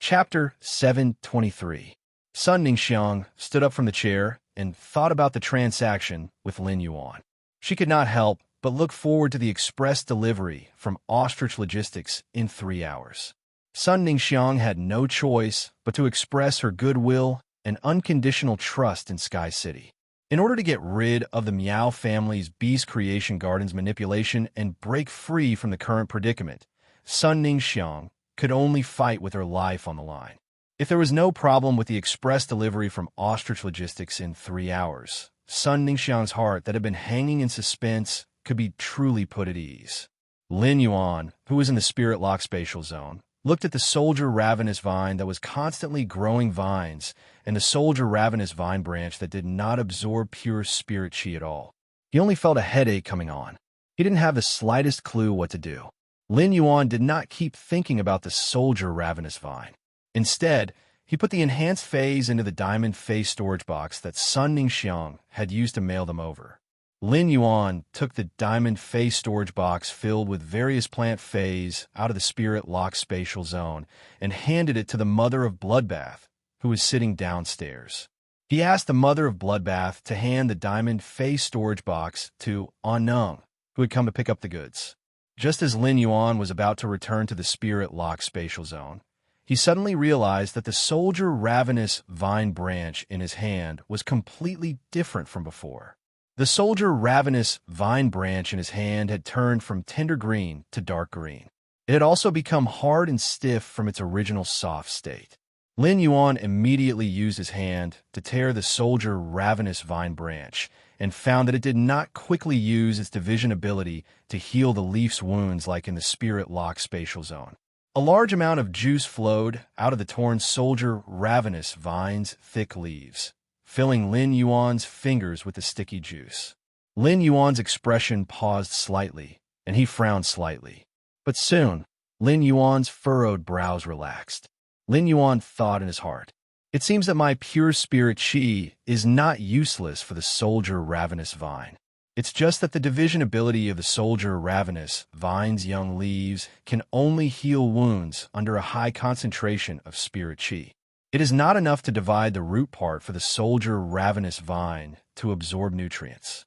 Chapter 723. Sun Ningxiang stood up from the chair and thought about the transaction with Lin Yuan. She could not help but look forward to the express delivery from Ostrich Logistics in 3 hours. Sun Ningxiang had no choice but to express her goodwill and unconditional trust in Sky City. In order to get rid of the Miao family's Beast Creation Gardens manipulation and break free from the current predicament, Sun Ningxiang could only fight with her life on the line. If there was no problem with the express delivery from Ostrich Logistics in 3 hours, Sun Ningxiang's heart that had been hanging in suspense could be truly put at ease. Lin Yuan, who was in the Spirit Lock spatial zone, looked at the Soldier Ravenous vine that was constantly growing vines and the Soldier Ravenous vine branch that did not absorb pure spirit chi at all. He only felt a headache coming on. He didn't have the slightest clue what to do. Lin Yuan did not keep thinking about the Soldier Ravenous vine. Instead, he put the enhanced phase into the diamond phase storage box that Sun Ningxiang had used to mail them over. Lin Yuan took the diamond phase storage box filled with various plant phase out of the Spirit Lock spatial zone and handed it to the Mother of Bloodbath, who was sitting downstairs. He asked the Mother of Bloodbath to hand the diamond phase storage box to Neng, who had come to pick up the goods. Just as Lin Yuan was about to return to the Spirit Lock spatial zone, he suddenly realized that the Soldier Ravenous vine branch in his hand was completely different from before. The Soldier Ravenous vine branch in his hand had turned from tender green to dark green. It had also become hard and stiff from its original soft state. Lin Yuan immediately used his hand to tear the Soldier Ravenous vine branch and found that it did not quickly use its division ability to heal the leaf's wounds like in the Spirit Lock spatial zone. A large amount of juice flowed out of the torn Soldier Ravenous vine's thick leaves, filling Lin Yuan's fingers with the sticky juice. Lin Yuan's expression paused slightly, and he frowned slightly. But soon, Lin Yuan's furrowed brows relaxed. Lin Yuan thought in his heart, "It seems that my pure spirit chi is not useless for the Soldier Ravenous vine. It's just that the division ability of the Soldier Ravenous vine's young leaves can only heal wounds under a high concentration of spirit chi. It is not enough to divide the root part for the Soldier Ravenous vine to absorb nutrients."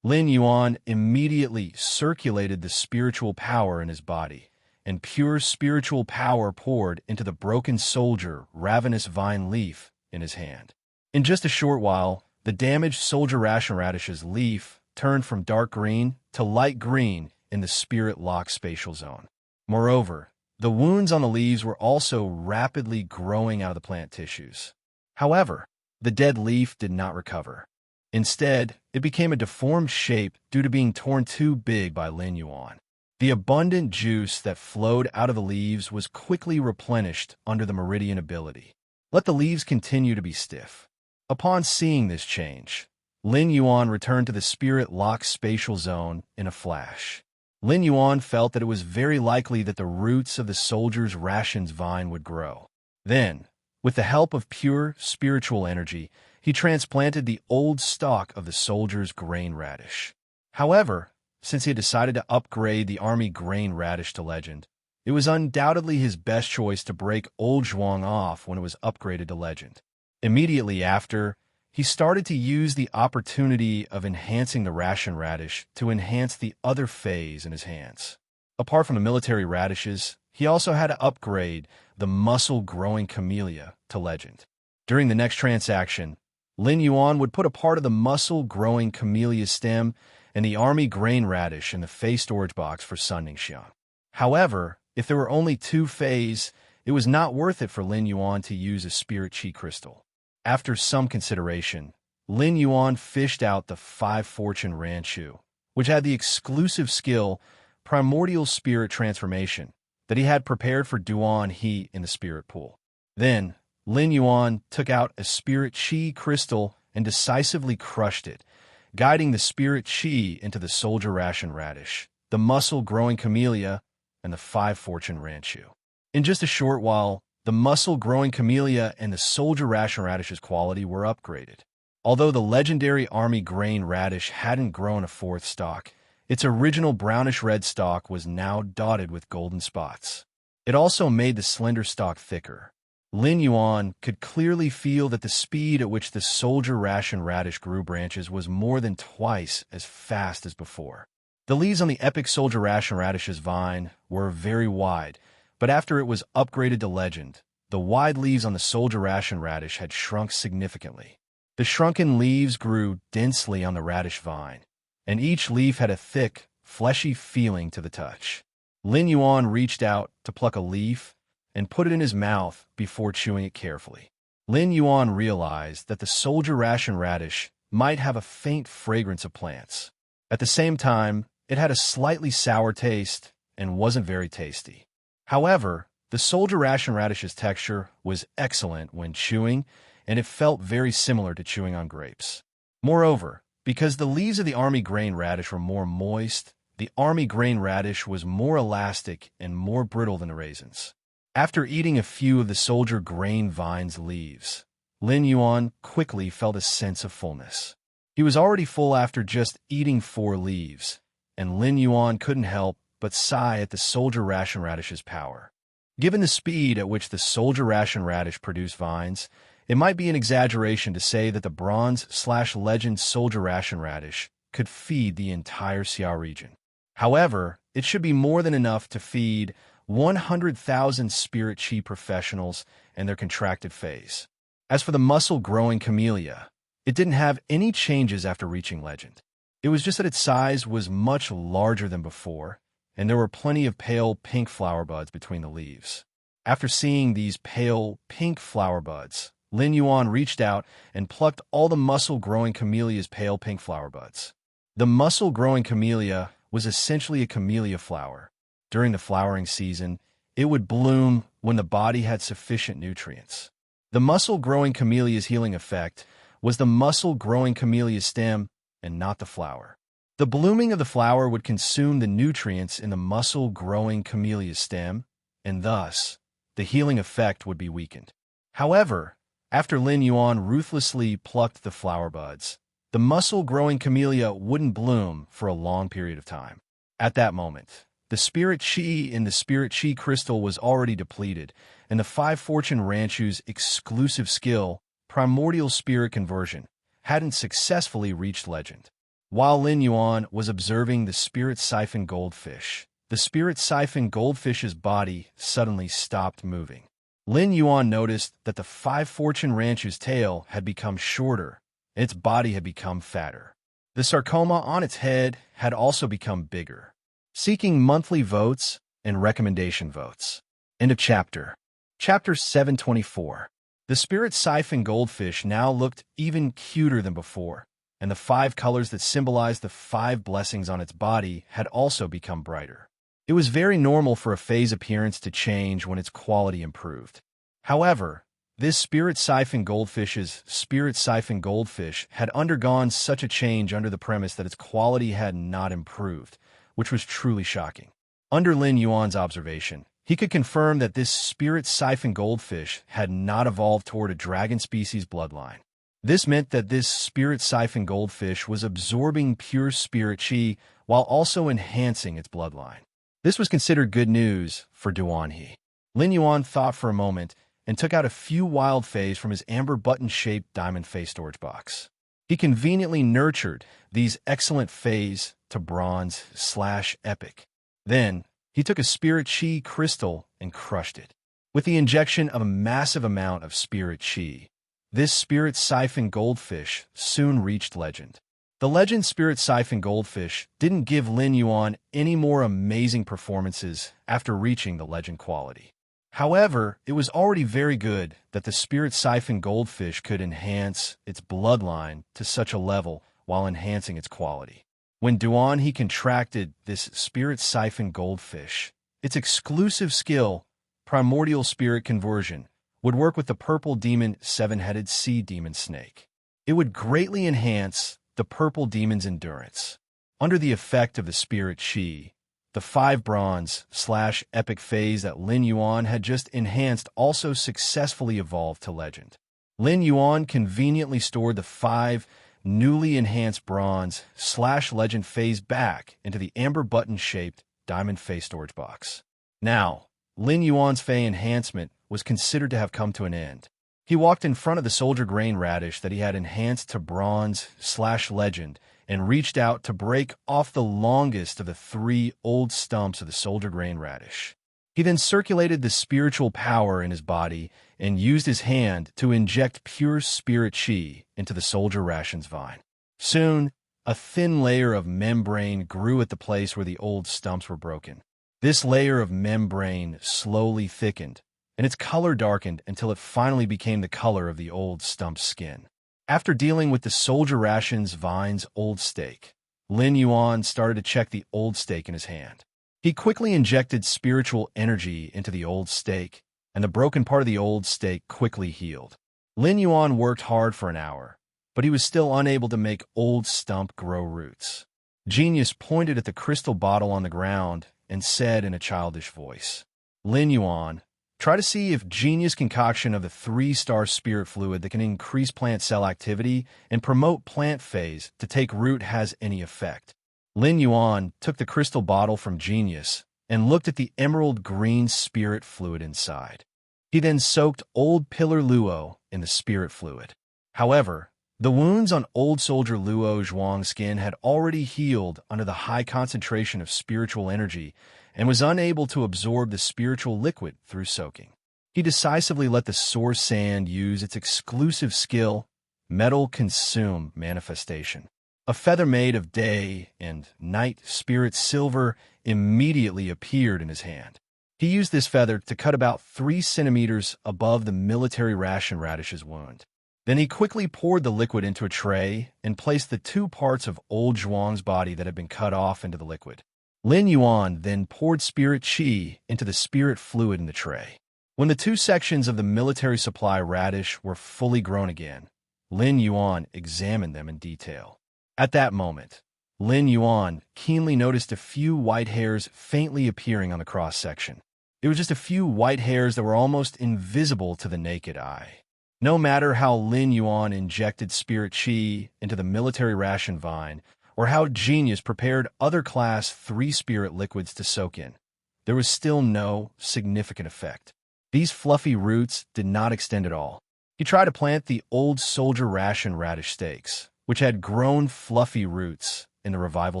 Lin Yuan immediately circulated the spiritual power in his body, and pure spiritual power poured into the broken Soldier Ravenous vine leaf in his hand. In just a short while, the damaged Soldier Radish's leaf turned from dark green to light green in the Spirit Lock spatial zone. Moreover, the wounds on the leaves were also rapidly growing out of the plant tissues. However, the dead leaf did not recover. Instead, it became a deformed shape due to being torn too big by Lin Yuan. The abundant juice that flowed out of the leaves was quickly replenished under the meridian ability. Let the leaves continue to be stiff. Upon seeing this change, Lin Yuan returned to the Spirit Lock spatial zone in a flash. Lin Yuan felt that it was very likely that the roots of the Soldier's Rations vine would grow. Then, with the help of pure spiritual energy, he transplanted the old stalk of the Soldier's grain radish. However, since he had decided to upgrade the army grain radish to legend, it was undoubtedly his best choice to break Old Zhuang off when it was upgraded to legend. Immediately after, he started to use the opportunity of enhancing the ration radish to enhance the other phase in his hands. Apart from the military radishes, he also had to upgrade the muscle-growing camellia to legend. During the next transaction, Lin Yuan would put a part of the muscle-growing camellia stem and the army grain radish in the phase storage box for Sun Ningxiang. However, if there were only 2 phase, it was not worth it for Lin Yuan to use a spirit chi crystal. After some consideration, Lin Yuan fished out the 5 Fortune Ranchu, which had the exclusive skill Primordial Spirit Transformation that he had prepared for Duan He in the Spirit Pool. Then, Lin Yuan took out a Spirit Chi crystal and decisively crushed it, guiding the Spirit Chi into the Soldier Ration Radish, the muscle-growing camellia, and the 5 Fortune Ranchu. In just a short while, the muscle-growing camellia and the Soldier Ration Radish's quality were upgraded. Although the legendary army grain radish hadn't grown a 4th stalk, its original brownish-red stalk was now dotted with golden spots. It also made the slender stalk thicker. Lin Yuan could clearly feel that the speed at which the soldier ration radish grew branches was more than twice as fast as before. The leaves on the epic soldier ration radish's vine were very wide, but after it was upgraded to legend, the wide leaves on the soldier ration radish had shrunk significantly. The shrunken leaves grew densely on the radish vine, and each leaf had a thick, fleshy feeling to the touch. Lin Yuan reached out to pluck a leaf and put it in his mouth before chewing it carefully. Lin Yuan realized that the soldier ration radish might have a faint fragrance of plants. At the same time, it had a slightly sour taste and wasn't very tasty. However, the soldier ration radish's texture was excellent when chewing, and it felt very similar to chewing on grapes. Moreover, because the leaves of the army grain radish were more moist, the army grain radish was more elastic and more brittle than the raisins. After eating a few of the soldier grain vine's leaves, Lin Yuan quickly felt a sense of fullness. He was already full after just eating 4 leaves, and Lin Yuan couldn't help but sigh at the soldier ration radish's power. Given the speed at which the soldier ration radish produced vines, it might be an exaggeration to say that the bronze/legend soldier ration radish could feed the entire Xia region. However, it should be more than enough to feed 100,000 spirit chi professionals and their contracted phase. As for the muscle-growing camellia, it didn't have any changes after reaching legend. It was just that its size was much larger than before, and there were plenty of pale pink flower buds between the leaves. After seeing these pale pink flower buds, Lin Yuan reached out and plucked all the muscle-growing camellia's pale pink flower buds. The muscle-growing camellia was essentially a camellia flower. During the flowering season, it would bloom when the body had sufficient nutrients. The muscle-growing camellia's healing effect was the muscle-growing camellia stem and not the flower. The blooming of the flower would consume the nutrients in the muscle-growing camellia stem, and thus, the healing effect would be weakened. However, after Lin Yuan ruthlessly plucked the flower buds, the muscle-growing camellia wouldn't bloom for a long period of time. At that moment, the spirit chi in the spirit chi crystal was already depleted, and the 5 Fortune Ranchu's exclusive skill, primordial spirit conversion, hadn't successfully reached legend. While Lin Yuan was observing the spirit siphon goldfish, the spirit siphon goldfish's body suddenly stopped moving. Lin Yuan noticed that the 5 Fortune Ranchu's tail had become shorter, and its body had become fatter. The sarcoma on its head had also become bigger. Seeking monthly votes and recommendation votes. End of chapter. Chapter 724. The spirit siphon goldfish now looked even cuter than before, and the 5 colors that symbolized the 5 blessings on its body had also become brighter. It was very normal for a phase appearance to change when its quality improved. However, this spirit siphon goldfish's spirit siphon goldfish had undergone such a change under the premise that its quality had not improved, which was truly shocking. Under Lin Yuan's observation, he could confirm that this spirit siphon goldfish had not evolved toward a dragon species bloodline. This meant that this spirit siphon goldfish was absorbing pure spirit chi while also enhancing its bloodline. This was considered good news for Duanhe. Lin Yuan thought for a moment and took out a few wild fays from his amber button-shaped diamond face storage box. He conveniently nurtured these excellent fays to bronze/epic. Then, he took a spirit chi crystal and crushed it. With the injection of a massive amount of spirit chi, this spirit siphon goldfish soon reached legend. The legend spirit siphon goldfish didn't give Lin Yuan any more amazing performances after reaching the legend quality. However, it was already very good that the spirit siphon goldfish could enhance its bloodline to such a level while enhancing its quality. When Duanhe contracted this spirit siphon goldfish, its exclusive skill, primordial spirit conversion, would work with the purple demon 7-headed sea demon snake. It would greatly enhance the purple demon's endurance. Under the effect of the spirit chi, the 5 bronze/epic phase that Lin Yuan had just enhanced also successfully evolved to legend. Lin Yuan conveniently stored the 5 newly enhanced bronze/legend phase back into the amber button-shaped diamond face storage box. Now, Lin Yuan's Fey enhancement was considered to have come to an end. He walked in front of the soldier grain radish that he had enhanced to bronze/legend and reached out to break off the longest of the 3 old stumps of the soldier grain radish. He then circulated the spiritual power in his body and used his hand to inject pure spirit chi into the soldier ration's vine. Soon, a thin layer of membrane grew at the place where the old stumps were broken. This layer of membrane slowly thickened, and its color darkened until it finally became the color of the old stump's skin. After dealing with the soldier ration's vine's old stake, Lin Yuan started to check the old stake in his hand. He quickly injected spiritual energy into the old stake, and the broken part of the old stake quickly healed. Lin Yuan worked hard for an hour, but he was still unable to make old stump grow roots. Genius pointed at the crystal bottle on the ground and said in a childish voice, "Lin Yuan, try to see if Genius concoction of the 3-star spirit fluid that can increase plant cell activity and promote plant phase to take root has any effect." Lin Yuan took the crystal bottle from Genius and looked at the emerald green spirit fluid inside. He then soaked old Pillar Luo in the spirit fluid. However, the wounds on old soldier Luo Zhuang's skin had already healed under the high concentration of spiritual energy and was unable to absorb the spiritual liquid through soaking. He decisively let the source sand use its exclusive skill, metal consume manifestation. A feather made of day and night spirit silver immediately appeared in his hand. He used this feather to cut about 3 centimeters above the military ration radish's wound. Then he quickly poured the liquid into a tray and placed the 2 parts of old Zhuang's body that had been cut off into the liquid. Lin Yuan then poured spirit chi into the spirit fluid in the tray. When the 2 sections of the military supply radish were fully grown again, Lin Yuan examined them in detail. At that moment, Lin Yuan keenly noticed a few white hairs faintly appearing on the cross-section. It was just a few white hairs that were almost invisible to the naked eye. No matter how Lin Yuan injected spirit chi into the military ration vine, or how Genius prepared other Class 3 spirit liquids to soak in, there was still no significant effect. These fluffy roots did not extend at all. He tried to plant the old soldier ration radish stakes, which had grown fluffy roots in the revival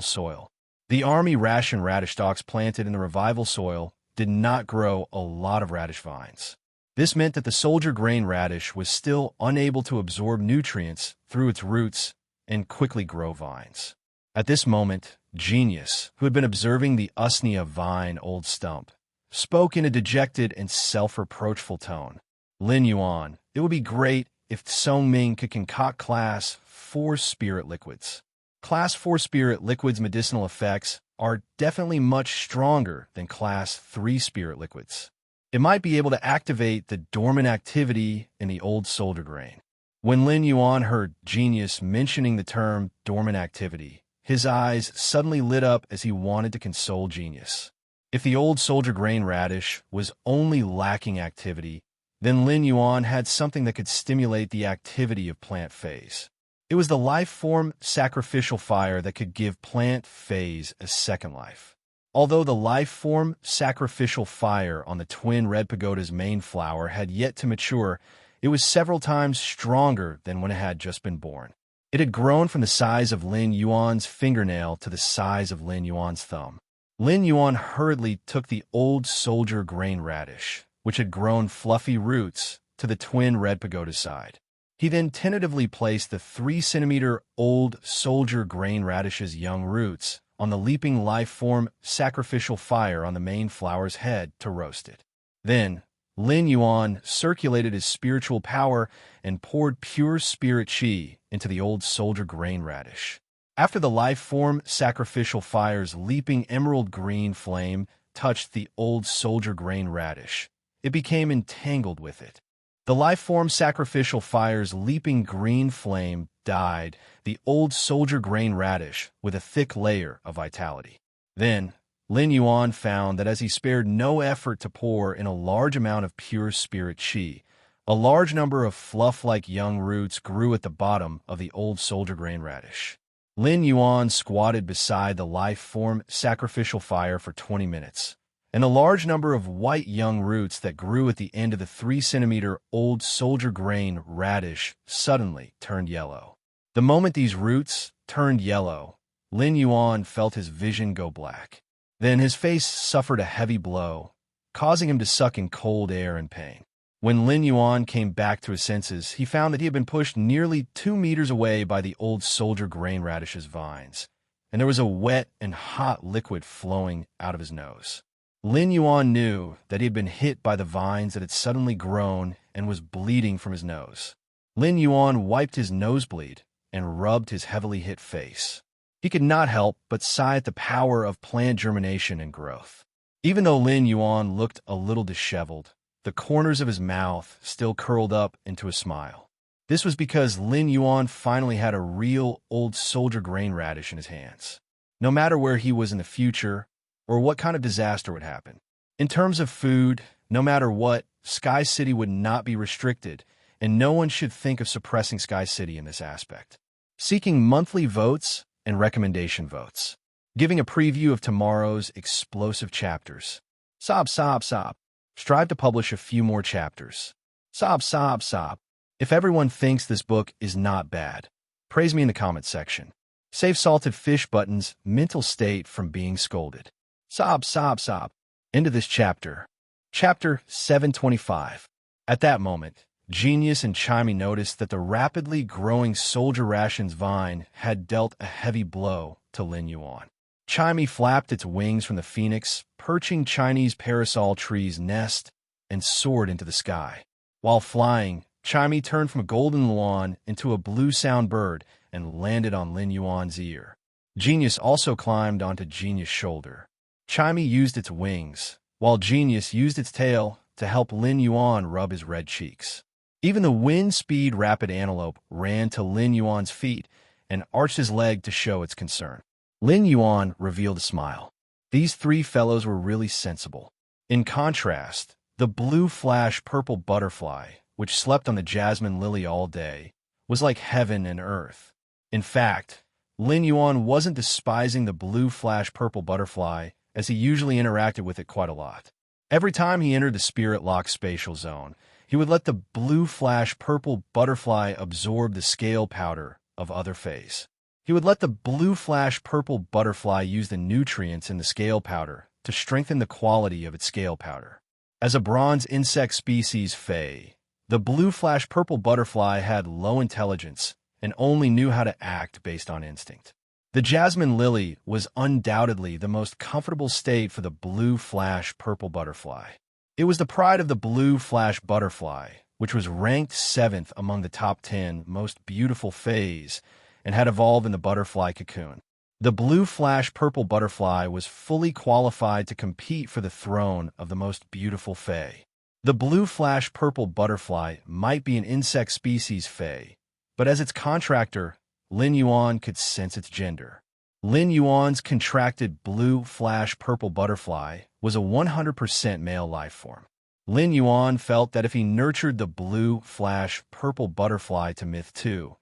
soil. The army ration radish stalks planted in the revival soil did not grow a lot of radish vines. This meant that the soldier grain radish was still unable to absorb nutrients through its roots and quickly grow vines. At this moment, Genius, who had been observing the usnea vine old stump, spoke in a dejected and self-reproachful tone. "Lin Yuan, it would be great if Song Ming could concoct Class 4 spirit liquids. Class 4 spirit liquids' medicinal effects are definitely much stronger than Class 3 spirit liquids. It might be able to activate the dormant activity in the old soldier grain." When Lin Yuan heard Genius mentioning the term dormant activity, his eyes suddenly lit up as he wanted to console Genius. If the old soldier grain radish was only lacking activity, then Lin Yuan had something that could stimulate the activity of plant phase. It was the life form sacrificial fire that could give plant phase a second life. Although the life form sacrificial fire on the twin red pagoda's main flower had yet to mature, it was several times stronger than when it had just been born. It had grown from the size of Lin Yuan's fingernail to the size of Lin Yuan's thumb. Lin Yuan hurriedly took the old soldier grain radish, which had grown fluffy roots, to the twin red pagoda side. He then tentatively placed the 3-centimeter-old soldier grain radish's young roots on the leaping life-form sacrificial fire on the main flower's head to roast it. Then, Lin Yuan circulated his spiritual power and poured pure spirit chi into the old soldier grain radish. After the life-form sacrificial fire's leaping emerald green flame touched the old soldier grain radish, it became entangled with it. The life-form sacrificial fire's leaping green flame dyed the old soldier grain radish with a thick layer of vitality. Then, Lin Yuan found that as he spared no effort to pour in a large amount of pure spirit chi, a large number of fluff-like young roots grew at the bottom of the old soldier grain radish. Lin Yuan squatted beside the life-form sacrificial fire for 20 minutes, and a large number of white young roots that grew at the end of the 3-centimeter-old soldier grain radish suddenly turned yellow. The moment these roots turned yellow, Lin Yuan felt his vision go black. Then his face suffered a heavy blow, causing him to suck in cold air in pain. When Lin Yuan came back to his senses, he found that he had been pushed nearly 2 meters away by the old soldier grain radish's vines, and there was a wet and hot liquid flowing out of his nose. Lin Yuan knew that he had been hit by the vines that had suddenly grown and was bleeding from his nose. Lin Yuan wiped his nosebleed and rubbed his heavily hit face. He could not help but sigh at the power of plant germination and growth. Even though Lin Yuan looked a little disheveled, the corners of his mouth still curled up into a smile. This was because Lin Yuan finally had a real old soldier grain radish in his hands. No matter where he was in the future, or what kind of disaster would happen. In terms of food, no matter what, Sky City would not be restricted, and no one should think of suppressing Sky City in this aspect. Seeking monthly votes and recommendation votes. Giving a preview of tomorrow's explosive chapters. Sob, sob, sob. Strive to publish a few more chapters. Sob, sob, sob. If everyone thinks this book is not bad, praise me in the comments section. Save salted fish buttons mental state from being scolded. Sob, sob, sob. End of this chapter. Chapter 725. At that moment, Genius and Chimey noticed that the rapidly growing soldier rations vine had dealt a heavy blow to Lin Yuan. Chimey flapped its wings from the phoenix, perching Chinese parasol tree's nest, and soared into the sky. While flying, Chimey turned from a golden luan into a blue sound bird and landed on Lin Yuan's ear. Genius also climbed onto Genius' shoulder. Chimey used its wings, while Genius used its tail to help Lin Yuan rub his red cheeks. Even the wind-speed rapid antelope ran to Lin Yuan's feet and arched his leg to show its concern. Lin Yuan revealed a smile. These three fellows were really sensible. In contrast, the blue flash purple butterfly, which slept on the jasmine lily all day, was like heaven and earth. In fact, Lin Yuan wasn't despising the blue flash purple butterfly, as he usually interacted with it quite a lot. Every time he entered the spirit lock spatial zone, he would let the blue flash purple butterfly absorb the scale powder of other fays. He would let the blue flash purple butterfly use the nutrients in the scale powder to strengthen the quality of its scale powder. As a bronze insect species fay, the blue flash purple butterfly had low intelligence and only knew how to act based on instinct. The jasmine lily was undoubtedly the most comfortable state for the blue flash purple butterfly. It was the pride of the blue flash butterfly, which was ranked 7th among the top 10 most beautiful fays and had evolved in the butterfly cocoon. The blue flash purple butterfly was fully qualified to compete for the throne of the most beautiful fay. The blue flash purple butterfly might be an insect species fay, but as its contractor, Lin Yuan could sense its gender. Lin Yuan's contracted blue flash purple butterfly was a 100% male life form. Lin Yuan felt that if he nurtured the blue flash purple butterfly to Myth 2,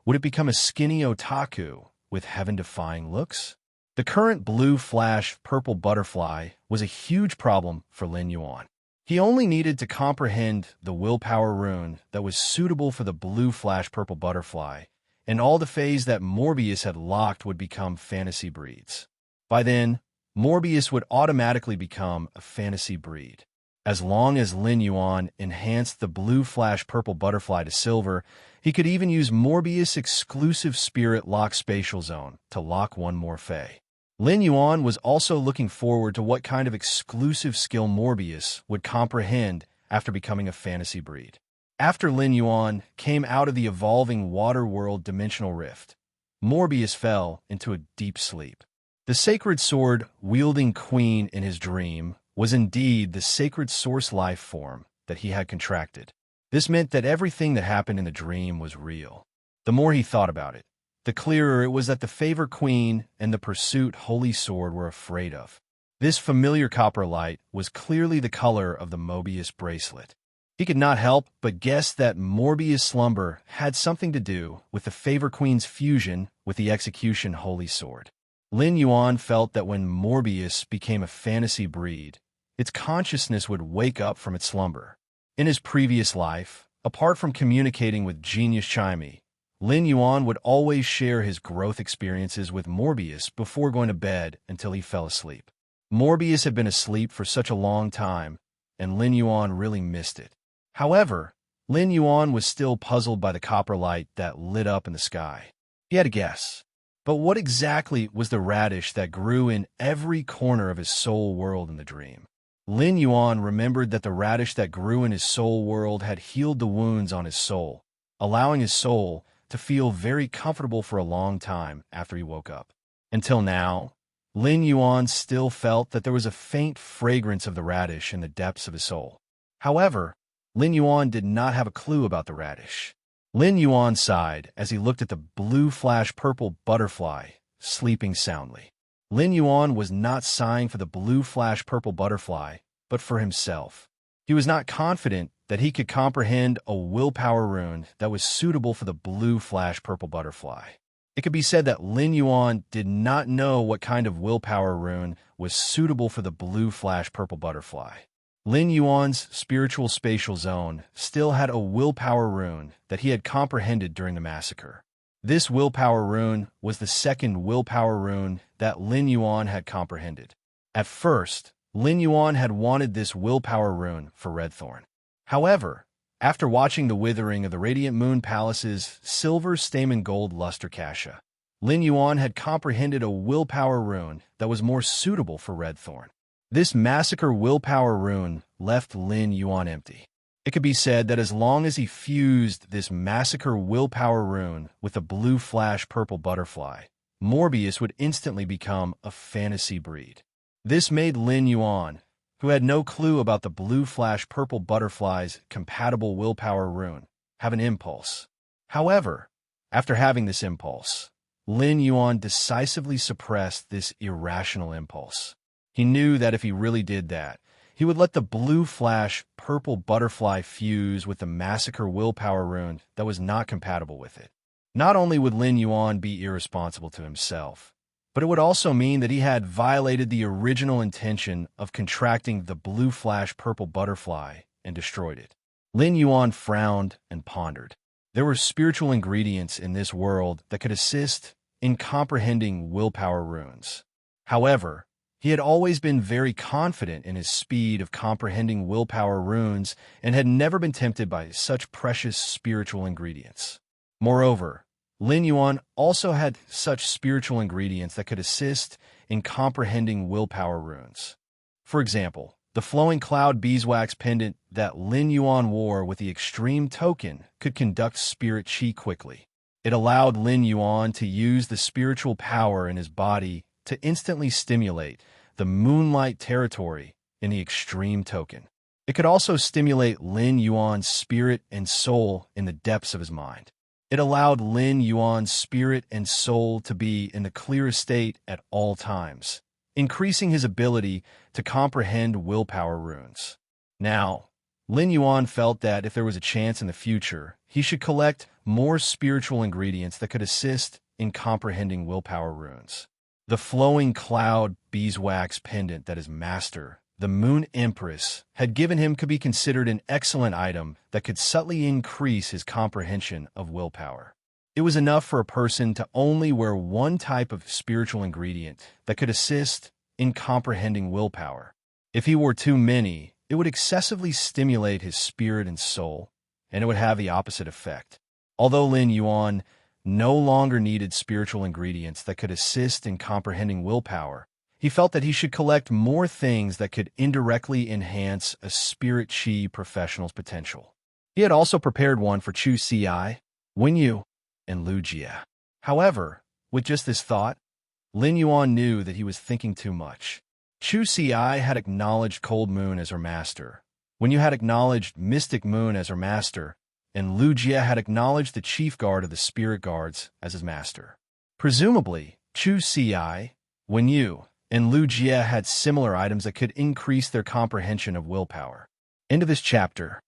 would it become a skinny otaku with heaven-defying looks? The current blue flash purple butterfly was a huge problem for Lin Yuan. He only needed to comprehend the willpower rune that was suitable for the blue flash purple butterfly, and all the fays that Morbius had locked would become fantasy breeds. By then, Morbius would automatically become a fantasy breed. As long as Lin Yuan enhanced the blue flash purple butterfly to silver, he could even use Morbius' exclusive spirit lock spatial zone to lock one more fay. Lin Yuan was also looking forward to what kind of exclusive skill Morbius would comprehend after becoming a fantasy breed. After Lin Yuan came out of the evolving water world dimensional rift, Morbius fell into a deep sleep. The sacred sword-wielding queen in his dream was indeed the sacred source life form that he had contracted. This meant that everything that happened in the dream was real. The more he thought about it, the clearer it was that the favor queen and the pursuit holy sword were afraid of. This familiar copper light was clearly the color of the Mobius bracelet. He could not help but guess that Morbius' slumber had something to do with the favor queen's fusion with the execution holy sword. Lin Yuan felt that when Morbius became a fantasy breed, its consciousness would wake up from its slumber. In his previous life, apart from communicating with Genius Chimey, Lin Yuan would always share his growth experiences with Morbius before going to bed until he fell asleep. Morbius had been asleep for such a long time, and Lin Yuan really missed it. However, Lin Yuan was still puzzled by the copper light that lit up in the sky. He had a guess. But what exactly was the radish that grew in every corner of his soul world in the dream? Lin Yuan remembered that the radish that grew in his soul world had healed the wounds on his soul, allowing his soul to feel very comfortable for a long time after he woke up. Until now, Lin Yuan still felt that there was a faint fragrance of the radish in the depths of his soul. However, Lin Yuan did not have a clue about the radish. Lin Yuan sighed as he looked at the blue flash purple butterfly, sleeping soundly. Lin Yuan was not sighing for the blue flash purple butterfly, but for himself. He was not confident that he could comprehend a willpower rune that was suitable for the blue flash purple butterfly. It could be said that Lin Yuan did not know what kind of willpower rune was suitable for the blue flash purple butterfly. Lin Yuan's spiritual spatial zone still had a willpower rune that he had comprehended during the massacre. This willpower rune was the second willpower rune that Lin Yuan had comprehended. At first, Lin Yuan had wanted this willpower rune for Redthorn. However, after watching the withering of the Radiant Moon Palace's silver stamen gold luster cassia, Lin Yuan had comprehended a willpower rune that was more suitable for Redthorn. This massacre willpower rune left Lin Yuan empty. It could be said that as long as he fused this massacre willpower rune with the blue flash purple butterfly, Morbius would instantly become a fantasy breed. This made Lin Yuan, who had no clue about the blue flash purple butterfly's compatible willpower rune, have an impulse. However, after having this impulse, Lin Yuan decisively suppressed this irrational impulse. He knew that if he really did that, he would let the blue flash purple butterfly fuse with the massacre willpower rune that was not compatible with it. Not only would Lin Yuan be irresponsible to himself, but it would also mean that he had violated the original intention of contracting the blue flash purple butterfly and destroyed it. Lin Yuan frowned and pondered. There were spiritual ingredients in this world that could assist in comprehending willpower runes. However, he had always been very confident in his speed of comprehending willpower runes and had never been tempted by such precious spiritual ingredients. Moreover, Lin Yuan also had such spiritual ingredients that could assist in comprehending willpower runes. For example, the flowing cloud beeswax pendant that Lin Yuan wore with the extreme token could conduct spirit chi quickly. It allowed Lin Yuan to use the spiritual power in his body to instantly stimulate the moonlight territory in the extreme token. It could also stimulate Lin Yuan's spirit and soul in the depths of his mind. It allowed Lin Yuan's spirit and soul to be in the clearest state at all times, increasing his ability to comprehend willpower runes. Now, Lin Yuan felt that if there was a chance in the future, he should collect more spiritual ingredients that could assist in comprehending willpower runes. The flowing cloud beeswax pendant that his master, the Moon Empress, had given him could be considered an excellent item that could subtly increase his comprehension of willpower. It was enough for a person to only wear one type of spiritual ingredient that could assist in comprehending willpower. If he wore too many, it would excessively stimulate his spirit and soul, and it would have the opposite effect. Although Lin Yuan no longer needed spiritual ingredients that could assist in comprehending willpower, he felt that he should collect more things that could indirectly enhance a spirit chi professional's potential. He had also prepared one for Chu Ci, Wen Yu, and Lu Jie. However, with just this thought, Lin Yuan knew that he was thinking too much. Chu Ci had acknowledged Cold Moon as her master, Wen Yu had acknowledged Mystic Moon as her master, and Lu Jie had acknowledged the chief guard of the spirit guards as his master. Presumably, Chu Ci, Wen Yu, and Lu Jie had similar items that could increase their comprehension of willpower. End of this chapter.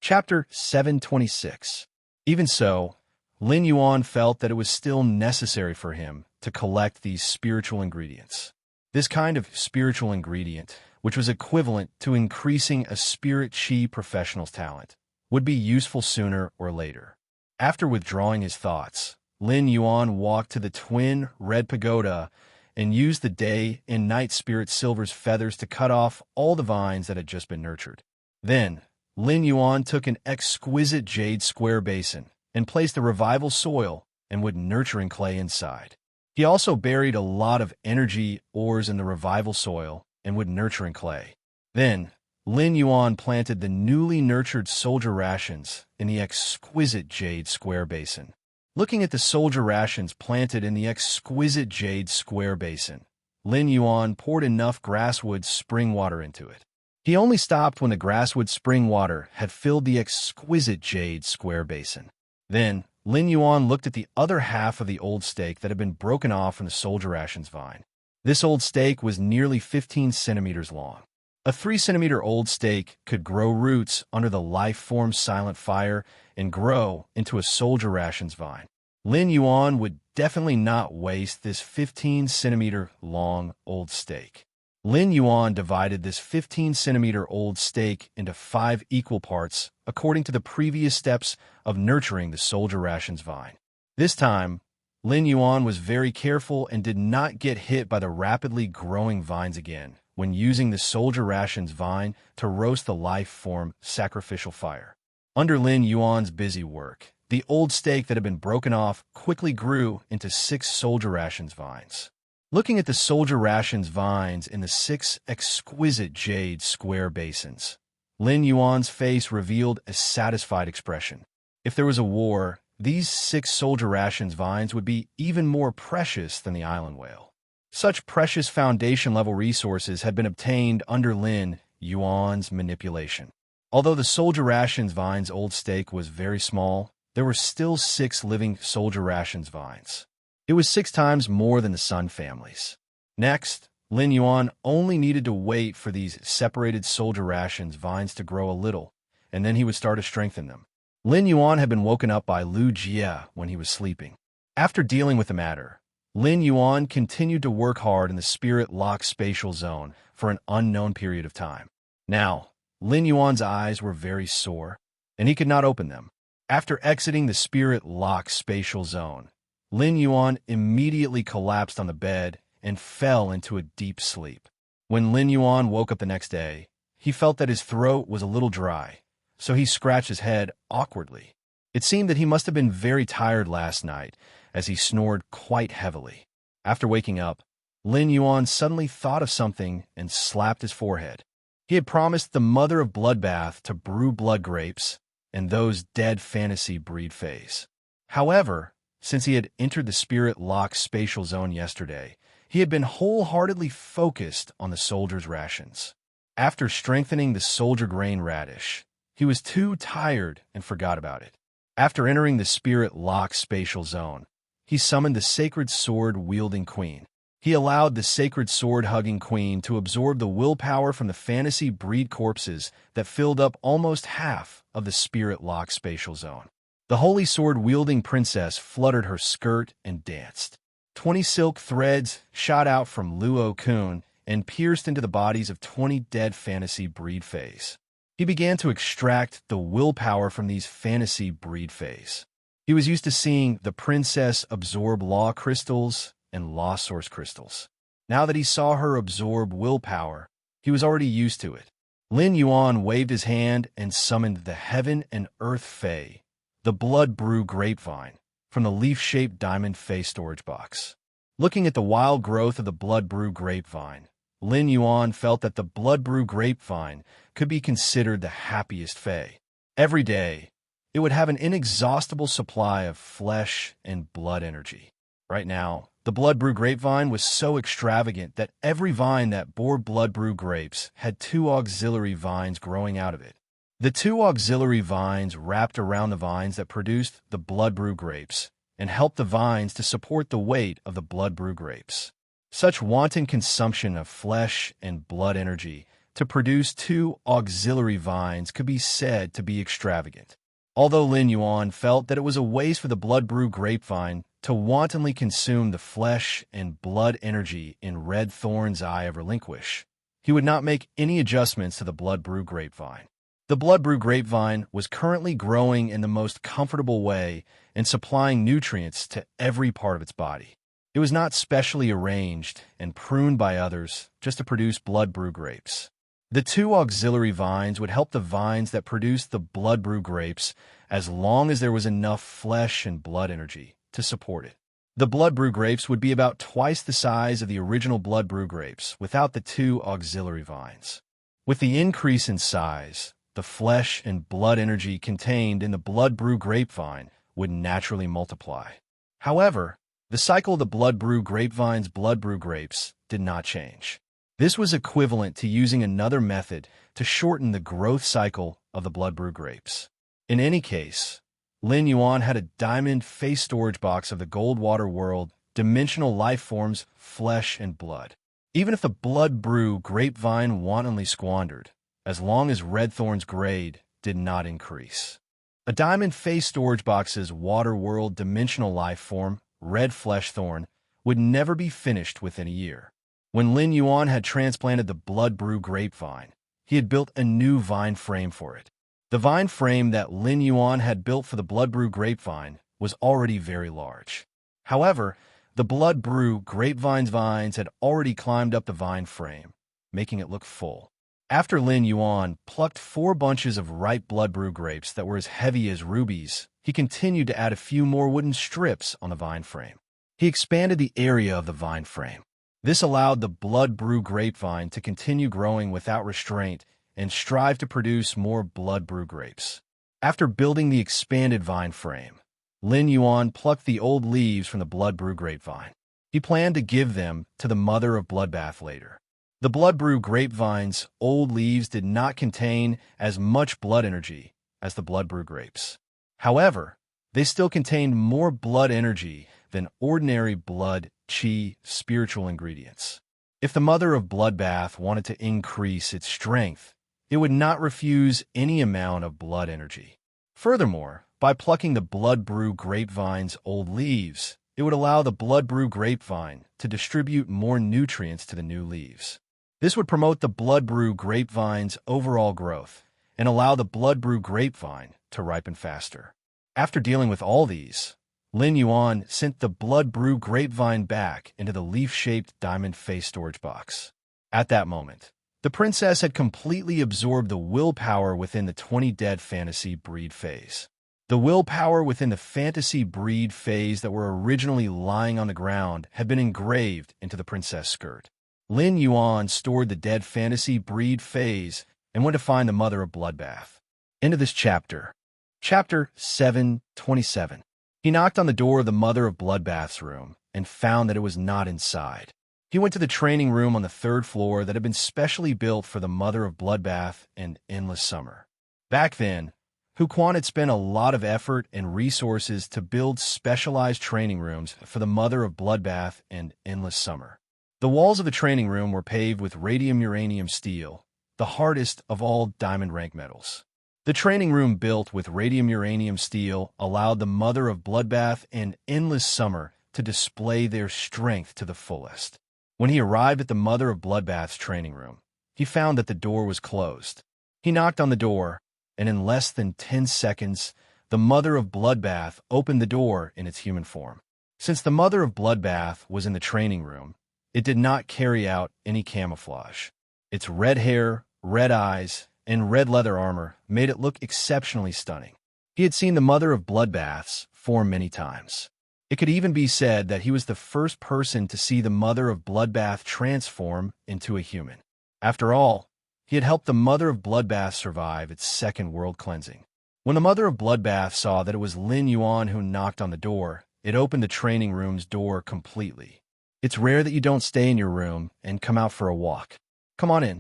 Chapter 726. Even so, Lin Yuan felt that it was still necessary for him to collect these spiritual ingredients. This kind of spiritual ingredient which was equivalent to increasing a spirit chi professional's talent, would be useful sooner or later. After withdrawing his thoughts, Lin Yuan walked to the twin red pagoda and used the day and night spirit silver's feathers to cut off all the vines that had just been nurtured. Then, Lin Yuan took an exquisite jade square basin and placed the revival soil and wood nurturing clay inside. He also buried a lot of energy ores in the revival soil and wood nurturing clay. Then, Lin Yuan planted the newly nurtured soldier rations in the exquisite jade square basin. Looking at the soldier rations planted in the exquisite jade square basin, Lin Yuan poured enough grasswood spring water into it. He only stopped when the grasswood spring water had filled the exquisite jade square basin. Then, Lin Yuan looked at the other half of the old stake that had been broken off from the soldier rations vine. This old stake was nearly 15 centimeters long. A 3-centimeter old stake could grow roots under the life-form silent fire and grow into a soldier rations vine. Lin Yuan would definitely not waste this 15-centimeter long old stake. Lin Yuan divided this 15-centimeter old stake into 5 equal parts according to the previous steps of nurturing the soldier rations vine. This time, Lin Yuan was very careful and did not get hit by the rapidly growing vines again when using the soldier rations vine to roast the life-form sacrificial fire. Under Lin Yuan's busy work, the old stake that had been broken off quickly grew into 6 soldier rations vines. Looking at the soldier rations vines in the 6 exquisite jade square basins, Lin Yuan's face revealed a satisfied expression. If there was a war, these 6 soldier rations vines would be even more precious than the island whale. Such precious foundation-level resources had been obtained under Lin Yuan's manipulation. Although the soldier rations vine's old stake was very small, there were still 6 living soldier rations vines. It was 6 times more than the Sun family's. Next, Lin Yuan only needed to wait for these separated soldier rations vines to grow a little, and then he would start to strengthen them. Lin Yuan had been woken up by Lu Jie when he was sleeping. After dealing with the matter, Lin Yuan continued to work hard in the spirit-locked spatial zone for an unknown period of time. Now, Lin Yuan's eyes were very sore, and he could not open them. After exiting the spirit-locked spatial zone, Lin Yuan immediately collapsed on the bed and fell into a deep sleep. When Lin Yuan woke up the next day, he felt that his throat was a little dry, so he scratched his head awkwardly. It seemed that he must have been very tired last night, as he snored quite heavily. After waking up, Lin Yuan suddenly thought of something and slapped his forehead. He had promised the mother of Bloodbath to brew blood grapes and those dead fantasy breed phase. However, since he had entered the spirit-locked spatial zone yesterday, he had been wholeheartedly focused on the soldier's rations. After strengthening the soldier grain radish, he was too tired and forgot about it. After entering the spirit-locked spatial zone, he summoned the sacred sword-wielding queen. He allowed the sacred sword-hugging queen to absorb the willpower from the fantasy breed corpses that filled up almost half of the spirit-locked spatial zone. The holy sword-wielding princess fluttered her skirt and danced. 20 silk threads shot out from Luo Kun and pierced into the bodies of 20 dead fantasy breed fays. He began to extract the willpower from these fantasy breed fays. He was used to seeing the princess absorb law crystals and law source crystals. Now that he saw her absorb willpower, he was already used to it. Lin Yuan waved his hand and summoned the heaven and earth fae, the blood brew grapevine, from the leaf-shaped diamond fae storage box. Looking at the wild growth of the blood brew grapevine, Lin Yuan felt that the blood brew grapevine could be considered the happiest fae. Every day, it would have an inexhaustible supply of flesh and blood energy. Right now, the blood brew grapevine was so extravagant that every vine that bore blood brew grapes had 2 auxiliary vines growing out of it. The 2 auxiliary vines wrapped around the vines that produced the blood brew grapes and helped the vines to support the weight of the blood brew grapes. Such wanton consumption of flesh and blood energy to produce 2 auxiliary vines could be said to be extravagant. Although Lin Yuan felt that it was a waste for the blood brew grapevine to wantonly consume the flesh and blood energy in Red Thorn's Eye of Relinquish, he would not make any adjustments to the blood brew grapevine. The blood brew grapevine was currently growing in the most comfortable way and supplying nutrients to every part of its body. It was not specially arranged and pruned by others just to produce blood brew grapes. The two auxiliary vines would help the vines that produced the blood brew grapes as long as there was enough flesh and blood energy to support it. The blood brew grapes would be about twice the size of the original blood brew grapes without the two auxiliary vines. With the increase in size, the flesh and blood energy contained in the blood brew grapevine would naturally multiply. However, the cycle of the blood brew grapevine's blood brew grapes did not change. This was equivalent to using another method to shorten the growth cycle of the blood brew grapes. In any case, Lin Yuan had a diamond face storage box of the Goldwater world, dimensional life forms, flesh, and blood. Even if the blood brew grapevine wantonly squandered, as long as Redthorn's grade did not increase. A diamond face storage box's water world dimensional life form, red flesh thorn, would never be finished within a year. When Lin Yuan had transplanted the blood brew grapevine, he had built a new vine frame for it. The vine frame that Lin Yuan had built for the blood brew grapevine was already very large. However, the blood brew grapevine's vines had already climbed up the vine frame, making it look full. After Lin Yuan plucked 4 bunches of ripe blood brew grapes that were as heavy as rubies, he continued to add a few more wooden strips on the vine frame. He expanded the area of the vine frame. This allowed the blood brew grapevine to continue growing without restraint and strive to produce more blood brew grapes. After building the expanded vine frame, Lin Yuan plucked the old leaves from the blood brew grapevine. He planned to give them to the mother of bloodbath later. The blood brew grapevine's old leaves did not contain as much blood energy as the blood brew grapes. However, they still contained more blood energy than ordinary blood, qi, spiritual ingredients. If the mother of bloodbath wanted to increase its strength, it would not refuse any amount of blood energy. Furthermore, by plucking the blood brew grapevine's old leaves, it would allow the blood brew grapevine to distribute more nutrients to the new leaves. This would promote the blood brew grapevine's overall growth and allow the blood brew grapevine to ripen faster. After dealing with all these, Lin Yuan sent the blood brew grapevine back into the leaf-shaped diamond face storage box. At that moment, the princess had completely absorbed the willpower within the 20 dead fantasy breed phase. The willpower within the fantasy breed phase that were originally lying on the ground had been engraved into the princess skirt. Lin Yuan stored the dead fantasy breed phase and went to find the mother of bloodbath. End of this chapter. Chapter 7:27. He knocked on the door of the mother of bloodbath's room and found that it was not inside. He went to the training room on the 3rd floor that had been specially built for the mother of bloodbath and endless summer. Back then, Huquan had spent a lot of effort and resources to build specialized training rooms for the mother of bloodbath and endless summer. The walls of the training room were paved with radium-uranium steel, the hardest of all diamond rank metals. The training room built with radium-uranium steel allowed the mother of bloodbath and endless summer to display their strength to the fullest. When he arrived at the mother of bloodbath's training room, he found that the door was closed. He knocked on the door, and in less than 10 seconds, the mother of bloodbath opened the door in its human form. Since the mother of bloodbath was in the training room, it did not carry out any camouflage. Its red hair, red eyes, and red leather armor made it look exceptionally stunning. He had seen the mother of bloodbath's form many times. It could even be said that he was the first person to see the mother of bloodbath transform into a human. After all, he had helped the mother of bloodbath survive its 2nd world cleansing. When the mother of bloodbath saw that it was Lin Yuan who knocked on the door, it opened the training room's door completely. It's rare that you don't stay in your room and come out for a walk. Come on in.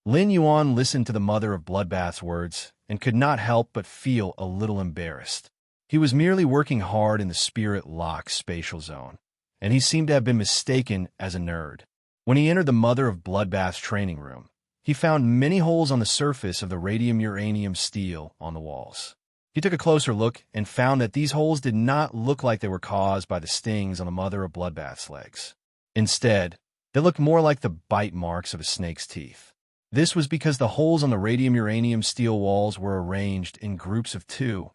Lin Yuan listened to the mother of bloodbath's words and could not help but feel a little embarrassed. He was merely working hard in the spirit lock spatial zone, and he seemed to have been mistaken as a nerd. When he entered the mother of bloodbath's training room, he found many holes on the surface of the radium-uranium steel on the walls. He took a closer look and found that these holes did not look like they were caused by the stings on the mother of bloodbath's legs. Instead, They looked more like the bite marks of a snake's teeth. This was because the holes on the radium-uranium steel walls were arranged in groups of two,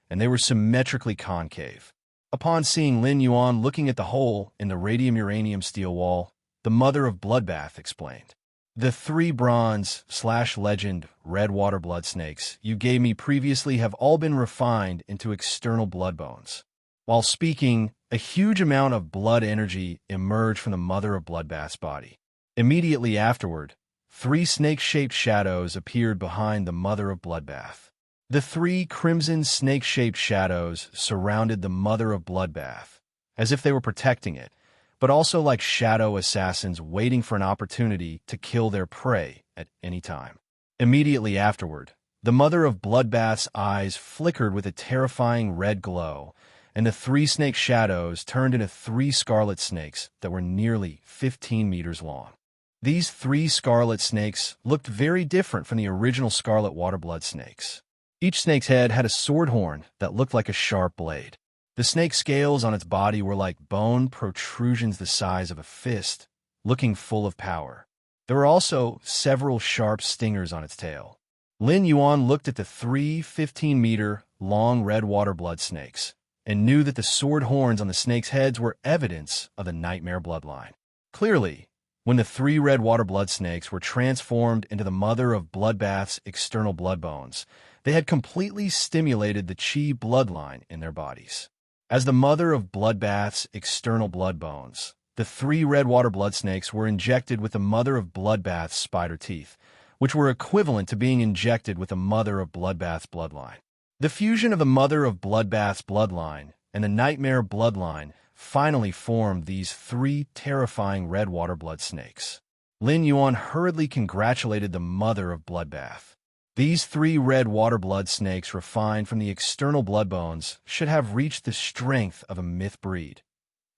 and they were symmetrically concave. Upon seeing Lin Yuan looking at the hole in the radium-uranium steel wall, the mother of Bloodbath explained, "The 3 bronze/legend red water blood snakes you gave me previously have all been refined into external blood bones." While speaking, a huge amount of blood energy emerged from the mother of Bloodbath's body. Immediately afterward, 3 snake-shaped shadows appeared behind the mother of Bloodbath. The 3 crimson snake-shaped shadows surrounded the mother of Bloodbath, as if they were protecting it, but also like shadow assassins waiting for an opportunity to kill their prey at any time. Immediately afterward, the mother of Bloodbath's eyes flickered with a terrifying red glow, and the 3 snake shadows turned into 3 scarlet snakes that were nearly 15 meters long. These 3 scarlet snakes looked very different from the original scarlet water blood snakes. Each snake's head had a sword horn that looked like a sharp blade. The snake scales on its body were like bone protrusions the size of a fist, looking full of power. There were also several sharp stingers on its tail. Lin Yuan looked at the 3 15-meter-long red water blood snakes and knew that the sword horns on the snakes' heads were evidence of the nightmare bloodline. Clearly, when the 3 red water blood snakes were transformed into the mother of Bloodbath's external blood bones, they had completely stimulated the Qi bloodline in their bodies. As the mother of Bloodbath's external blood bones, the 3 red water blood snakes were injected with the mother of Bloodbath's spider teeth, which were equivalent to being injected with the mother of Bloodbath's bloodline. The fusion of the mother of Bloodbath's bloodline and the nightmare bloodline finally formed these 3 terrifying red water blood snakes. Lin Yuan hurriedly congratulated the mother of Bloodbath. These 3 red water blood snakes refined from the external blood bones should have reached the strength of a myth breed,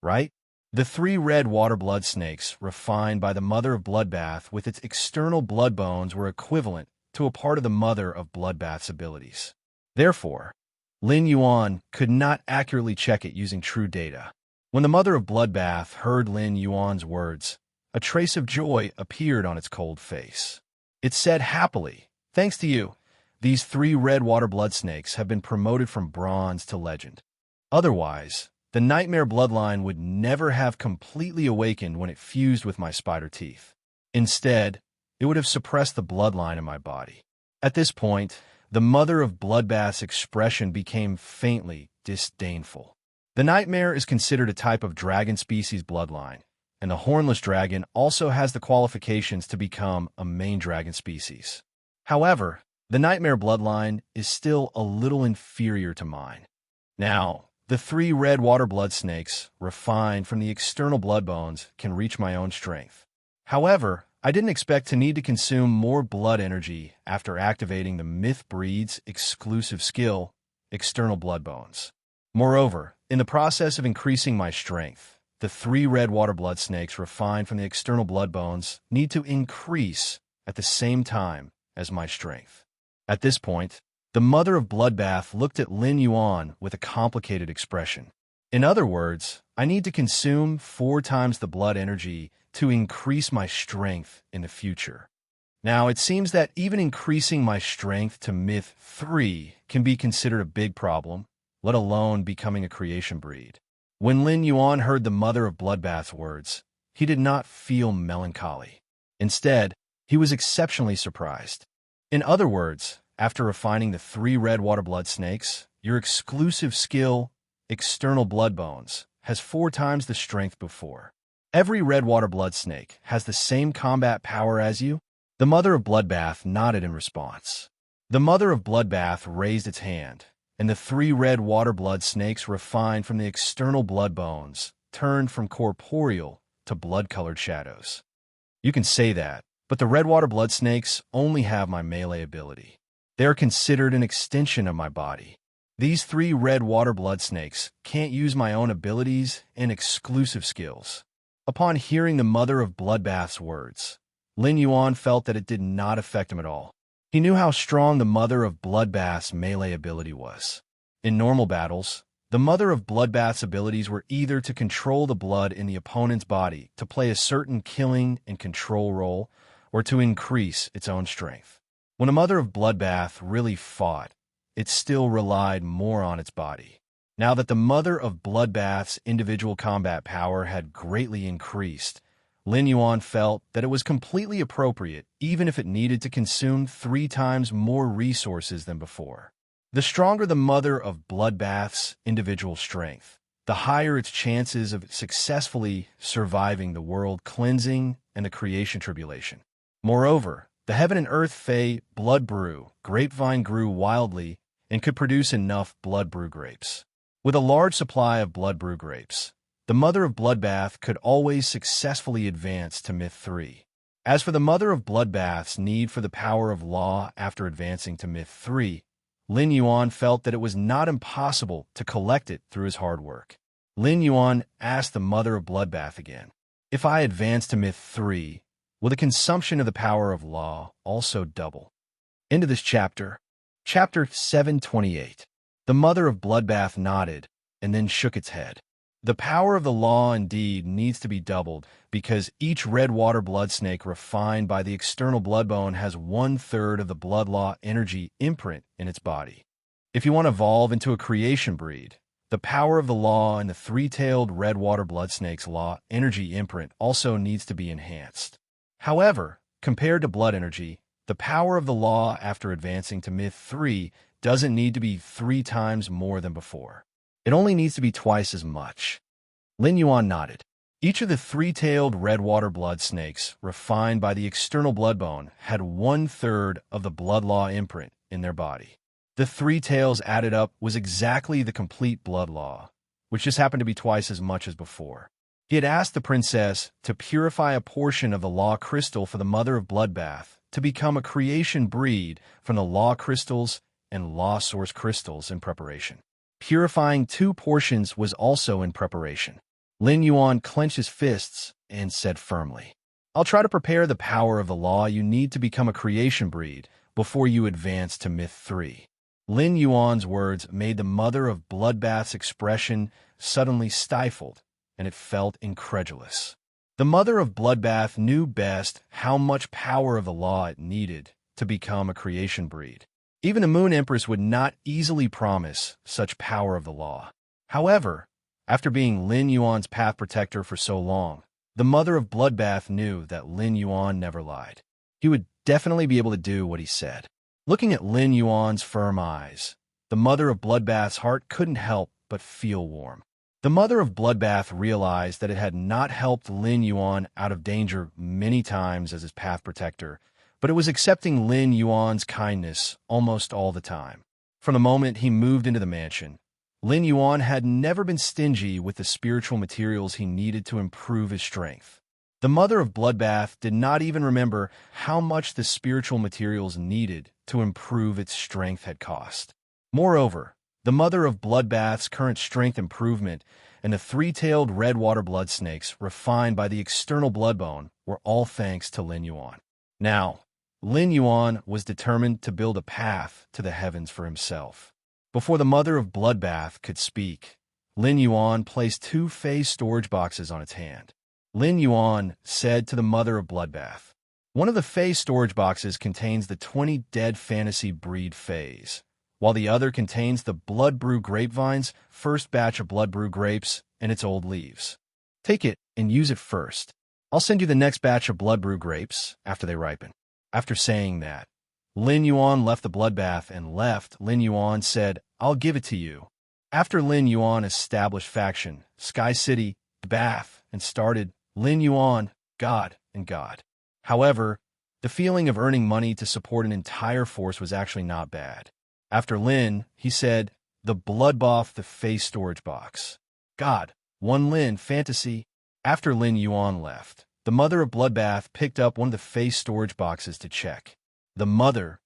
right? The 3 red water blood snakes refined by the mother of Bloodbath with its external blood bones were equivalent to a part of the mother of Bloodbath's abilities. Therefore, Lin Yuan could not accurately check it using true data. When the mother of Bloodbath heard Lin Yuan's words, a trace of joy appeared on its cold face. It said happily, "Thanks to you, these 3 red water blood snakes have been promoted from bronze to legend. Otherwise, the nightmare bloodline would never have completely awakened when it fused with my spider teeth. Instead, it would have suppressed the bloodline in my body." At this point, the mother of Bloodbath's expression became faintly disdainful. The nightmare is considered a type of dragon species bloodline, and the hornless dragon also has the qualifications to become a main dragon species. However, the nightmare bloodline is still a little inferior to mine. Now, the 3 red water blood snakes, refined from the external blood bones, can reach my own strength. However, I didn't expect to need to consume more blood energy after activating the Myth Breed's exclusive skill, External Blood Bones. Moreover, in the process of increasing my strength, the 3 red water blood snakes refined from the external blood bones need to increase at the same time as my strength. At this point, the mother of Bloodbath looked at Lin Yuan with a complicated expression. In other words, I need to consume 4 times the blood energy to increase my strength in the future. Now, it seems that even increasing my strength to Myth 3 can be considered a big problem, let alone becoming a creation breed. When Lin Yuan heard the mother of Bloodbath's words, he did not feel melancholy. Instead, he was exceptionally surprised. In other words, after refining the 3 red water blood snakes, your exclusive skill, External Blood Bones, has 4 times the strength before. Every red water blood snake has the same combat power as you? The mother of Bloodbath nodded in response. The mother of Bloodbath raised its hand, and the 3 red water blood snakes refined from the external blood bones turned from corporeal to blood-colored shadows. You can say that, but the red water blood snakes only have my melee ability. They are considered an extension of my body. These 3 red water blood snakes can't use my own abilities and exclusive skills. Upon hearing the mother of Bloodbath's words, Lin Yuan felt that it did not affect him at all. He knew how strong the mother of Bloodbath's melee ability was. In normal battles, The Mother of Bloodbath's abilities were either to control the blood in the opponent's body to play a certain killing and control role, or to increase its own strength. When a Mother of Bloodbath really fought, it still relied more on its body. Now that the Mother of Bloodbath's individual combat power had greatly increased, Lin Yuan felt that it was completely appropriate even if it needed to consume 3 times more resources than before. The stronger the Mother of Bloodbath's individual strength, the higher its chances of successfully surviving the world cleansing and the creation tribulation. Moreover, the heaven and earth Fey blood brew grapevine grew wildly and could produce enough blood brew grapes. With a large supply of blood brew grapes, the Mother of Bloodbath could always successfully advance to Myth 3. As for the Mother of Bloodbath's need for the power of law after advancing to Myth 3, Lin Yuan felt that it was not impossible to collect it through his hard work. Lin Yuan asked the Mother of Bloodbath again, "If I advance to Myth 3, will the consumption of the power of law also double?" Into this chapter. Chapter 728. The Mother of Bloodbath nodded and then shook its head. The power of the law indeed needs to be doubled because each red water blood snake refined by the external bloodbone has 1/3 of the blood law energy imprint in its body. If you want to evolve into a creation breed, the power of the law and the 3-tailed red water blood snake's law energy imprint also needs to be enhanced. However, compared to blood energy, the power of the law after advancing to Myth 3 doesn't need to be 3 times more than before. It only needs to be twice as much. Lin Yuan nodded. Each of the 3-tailed red water blood snakes, refined by the external bloodbone, had 1/3 of the blood law imprint in their body. The 3 tails added up was exactly the complete blood law, which just happened to be twice as much as before. He had asked the princess to purify a portion of the law crystal for the Mother of Bloodbath to become a creation breed from the law crystals and law source crystals in preparation. Purifying 2 portions was also in preparation. Lin Yuan clenched his fists and said firmly, "I'll try to prepare the power of the law you need to become a creation breed before you advance to Myth 3. Lin Yuan's words made the Mother of Bloodbath's expression suddenly stifled, and it felt incredulous. The Mother of Bloodbath knew best how much power of the law it needed to become a creation breed. Even the Moon Empress would not easily promise such power of the law. However, after being Lin Yuan's path protector for so long, the Mother of Bloodbath knew that Lin Yuan never lied. He would definitely be able to do what he said. Looking at Lin Yuan's firm eyes, the Mother of Bloodbath's heart couldn't help but feel warm. The Mother of Bloodbath realized that it had not helped Lin Yuan out of danger many times as his path protector, but it was accepting Lin Yuan's kindness almost all the time. From the moment he moved into the mansion, Lin Yuan had never been stingy with the spiritual materials he needed to improve his strength. The Mother of Bloodbath did not even remember how much the spiritual materials needed to improve its strength had cost. Moreover, the Mother of Bloodbath's current strength improvement and the 3-tailed red water blood snakes refined by the external bloodbone were all thanks to Lin Yuan. Now, Lin Yuan was determined to build a path to the heavens for himself. Before the Mother of Bloodbath could speak, Lin Yuan placed 2 phase storage boxes on its hand. Lin Yuan said to the Mother of Bloodbath, "One of the phase storage boxes contains the 20 dead fantasy breed phase, while the other contains the blood brew grapevine's first batch of blood brew grapes and its old leaves. Take it and use it first. I'll send you the next batch of blood brew grapes after they ripen." After saying that, Lin Yuan left the bloodbath and left. Lin Yuan said, "I'll give it to you." After Lin Yuan established faction, Sky City, the bath, and started Lin Yuan, God and God. However, the feeling of earning money to support an entire force was actually not bad. After Lin, he said, "The bloodbath, the face storage box. God, 1 Lin fantasy." After Lin Yuan left, the Mother of Bloodbath picked up one of the face storage boxes to check. The Mother,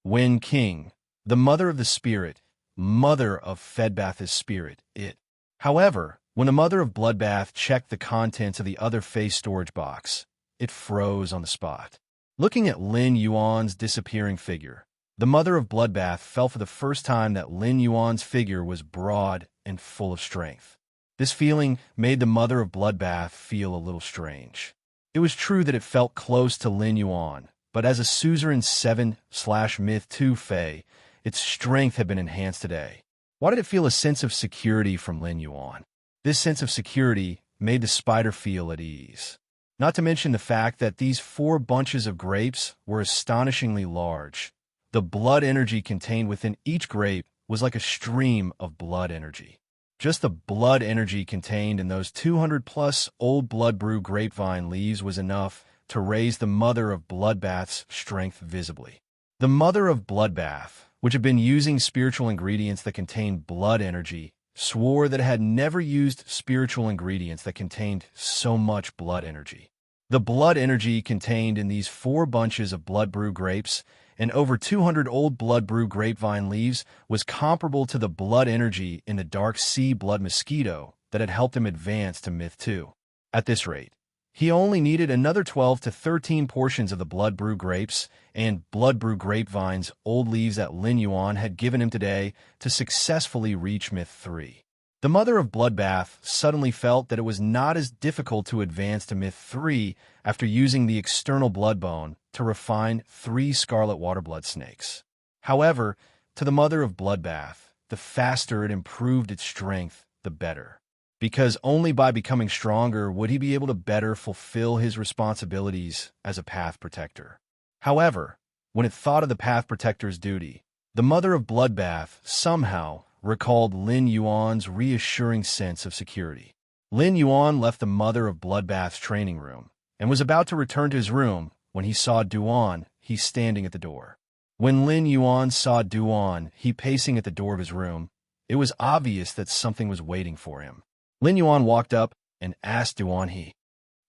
Wen King, the Mother of the Spirit, Mother of Fedbath's Spirit, it. However, when the Mother of Bloodbath checked the contents of the other face storage box, it froze on the spot. Looking at Lin Yuan's disappearing figure, The mother of Bloodbath felt for the first time that Lin Yuan's figure was broad and full of strength. This feeling made the mother of Bloodbath feel a little strange. It was true that it felt close to Lin Yuan, but as a suzerain 7/Myth 2 Fae, its strength had been enhanced today. Why did it feel a sense of security from Lin Yuan? This sense of security made the spider feel at ease. Not to mention the fact that these 4 bunches of grapes were astonishingly large. The blood energy contained within each grape was like a stream of blood energy. Just the blood energy contained in those 200-plus old blood brew grapevine leaves was enough to raise the mother of Bloodbath's strength visibly. The mother of Bloodbath, which had been using spiritual ingredients that contained blood energy, swore that it had never used spiritual ingredients that contained so much blood energy. The blood energy contained in these 4 bunches of blood brew grapes and over 200 old blood brew grapevine leaves was comparable to the blood energy in the dark sea blood mosquito that had helped him advance to Myth 2. At this rate, he only needed another 12 to 13 portions of the blood brew grapes and blood brew grapevine's old leaves that Lin Yuan had given him today to successfully reach Myth 3. The mother of Bloodbath suddenly felt that it was not as difficult to advance to Myth 3 after using the external blood bone to refine 3 scarlet water blood snakes. However, to the mother of Bloodbath, the faster it improved its strength, the better. Because only by becoming stronger would he be able to better fulfill his responsibilities as a Path Protector. However, when it thought of the Path Protector's duty, the mother of Bloodbath somehow recalled Lin Yuan's reassuring sense of security. Lin Yuan left the mother of Bloodbath's training room and was about to return to his room when he saw Duan He standing at the door. When Lin Yuan saw Duan He pacing at the door of his room, it was obvious that something was waiting for him. Lin Yuan walked up and asked Duan He,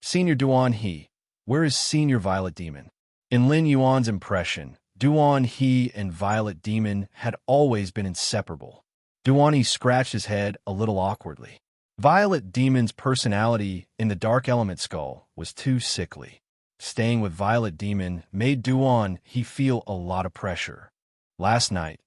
"Senior Duan He, where is Senior Violet Demon?" In Lin Yuan's impression, Duan He and Violet Demon had always been inseparable. Duan He scratched his head a little awkwardly. Violet Demon's personality in the Dark Element Skull was too sickly. Staying with Violet Demon made Duan He feel a lot of pressure. Last night,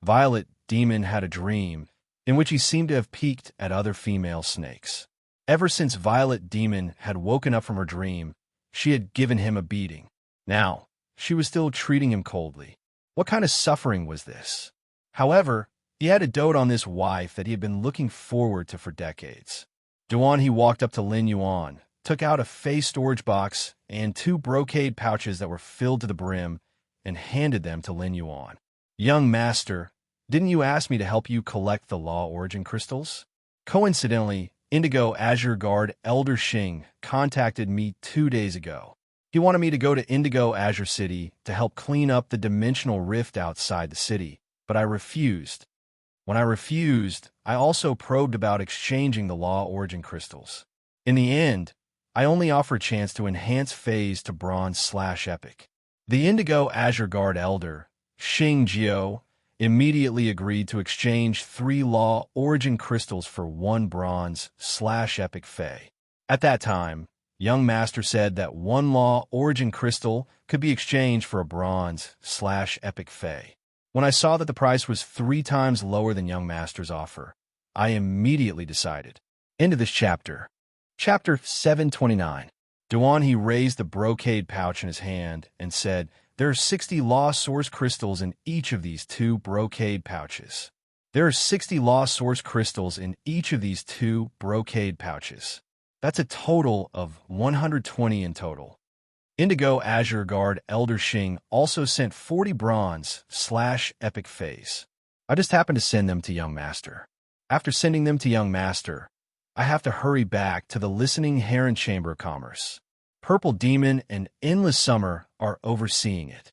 Violet Demon had a dream in which he seemed to have peeked at other female snakes. Ever since Violet Demon had woken up from her dream, she had given him a beating. Now, she was still treating him coldly. What kind of suffering was this? However, he had a dote on this wife that he had been looking forward to for decades. Duan He walked up to Lin Yuan, took out a face storage box and 2 brocade pouches that were filled to the brim, and handed them to Lin Yuan. "Young master, didn't you ask me to help you collect the Law Origin crystals?" Coincidentally, Indigo Azure Guard Elder Xing contacted me 2 days ago. He wanted me to go to Indigo Azure City to help clean up the dimensional rift outside the city, but I refused. When I refused, I also probed about exchanging the Law Origin crystals. In the end, I only offer a chance to enhance phase to Bronze/Epic. The Indigo Azure Guard Elder, Xing Jiao, immediately agreed to exchange 3 Law Origin crystals for 1 Bronze/Epic Fae. At that time, Young Master said that 1 Law Origin crystal could be exchanged for a Bronze/Epic Fae. When I saw that the price was 3 times lower than Young Master's offer, I immediately decided. End of this chapter. Chapter 729. Duan He raised the brocade pouch in his hand and said, "There are 60 Law Source crystals in each of these 2 brocade pouches. There are 60 Law Source crystals in each of these 2 brocade pouches. That's a total of 120 in total." Indigo Azure Guard Elder Xing also sent 40 Bronze/Epic Phase. I just happened to send them to Young Master. After sending them to Young Master, I have to hurry back to the Listening Heron Chamber of Commerce. Purple Demon and Endless Summer are overseeing it.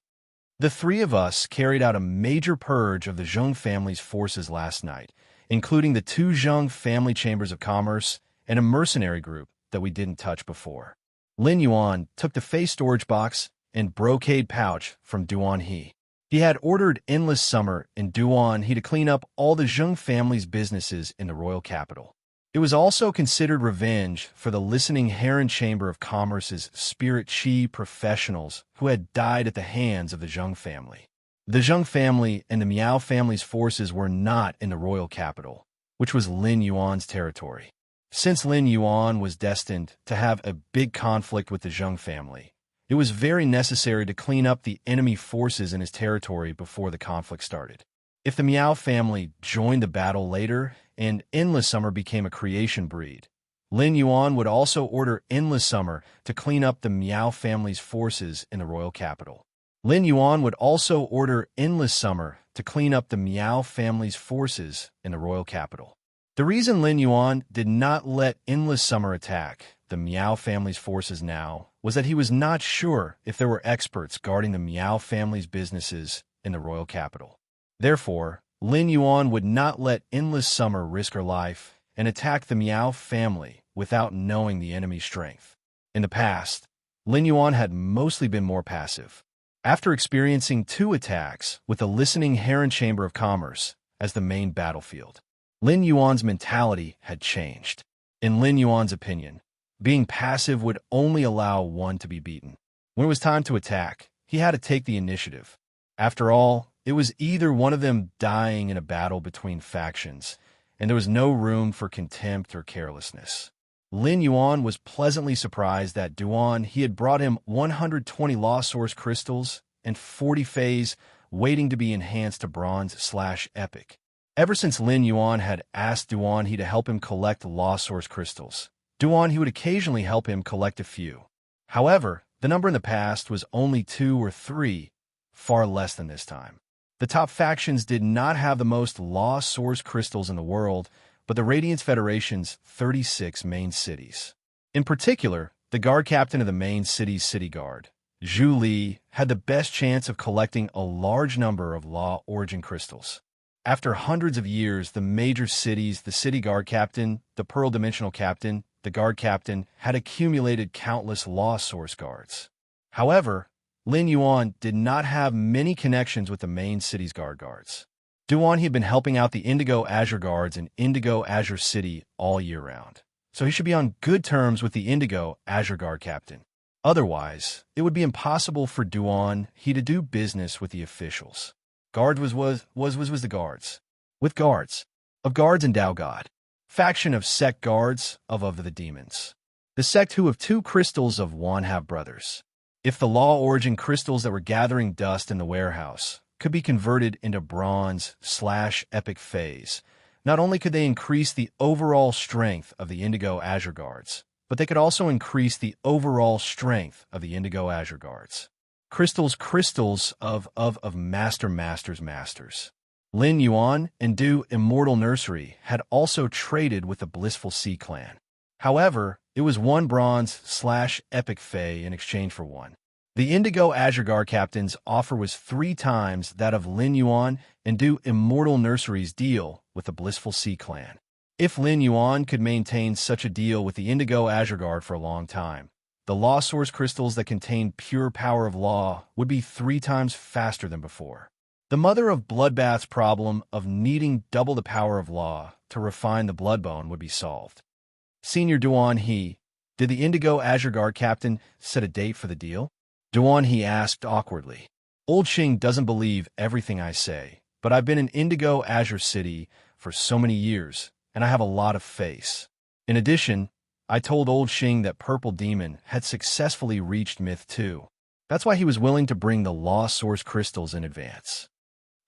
The 3 of us carried out a major purge of the Zheng family's forces last night, including the 2 Zheng family chambers of commerce and a mercenary group that we didn't touch before. Lin Yuan took the face storage box and brocade pouch from Duan He. He had ordered Endless Summer and Duan He to clean up all the Zheng family's businesses in the royal capital. It was also considered revenge for the Listening Heron Chamber of Commerce's spirit chi professionals who had died at the hands of the Zheng family. The Zheng family and the Miao family's forces were not in the royal capital, which was Lin Yuan's territory. Since Lin Yuan was destined to have a big conflict with the Zheng family, it was very necessary to clean up the enemy forces in his territory before the conflict started. If the Miao family joined the battle later and Endless Summer became a creation breed, Lin Yuan would also order Endless Summer to clean up the Miao family's forces in the royal capital. Lin Yuan would also order Endless Summer to clean up the Miao family's forces in the royal capital. The reason Lin Yuan did not let Endless Summer attack the Miao family's forces now was that he was not sure if there were experts guarding the Miao family's businesses in the royal capital. Therefore, Lin Yuan would not let Endless Summer risk her life and attack the Miao family without knowing the enemy's strength. In the past, Lin Yuan had mostly been more passive. After experiencing 2 attacks with the Listening Heron Chamber of Commerce as the main battlefield, Lin Yuan's mentality had changed. In Lin Yuan's opinion, being passive would only allow one to be beaten. When it was time to attack, he had to take the initiative. After all, it was either one of them dying in a battle between factions, and there was no room for contempt or carelessness. Lin Yuan was pleasantly surprised that Duan he had brought him 120 Law Source crystals and 40 phase waiting to be enhanced to bronze/epic. Ever since Lin Yuan had asked Duan he to help him collect Law Source crystals, Duan he would occasionally help him collect a few. However, the number in the past was only 2 or 3, far less than this time. The top factions did not have the most Law Source crystals in the world, but the Radiance Federation's 36 main cities. In particular, the guard captain of the main city's city guard, Zhu Li, had the best chance of collecting a large number of Law Origin crystals. After hundreds of years, the major cities, the city guard captain, the Pearl Dimensional captain, the guard captain, had accumulated countless Law Source guards. However, Lin Yuan did not have many connections with the main city's guards. Duan had been helping out the Indigo Azure Guards in Indigo Azure City all year round, so he should be on good terms with the Indigo Azure Guard captain. Otherwise, it would be impossible for Duan he to do business with the officials. Guard was the guards. With guards. Of guards and Dao God. Faction of sect guards of the demons. The sect who of 2 crystals of one have brothers. If the Law Origin crystals that were gathering dust in the warehouse could be converted into bronze/epic phase, not only could they increase the overall strength of the Indigo Azure Guards, but they could also increase the overall strength of the Indigo Azure Guards. Crystals of masters. Lin Yuan and Du Immortal Nursery had also traded with the Blissful Sea clan. However, it was 1 bronze/epic fey in exchange for 1. The Indigo Azure Guard captain's offer was 3 times that of Lin Yuan and Du Immortal Nursery's deal with the Blissful Sea clan. If Lin Yuan could maintain such a deal with the Indigo Azure Guard for a long time, the Law Source crystals that contained pure power of law would be 3 times faster than before. The mother of Bloodbath's problem of needing double the power of law to refine the Bloodbone would be solved. Senior Duan He, did the Indigo Azure Guard captain set a date for the deal? Duan He asked awkwardly. Old Xing doesn't believe everything I say, but I've been in Indigo Azure City for so many years, and I have a lot of faith. In addition, I told Old Xing that Purple Demon had successfully reached Myth 2. That's why he was willing to bring the Law Source crystals in advance.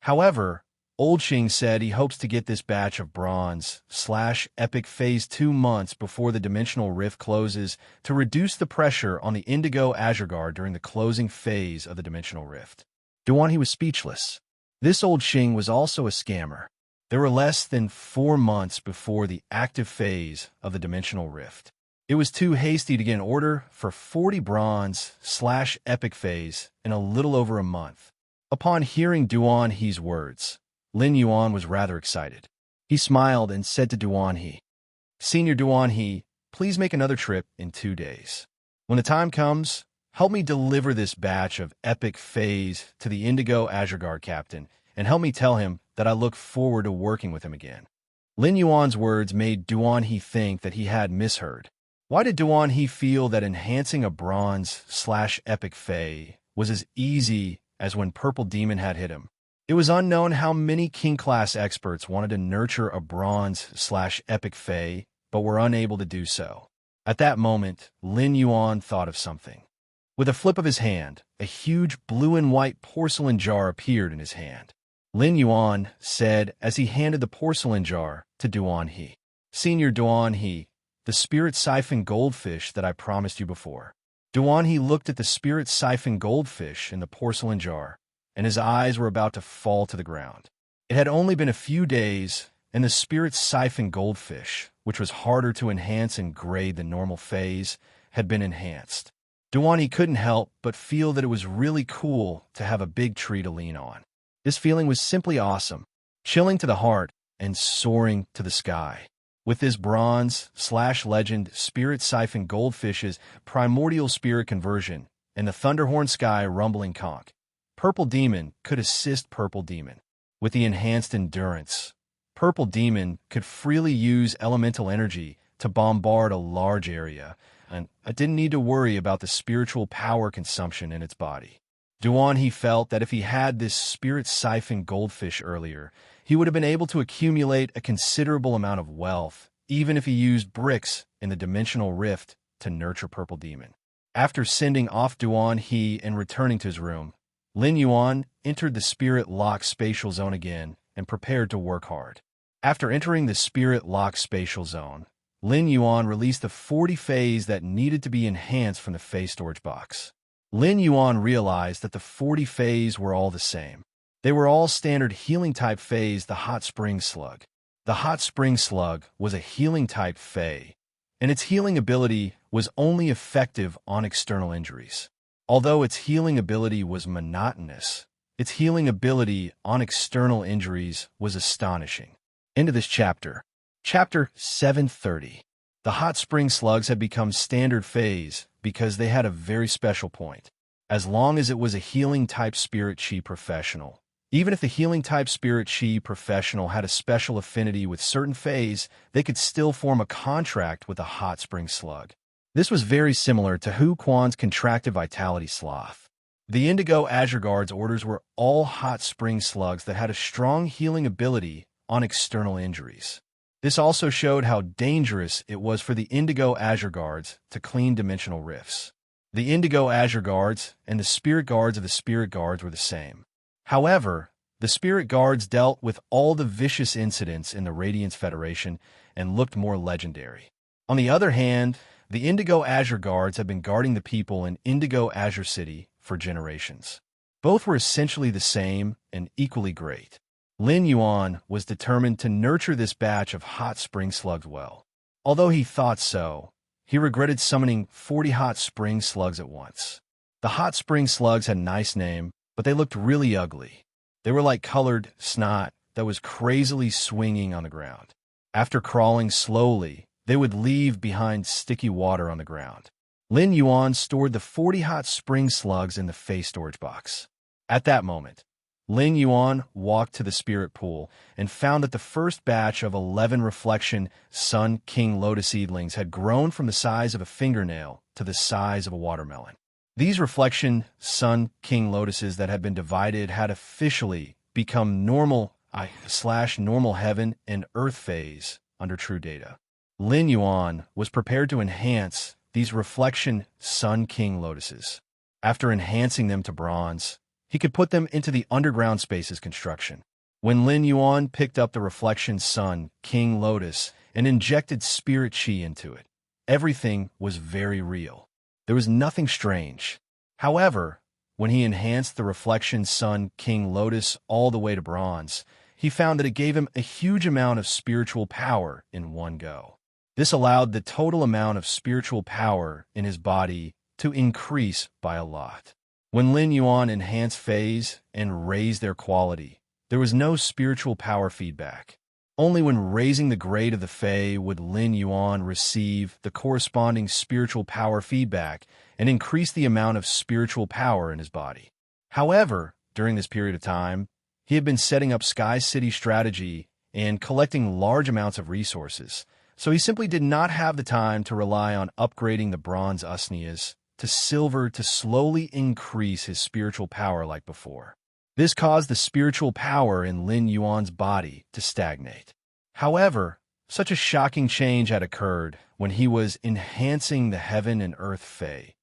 However, Old Xing said he hopes to get this batch of bronze/epic phase 2 months before the Dimensional Rift closes to reduce the pressure on the Indigo Azure Guard during the closing phase of the Dimensional Rift. Duan He was speechless. This Old Xing was also a scammer. There were less than 4 months before the active phase of the Dimensional Rift. It was too hasty to get an order for 40 bronze/epic phase in a little over a month. Upon hearing Duan He's words, Lin Yuan was rather excited. He smiled and said to Duan He, Senior Duan He, please make another trip in 2 days. When the time comes, help me deliver this batch of epic phase to the Indigo Azure Guard captain, and help me tell him that I look forward to working with him again. Lin Yuan's words made Duan He think that he had misheard. Why did Duan He feel that enhancing a bronze/epic fey was as easy as when Purple Demon had hit him. It was unknown how many King-class experts wanted to nurture a bronze/epic fae, but were unable to do so. At that moment, Lin Yuan thought of something. With a flip of his hand, a huge blue and white porcelain jar appeared in his hand. Lin Yuan said as he handed the porcelain jar to Duan He. "Senior Duan He, the spirit siphon goldfish that I promised you before." Duan He looked at the spirit siphon goldfish in the porcelain jar, and his eyes were about to fall to the ground. It had only been a few days, and the spirit siphon goldfish, which was harder to enhance and grade than normal phase, had been enhanced. Duan He couldn't help but feel that it was really cool to have a big tree to lean on. This feeling was simply awesome, chilling to the heart and soaring to the sky. With this bronze/legend spirit siphon goldfish's primordial spirit conversion and the Thunderhorn Sky rumbling conch, Purple Demon could assist Purple Demon. With the enhanced endurance, Purple Demon could freely use elemental energy to bombard a large area, and it didn't need to worry about the spiritual power consumption in its body. Duan He felt that if he had this spirit siphon goldfish earlier, he would have been able to accumulate a considerable amount of wealth, even if he used bricks in the dimensional rift to nurture Purple Demon. After sending off Duan He and returning to his room, Lin Yuan entered the Spirit Lock Spatial Zone again and prepared to work hard. After entering the Spirit Lock Spatial Zone, Lin Yuan released the 40 phase that needed to be enhanced from the phase storage box. Lin Yuan realized that the 40 phase were all the same. They were all standard healing-type phase, the Hot Spring Slug. The Hot Spring Slug was a healing-type phase, and its healing ability was only effective on external injuries. Although its healing ability was monotonous, its healing ability on external injuries was astonishing. End of this chapter. Chapter 730. The Hot Spring Slugs had become standard phase because they had a very special point. As long as it was a healing-type Spirit Chi professional, even if the healing-type Spirit Chi professional had a special affinity with certain phase, they could still form a contract with a Hot Spring Slug. This was very similar to Hu Quan's contracted vitality sloth. The Indigo Azure Guard's orders were all Hot Spring Slugs that had a strong healing ability on external injuries. This also showed how dangerous it was for the Indigo Azure Guards to clean dimensional rifts. The Indigo Azure Guards and the Spirit Guards of the Spirit Guards were the same. However, the Spirit Guards dealt with all the vicious incidents in the Radiance Federation and looked more legendary. On the other hand, the Indigo Azure Guards had been guarding the people in Indigo Azure City for generations. Both were essentially the same and equally great. Lin Yuan was determined to nurture this batch of Hot Spring Slugs well. Although he thought so, he regretted summoning 40 Hot Spring Slugs at once. The Hot Spring Slugs had a nice name, but they looked really ugly. They were like colored snot that was crazily swinging on the ground. After crawling slowly, they would leave behind sticky water on the ground. Lin Yuan stored the 40 Hot Spring Slugs in the face storage box. At that moment, Lin Yuan walked to the spirit pool and found that the first batch of 11 Reflection Sun King Lotus seedlings had grown from the size of a fingernail to the size of a watermelon. These Reflection Sun King Lotuses that had been divided had officially become normal heaven and earth phase under true data. Lin Yuan was prepared to enhance these Reflection Sun King Lotuses. After enhancing them to bronze, he could put them into the underground spaces construction. When Lin Yuan picked up the Reflection Sun King Lotus and injected Spirit Chi into it, everything was very real. There was nothing strange. However, when he enhanced the Reflection Sun King Lotus all the way to bronze, he found that it gave him a huge amount of spiritual power in one go. This allowed the total amount of spiritual power in his body to increase by a lot. When Lin Yuan enhanced phase and raised their quality, there was no spiritual power feedback. Only when raising the grade of the Fae would Lin Yuan receive the corresponding spiritual power feedback and increase the amount of spiritual power in his body. However, during this period of time, he had been setting up Sky City strategy and collecting large amounts of resources, so he simply did not have the time to rely on upgrading the bronze Usnias to silver to slowly increase his spiritual power like before. This caused the spiritual power in Lin Yuan's body to stagnate. However, such a shocking change had occurred when he was enhancing the heaven and earth Fae,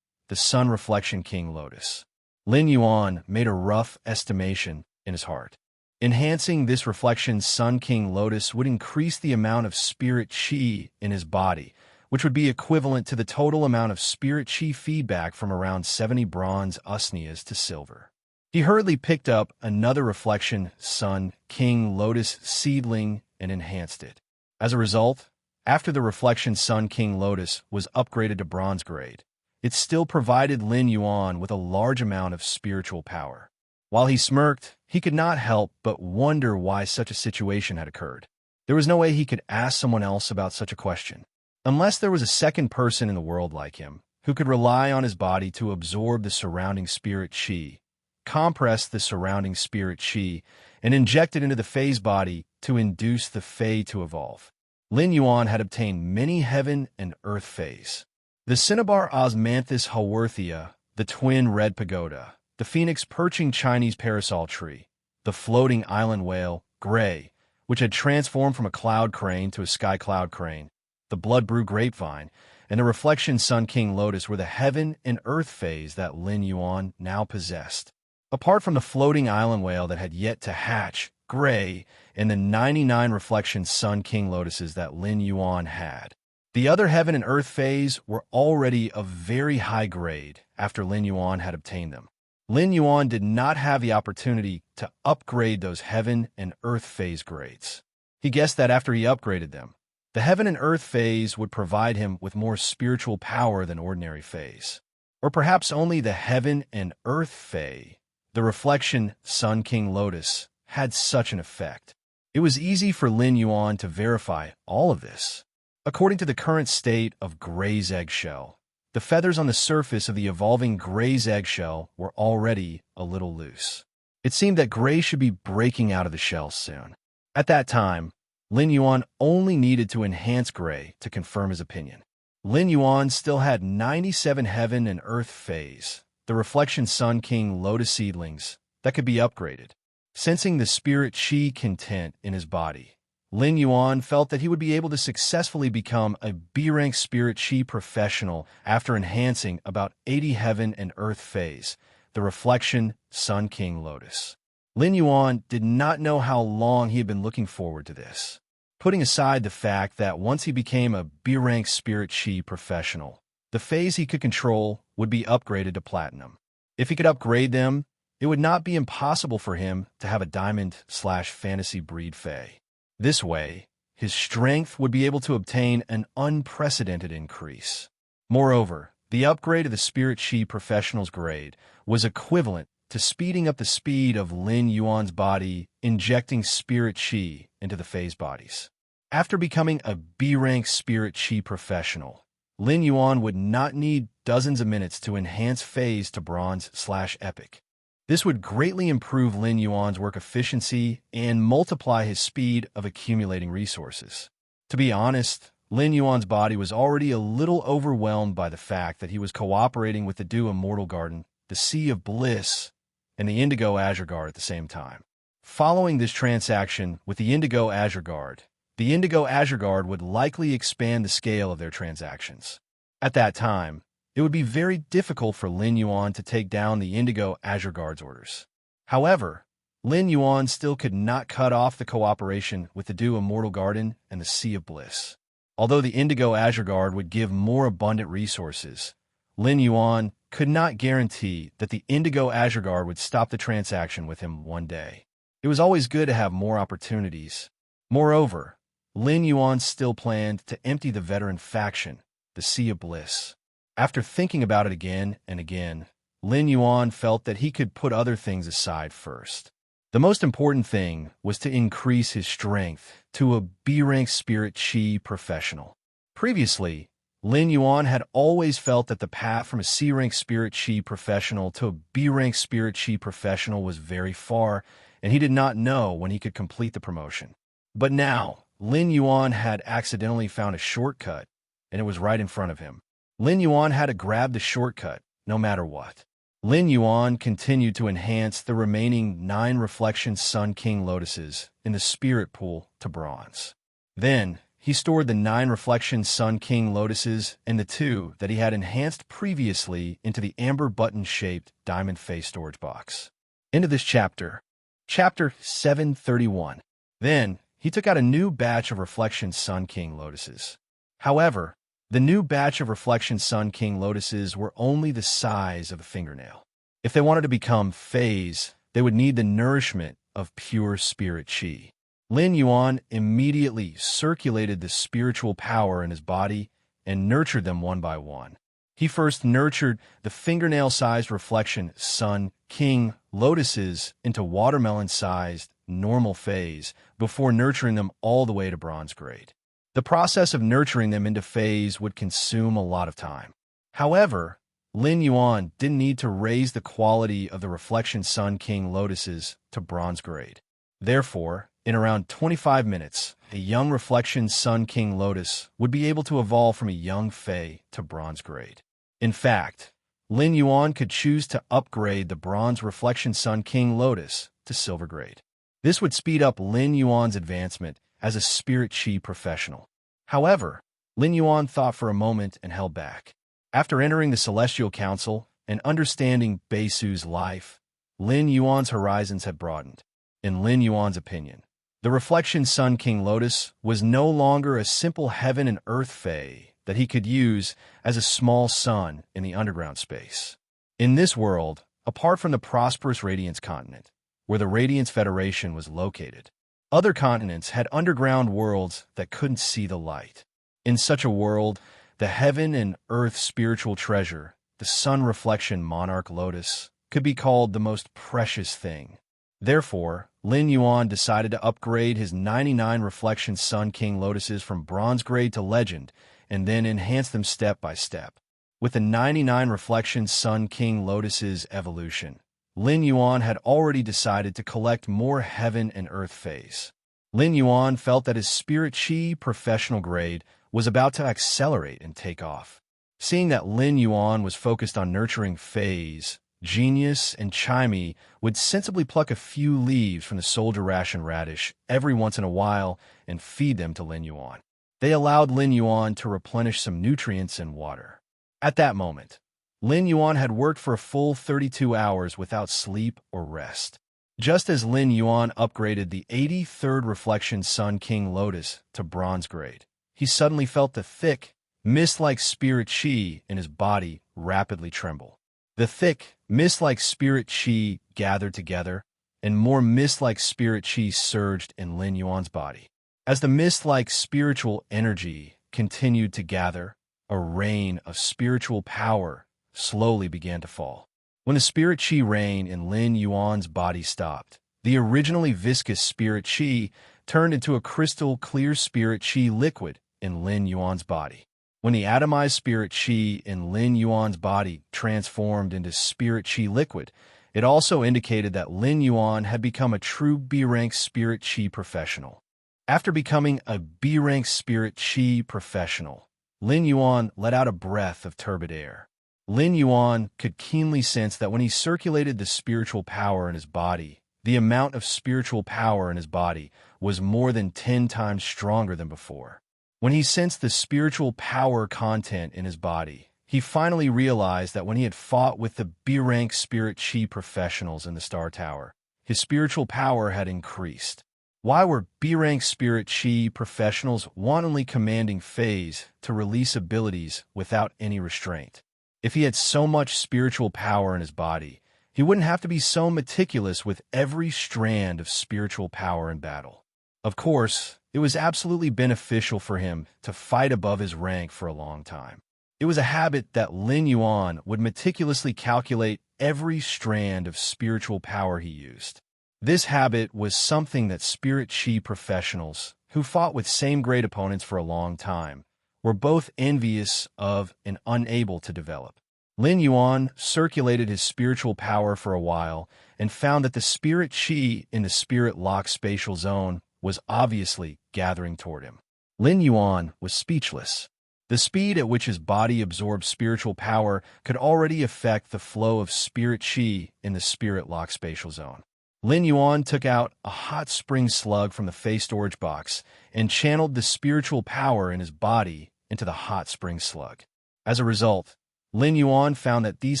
the sun reflection King Lotus. Lin Yuan made a rough estimation in his heart. Enhancing this reflection Sun King Lotus would increase the amount of spirit chi in his body, which would be equivalent to the total amount of spirit chi feedback from around 70 bronze usnias to silver. He hurriedly picked up another reflection Sun King Lotus seedling and enhanced it. As a result, after the reflection Sun King Lotus was upgraded to bronze grade, it still provided Lin Yuan with a large amount of spiritual power. While he smirked, he could not help but wonder why such a situation had occurred. There was no way he could ask someone else about such a question. Unless there was a second person in the world like him, who could rely on his body to absorb the surrounding spirit chi, compress the surrounding spirit chi, and inject it into the Fae's body to induce the Fae to evolve. Lin Yuan had obtained many heaven and earth Faes. The cinnabar Osmanthus haworthia, the twin red pagoda, the phoenix perching Chinese parasol tree, the floating island whale, Gray, which had transformed from a cloud crane to a sky cloud crane, the blood brew grapevine, and the reflection Sun King Lotus were the heaven and earth Faes that Lin Yuan now possessed. Apart from the floating island whale that had yet to hatch, Gray, and the 99 reflection Sun King Lotuses that Lin Yuan had, the other heaven and earth Faes were already of very high grade after Lin Yuan had obtained them. Lin Yuan did not have the opportunity to upgrade those heaven and earth Faes grades. He guessed that after he upgraded them, the heaven and earth Faes would provide him with more spiritual power than ordinary Faes. Or perhaps only the heaven and earth Fae, the reflection Sun King Lotus, had such an effect. It was easy for Lin Yuan to verify all of this. According to the current state of Gray's eggshell, the feathers on the surface of the evolving Gray's eggshell were already a little loose. It seemed that Gray should be breaking out of the shell soon. At that time, Lin Yuan only needed to enhance Gray to confirm his opinion. Lin Yuan still had 97 heaven and earth Faes, the reflection Sun King Lotus seedlings, that could be upgraded. Sensing the spirit chi content in his body, Lin Yuan felt that he would be able to successfully become a B-rank spirit chi professional after enhancing about 80 heaven and earth Faes, the reflection Sun King Lotus. Lin Yuan did not know how long he had been looking forward to this. Putting aside the fact that once he became a B-rank spirit chi professional, the Faes he could control would be upgraded to platinum. If he could upgrade them, it would not be impossible for him to have a diamond/fantasy breed Fae. This way, his strength would be able to obtain an unprecedented increase. Moreover, the upgrade of the Spirit Chi Professional's grade was equivalent to speeding up the speed of Lin Yuan's body injecting Spirit Chi into the Fae's bodies. After becoming a B-rank Spirit Chi Professional, Lin Yuan would not need dozens of minutes to enhance Faes to bronze/epic. This would greatly improve Lin Yuan's work efficiency and multiply his speed of accumulating resources. To be honest, Lin Yuan's body was already a little overwhelmed by the fact that he was cooperating with the Dew Immortal Garden, the Sea of Bliss, and the Indigo Azure Guard at the same time. Following this transaction with the Indigo Azure Guard would likely expand the scale of their transactions. At that time, it would be very difficult for Lin Yuan to take down the Indigo Azure Guard's orders. However, Lin Yuan still could not cut off the cooperation with the Dew Immortal Garden and the Sea of Bliss. Although the Indigo Azure Guard would give more abundant resources, Lin Yuan could not guarantee that the Indigo Azure Guard would stop the transaction with him one day. It was always good to have more opportunities. Moreover, Lin Yuan still planned to empty the veteran faction, the Sea of Bliss. After thinking about it again and again, Lin Yuan felt that he could put other things aside first. The most important thing was to increase his strength to a B-rank Spirit Chi professional. Previously, Lin Yuan had always felt that the path from a C-rank Spirit Chi professional to a B-rank Spirit Chi professional was very far, and he did not know when he could complete the promotion. But now, Lin Yuan had accidentally found a shortcut, and it was right in front of him. Lin Yuan had to grab the shortcut, no matter what. Lin Yuan continued to enhance the remaining 9 Reflection Sun King Lotuses in the spirit pool to bronze. Then, he stored the 9 Reflection Sun King Lotuses and the 2 that he had enhanced previously into the amber button-shaped diamond face storage box. Into this chapter. Chapter 731. Then, he took out a new batch of Reflection Sun King Lotuses. However, the new batch of Reflection Sun King Lotuses were only the size of a fingernail. If they wanted to become phase, they would need the nourishment of pure spirit qi. Lin Yuan immediately circulated the spiritual power in his body and nurtured them one by one. He first nurtured the fingernail-sized Reflection Sun King Lotuses into watermelon-sized normal phase before nurturing them all the way to bronze grade. The process of nurturing them into phase would consume a lot of time. However, Lin Yuan didn't need to raise the quality of the Reflection Sun King Lotuses to bronze grade. Therefore, in around 25 minutes, a young Reflection Sun King Lotus would be able to evolve from a young Fei to bronze grade. In fact, Lin Yuan could choose to upgrade the bronze Reflection Sun King Lotus to silver grade. This would speed up Lin Yuan's advancement as a spirit qi professional. However, Lin Yuan thought for a moment and held back. After entering the Celestial Council and understanding Beisu's life, Lin Yuan's horizons had broadened. In Lin Yuan's opinion, the Reflection Sun King Lotus was no longer a simple heaven and earth fey that he could use as a small sun in the underground space. In this world, apart from the prosperous Radiance continent, where the Radiance Federation was located, other continents had underground worlds that couldn't see the light. In such a world, the heaven and earth spiritual treasure, the Sun Reflection Monarch Lotus, could be called the most precious thing. Therefore, Lin Yuan decided to upgrade his 99 Reflection Sun King Lotuses from bronze grade to legend and then enhance them step by step. With the 99 Reflection Sun King Lotuses evolution, Lin Yuan had already decided to collect more heaven and earth phase. Lin Yuan felt that his spirit qi professional grade was about to accelerate and take off. Seeing that Lin Yuan was focused on nurturing phase, Genius and Chimey would sensibly pluck a few leaves from the soldier ration radish every once in a while and feed them to Lin Yuan. They allowed Lin Yuan to replenish some nutrients and water. At that moment, Lin Yuan had worked for a full 32 hours without sleep or rest. Just as Lin Yuan upgraded the 83rd Reflection Sun King Lotus to bronze grade, he suddenly felt the thick, mist-like spirit qi in his body rapidly tremble. The thick, mist-like spirit qi gathered together, and more mist-like spirit qi surged in Lin Yuan's body. As the mist-like spiritual energy continued to gather, a rain of spiritual power slowly began to fall. When the spirit qi rain in Lin Yuan's body stopped, the originally viscous spirit qi turned into a crystal clear spirit qi liquid in Lin Yuan's body. When the atomized spirit qi in Lin Yuan's body transformed into spirit qi liquid, it also indicated that Lin Yuan had become a true B-rank spirit qi professional. After becoming a B-rank spirit qi professional, Lin Yuan let out a breath of turbid air. Lin Yuan could keenly sense that when he circulated the spiritual power in his body, the amount of spiritual power in his body was more than 10 times stronger than before. When he sensed the spiritual power content in his body, he finally realized that when he had fought with the B-rank spirit qi professionals in the Star Tower, his spiritual power had increased. Why were B-rank spirit qi professionals wantonly commanding phase to release abilities without any restraint? If he had so much spiritual power in his body, he wouldn't have to be so meticulous with every strand of spiritual power in battle. Of course, it was absolutely beneficial for him to fight above his rank for a long time. It was a habit that Lin Yuan would meticulously calculate every strand of spiritual power he used. This habit was something that spirit qi professionals, who fought with same-grade opponents for a long time, were both envious of and unable to develop. Lin Yuan circulated his spiritual power for a while and found that the spirit qi in the spirit lock spatial zone was obviously gathering toward him. Lin Yuan was speechless. The speed at which his body absorbed spiritual power could already affect the flow of spirit chi in the spirit lock spatial zone. Lin Yuan took out a hot spring slug from the face storage box and channeled the spiritual power in his body into the hot spring slug. As a result, Lin Yuan found that these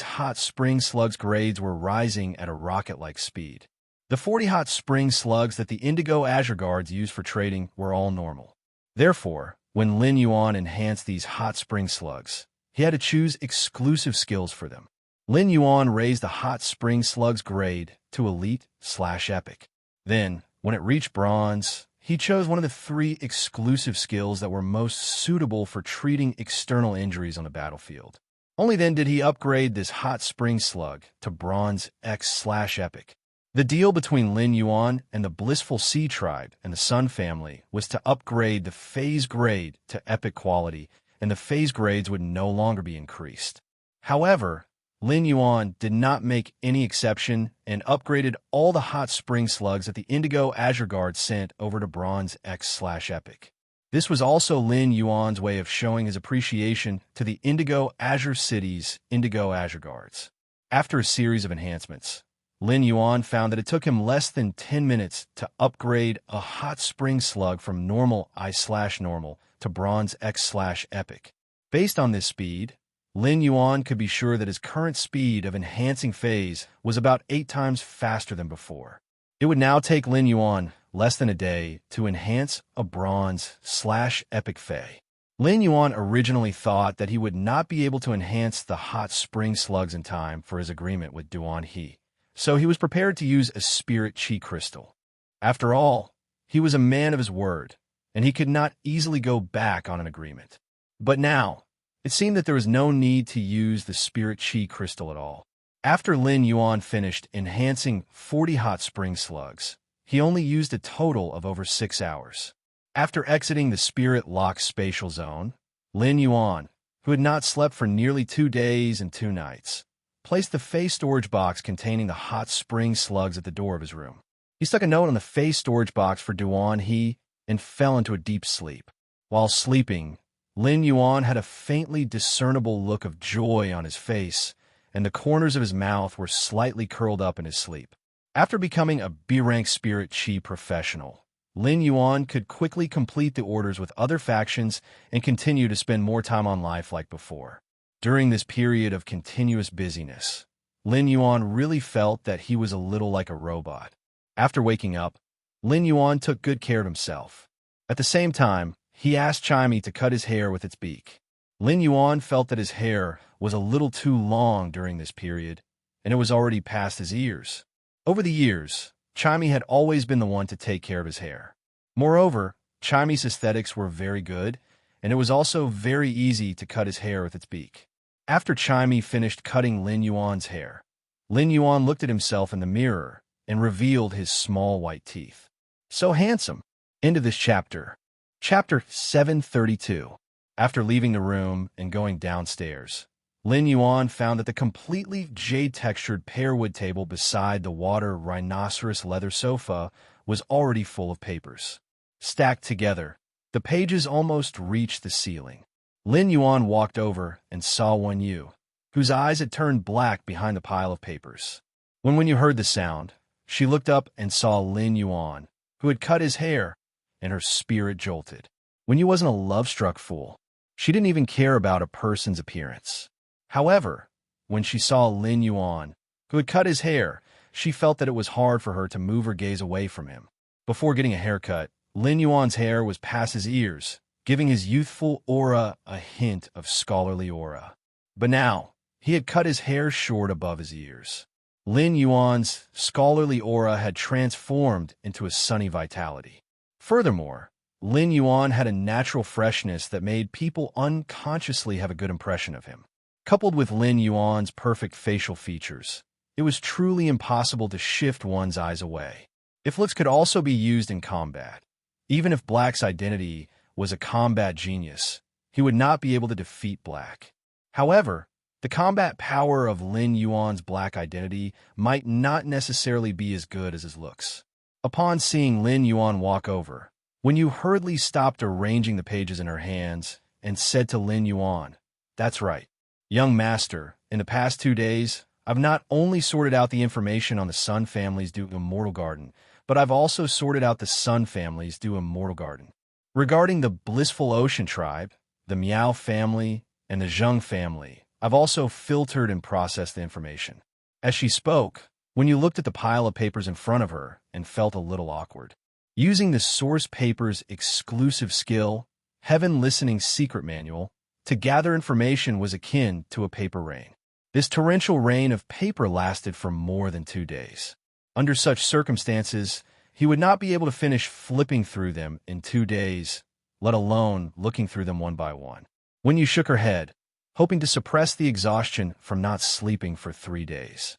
hot spring slugs' grades were rising at a rocket-like speed. The 40 hot spring slugs that the Indigo Azure Guards used for trading were all normal. Therefore, when Lin Yuan enhanced these hot spring slugs, he had to choose exclusive skills for them. Lin Yuan raised the hot spring slug's grade to elite/epic. Then, when it reached bronze, he chose one of the 3 exclusive skills that were most suitable for treating external injuries on the battlefield. Only then did he upgrade this hot spring slug to bronze X/epic. The deal between Lin Yuan and the Blissful Sea Tribe and the Sun family was to upgrade the phase grade to epic quality, and the phase grades would no longer be increased. However, Lin Yuan did not make any exception and upgraded all the hot spring slugs that the Indigo Azure Guard sent over to bronze X/epic. This was also Lin Yuan's way of showing his appreciation to the Indigo Azure City's Indigo Azure Guards. After a series of enhancements, Lin Yuan found that it took him less than 10 minutes to upgrade a hot spring slug from normal I/normal to bronze X/epic. Based on this speed, Lin Yuan could be sure that his current speed of enhancing phase was about 8 times faster than before. It would now take Lin Yuan less than a day to enhance a bronze/epic phase. Lin Yuan originally thought that he would not be able to enhance the hot spring slugs in time for his agreement with Duan He, so he was prepared to use a spirit chi crystal. After all, he was a man of his word, and he could not easily go back on an agreement. But now, it seemed that there was no need to use the spirit chi crystal at all. After Lin Yuan finished enhancing 40 hot spring slugs, he only used a total of over 6 hours. After exiting the spirit lock spatial zone, Lin Yuan, who had not slept for nearly 2 days and 2 nights, placed the face storage box containing the hot spring slugs at the door of his room. He stuck a note on the face storage box for Duan He and fell into a deep sleep. While sleeping, Lin Yuan had a faintly discernible look of joy on his face, and the corners of his mouth were slightly curled up in his sleep. After becoming a B-rank spirit chi professional, Lin Yuan could quickly complete the orders with other factions and continue to spend more time on life like before. During this period of continuous busyness, Lin Yuan really felt that he was a little like a robot. After waking up, Lin Yuan took good care of himself. At the same time, he asked Chimey to cut his hair with its beak. Lin Yuan felt that his hair was a little too long during this period, and it was already past his ears. Over the years, Chimey had always been the one to take care of his hair. Moreover, Chimey's aesthetics were very good, and it was also very easy to cut his hair with its beak. After Chimey finished cutting Lin Yuan's hair, Lin Yuan looked at himself in the mirror and revealed his small white teeth. So handsome! End of this chapter. Chapter 732. After leaving the room and going downstairs, Lin Yuan found that the completely jade-textured pearwood table beside the water rhinoceros leather sofa was already full of papers. Stacked together, the pages almost reached the ceiling. Lin Yuan walked over and saw Wen Yu, whose eyes had turned black behind the pile of papers. When Wen Yu heard the sound, she looked up and saw Lin Yuan, who had cut his hair, and her spirit jolted. Wen Yu wasn't a love-struck fool. She didn't even care about a person's appearance. However, when she saw Lin Yuan, who had cut his hair, she felt that it was hard for her to move her gaze away from him. Before getting a haircut, Lin Yuan's hair was past his ears, giving his youthful aura a hint of scholarly aura. But now, he had cut his hair short above his ears. Lin Yuan's scholarly aura had transformed into a sunny vitality. Furthermore, Lin Yuan had a natural freshness that made people unconsciously have a good impression of him. Coupled with Lin Yuan's perfect facial features, it was truly impossible to shift one's eyes away. If looks could also be used in combat, even if Black's identity was a combat genius, he would not be able to defeat Black. However, the combat power of Lin Yuan's Black identity might not necessarily be as good as his looks. Upon seeing Lin Yuan walk over, Wen Yu hurriedly stopped arranging the pages in her hands and said to Lin Yuan, "That's right. Young master, in the past 2 days, I've not only sorted out the information on the Sun families due to Immortal Garden, but I've also sorted out the Sun families due Immortal Garden. Regarding the Blissful Ocean tribe, the Miao family, and the Zheng family, I've also filtered and processed the information." As she spoke, when you looked at the pile of papers in front of her and felt a little awkward. Using the source paper's exclusive skill, Heaven Listening's secret manual, to gather information was akin to a paper rain. This torrential rain of paper lasted for more than 2 days. Under such circumstances, he would not be able to finish flipping through them in 2 days, let alone looking through them one by one. When you shook her head, hoping to suppress the exhaustion from not sleeping for 3 days.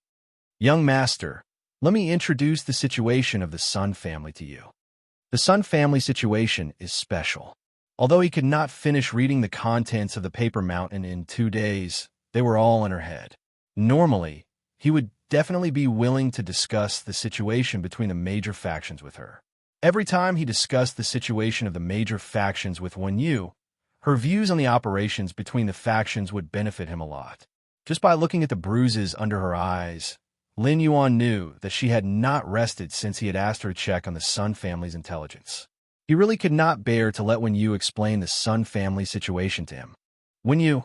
"Young master, let me introduce the situation of the Sun family to you. The Sun family situation is special. Although he could not finish reading the contents of the paper mountain in 2 days, they were all in her head. Normally, he would definitely be willing to discuss the situation between the major factions with her. Every time he discussed the situation of the major factions with Wen Yu, her views on the operations between the factions would benefit him a lot. Just by looking at the bruises under her eyes, Lin Yuan knew that she had not rested since he had asked her to check on the Sun family's intelligence. He really could not bear to let Wen Yu explain the Sun family situation to him. "Wen Yu,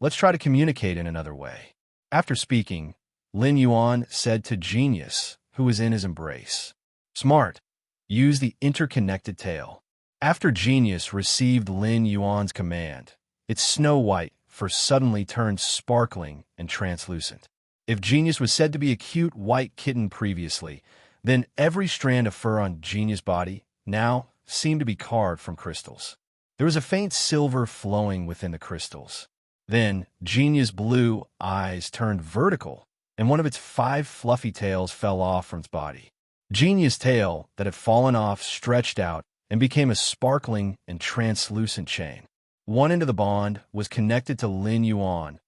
let's try to communicate in another way." After speaking, Lin Yuan said to Genius, who was in his embrace, "Smart, use the interconnected tail." After Genius received Lin Yuan's command, its snow white fur suddenly turned sparkling and translucent. If Genius was said to be a cute white kitten previously, then every strand of fur on Genius' body now seemed to be carved from crystals. There was a faint silver flowing within the crystals. Then Genius' blue eyes turned vertical, and one of its 5 fluffy tails fell off from its body. Genius' tail that had fallen off stretched out and became a sparkling and translucent chain. One end of the bond was connected to Lin Yuan,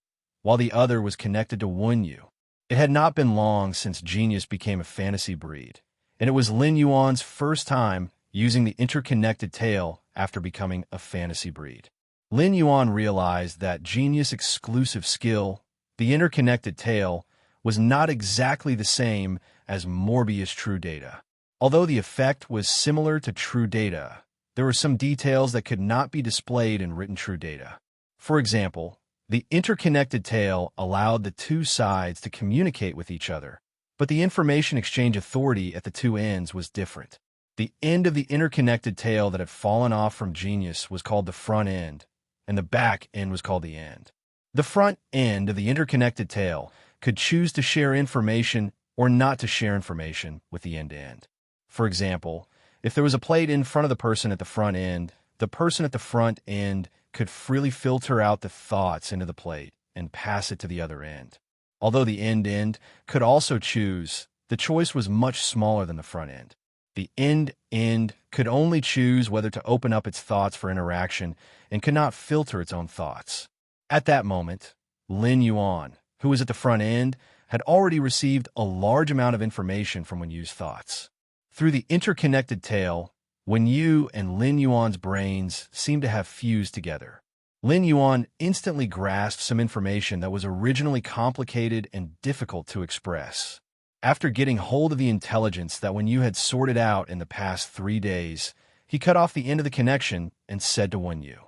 while the other was connected to Wen Yu. It had not been long since Genius became a fantasy breed, and it was Lin Yuan's first time using the interconnected tail after becoming a fantasy breed. Lin Yuan realized that Genius' exclusive skill, the interconnected tail, was not exactly the same as Morbius True Data. Although the effect was similar to True Data, there were some details that could not be displayed in written True Data. For example, the interconnected tail allowed the 2 sides to communicate with each other, but the information exchange authority at the 2 ends was different. The end of the interconnected tail that had fallen off from Genius was called the front end, and the back end was called the end. The front end of the interconnected tail could choose to share information or not to share information with the end end. For example, if there was a plate in front of the person at the front end, the person at the front end could freely filter out the thoughts into the plate and pass it to the other end. Although the end could also choose, the choice was much smaller than the front end. The end could only choose whether to open up its thoughts for interaction and could not filter its own thoughts. At that moment, Lin Yuan, who was at the front end, had already received a large amount of information from Wen Yu's thoughts. Through the interconnected tail, Wen Yu and Lin Yuan's brains seemed to have fused together. Lin Yuan instantly grasped some information that was originally complicated and difficult to express. After getting hold of the intelligence that Wen Yu had sorted out in the past 3 days, he cut off the end of the connection and said to Wen Yu,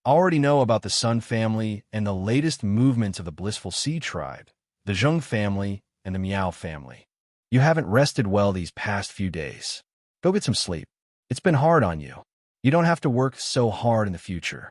"I already know about the Sun family and the latest movements of the Blissful Sea tribe, the Zheng family, and the Miao family. You haven't rested well these past few days. Go get some sleep. It's been hard on you. You don't have to work so hard in the future."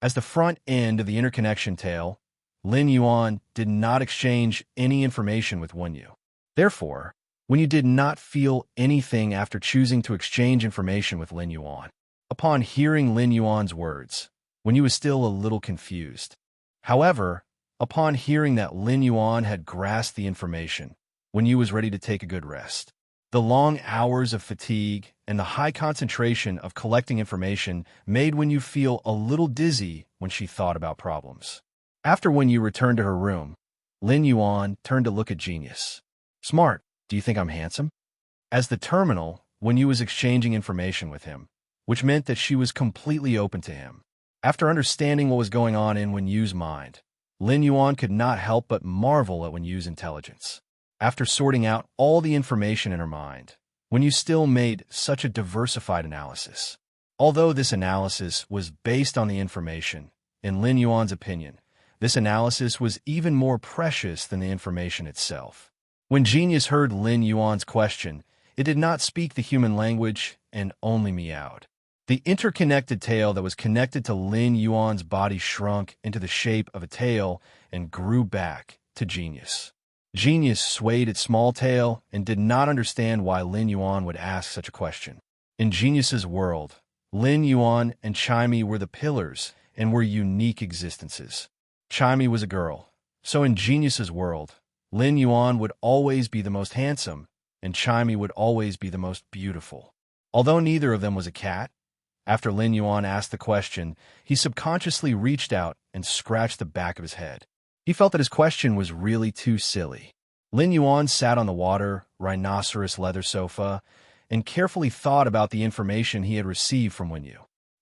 As the front end of the interconnection tail, Lin Yuan did not exchange any information with Wen Yu. Therefore, Wen Yu did not feel anything after choosing to exchange information with Lin Yuan. Upon hearing Lin Yuan's words, Wen Yu was still a little confused. However, upon hearing that Lin Yuan had grasped the information, Wen Yu was ready to take a good rest. The long hours of fatigue and the high concentration of collecting information made Wen Yu feel a little dizzy when she thought about problems. After Wen Yu returned to her room, Lin Yuan turned to look at Genius. "Smart, do you think I'm handsome?" As the terminal, Wen Yu was exchanging information with him, which meant that she was completely open to him. After understanding what was going on in Wen Yu's mind, Lin Yuan could not help but marvel at Wen Yu's intelligence. After sorting out all the information in her mind, Wen Yu still made such a diversified analysis. Although this analysis was based on the information, in Lin Yuan's opinion, this analysis was even more precious than the information itself. When Genius heard Lin Yuan's question, it did not speak the human language and only meowed. The interconnected tail that was connected to Lin Yuan's body shrunk into the shape of a tail and grew back to Genius. Genius swayed its small tail and did not understand why Lin Yuan would ask such a question. In Genius's world, Lin Yuan and Chimey were the pillars and were unique existences. Chimey was a girl, so in Genius's world, Lin Yuan would always be the most handsome, and Chimey would always be the most beautiful. Although neither of them was a cat, after Lin Yuan asked the question, he subconsciously reached out and scratched the back of his head. He felt that his question was really too silly. Lin Yuan sat on the water, rhinoceros leather sofa, and carefully thought about the information he had received from Wen Yu.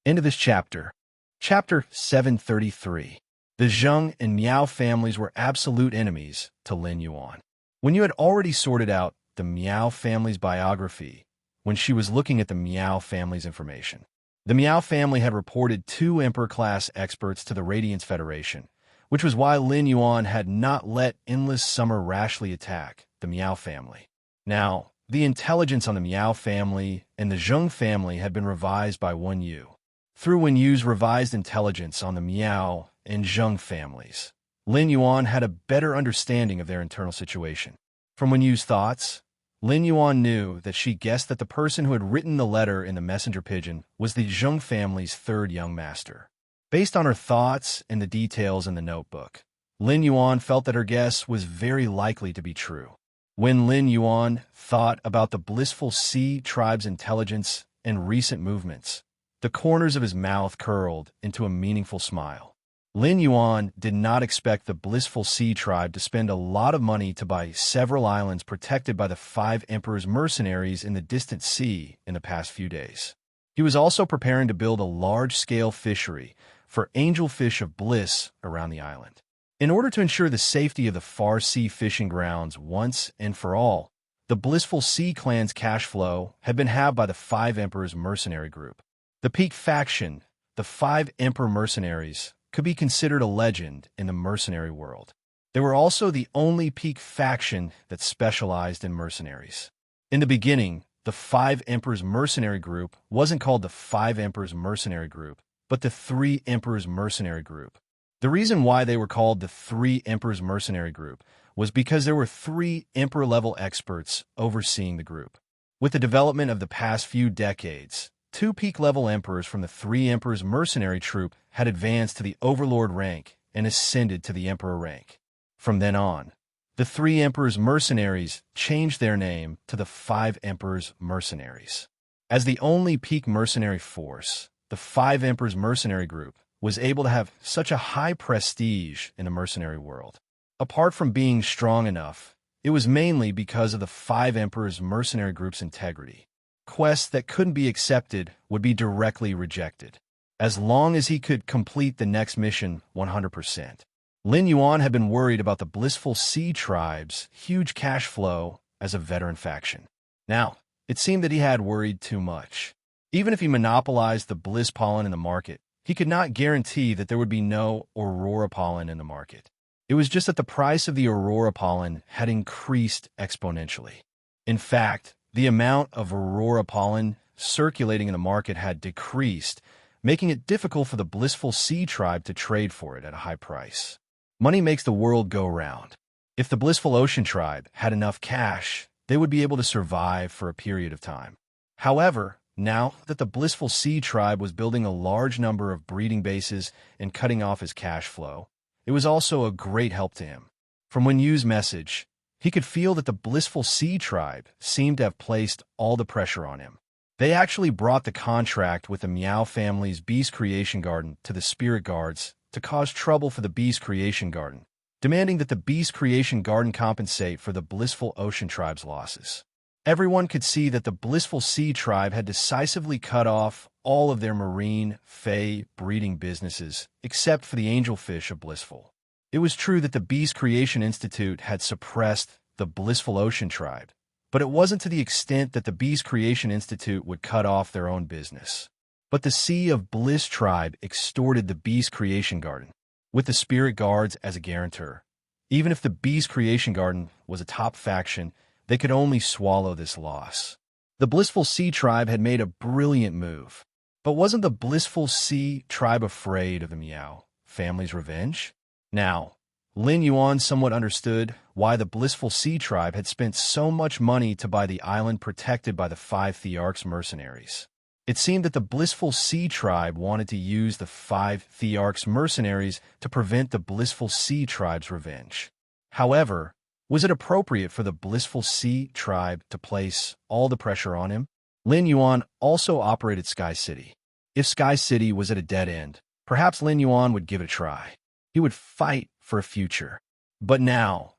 End of this chapter. Chapter 733. The Zheng and Miao families were absolute enemies to Lin Yuan. Wen Yu had already sorted out the Miao family's biography when she was looking at the Miao family's information. The Miao family had reported 2 Emperor-class experts to the Radiance Federation, which was why Lin Yuan had not let Endless Summer rashly attack the Miao family. Now, the intelligence on the Miao family and the Zheng family had been revised by Wen Yu. Through Wen Yu's revised intelligence on the Miao and Zheng families, Lin Yuan had a better understanding of their internal situation. From Wen Yu's thoughts, Lin Yuan knew that she guessed that the person who had written the letter in the messenger pigeon was the Zheng family's 3rd young master. Based on her thoughts and the details in the notebook, Lin Yuan felt that her guess was very likely to be true. When Lin Yuan thought about the blissful sea tribe's intelligence and recent movements, the corners of his mouth curled into a meaningful smile. Lin Yuan did not expect the blissful sea tribe to spend a lot of money to buy several islands protected by the 5 Emperor's mercenaries in the distant sea in the past few days. He was also preparing to build a large-scale fishery for angelfish of bliss around the island. In order to ensure the safety of the far sea fishing grounds once and for all, the blissful sea clan's cash flow had been halved by the 5 Emperor's mercenary group. The peak faction, the 5 Emperor mercenaries, could be considered a legend in the mercenary world. They were also the only peak faction that specialized in mercenaries. In the beginning, the 5 Emperors mercenary group wasn't called the 5 Emperors mercenary group, but the 3 Emperors mercenary group. The reason why they were called the 3 Emperors mercenary group was because there were 3 Emperor-level experts overseeing the group. With the development of the past few decades, 2 peak-level emperors from the 3 Emperors mercenary troop had advanced to the Overlord rank and ascended to the Emperor rank. From then on, the 3 Emperors mercenaries changed their name to the 5 Emperors mercenaries. As the only peak mercenary force, the 5 Emperors mercenary group was able to have such a high prestige in the mercenary world. Apart from being strong enough, it was mainly because of the 5 Emperors mercenary group's integrity. Quests that couldn't be accepted would be directly rejected, as long as he could complete the next mission 100%. Lin Yuan had been worried about the blissful sea tribe's huge cash flow as a veteran faction. Now, it seemed that he had worried too much. Even if he monopolized the bliss pollen in the market, he could not guarantee that there would be no aurora pollen in the market. It was just that the price of the aurora pollen had increased exponentially. In fact, the amount of aurora pollen circulating in the market had decreased, making it difficult for the blissful sea tribe to trade for it at a high price. Money makes the world go round. If the blissful ocean tribe had enough cash, they would be able to survive for a period of time. However, now that the blissful sea tribe was building a large number of breeding bases and cutting off his cash flow, it was also a great help to him. From Wen Yu's message, he could feel that the blissful sea tribe seemed to have placed all the pressure on him. They actually brought the contract with the Miao family's Beast Creation Garden to the Spirit Guards to cause trouble for the Beast Creation Garden, demanding that the Beast Creation Garden compensate for the blissful ocean tribe's losses. Everyone could see that the blissful sea tribe had decisively cut off all of their marine, fey, breeding businesses, except for the angelfish of Blissful. It was true that the Beast Creation Institute had suppressed the Blissful Ocean tribe, but it wasn't to the extent that the Beast Creation Institute would cut off their own business. But the Sea of Bliss tribe extorted the Beast Creation Garden, with the Spirit Guards as a guarantor. Even if the Beast Creation Garden was a top faction, they could only swallow this loss. The Blissful Sea tribe had made a brilliant move. But wasn't the Blissful Sea tribe afraid of the Miao family's revenge? Now, Lin Yuan somewhat understood why the Blissful Sea tribe had spent so much money to buy the island protected by the 5 Thearchs mercenaries. It seemed that the Blissful Sea tribe wanted to use the 5 Thearchs mercenaries to prevent the Blissful Sea tribe's revenge. However, was it appropriate for the Blissful Sea tribe to place all the pressure on him? Lin Yuan also operated Sky City. If Sky City was at a dead end, perhaps Lin Yuan would give it a try. He would fight for a future. But now,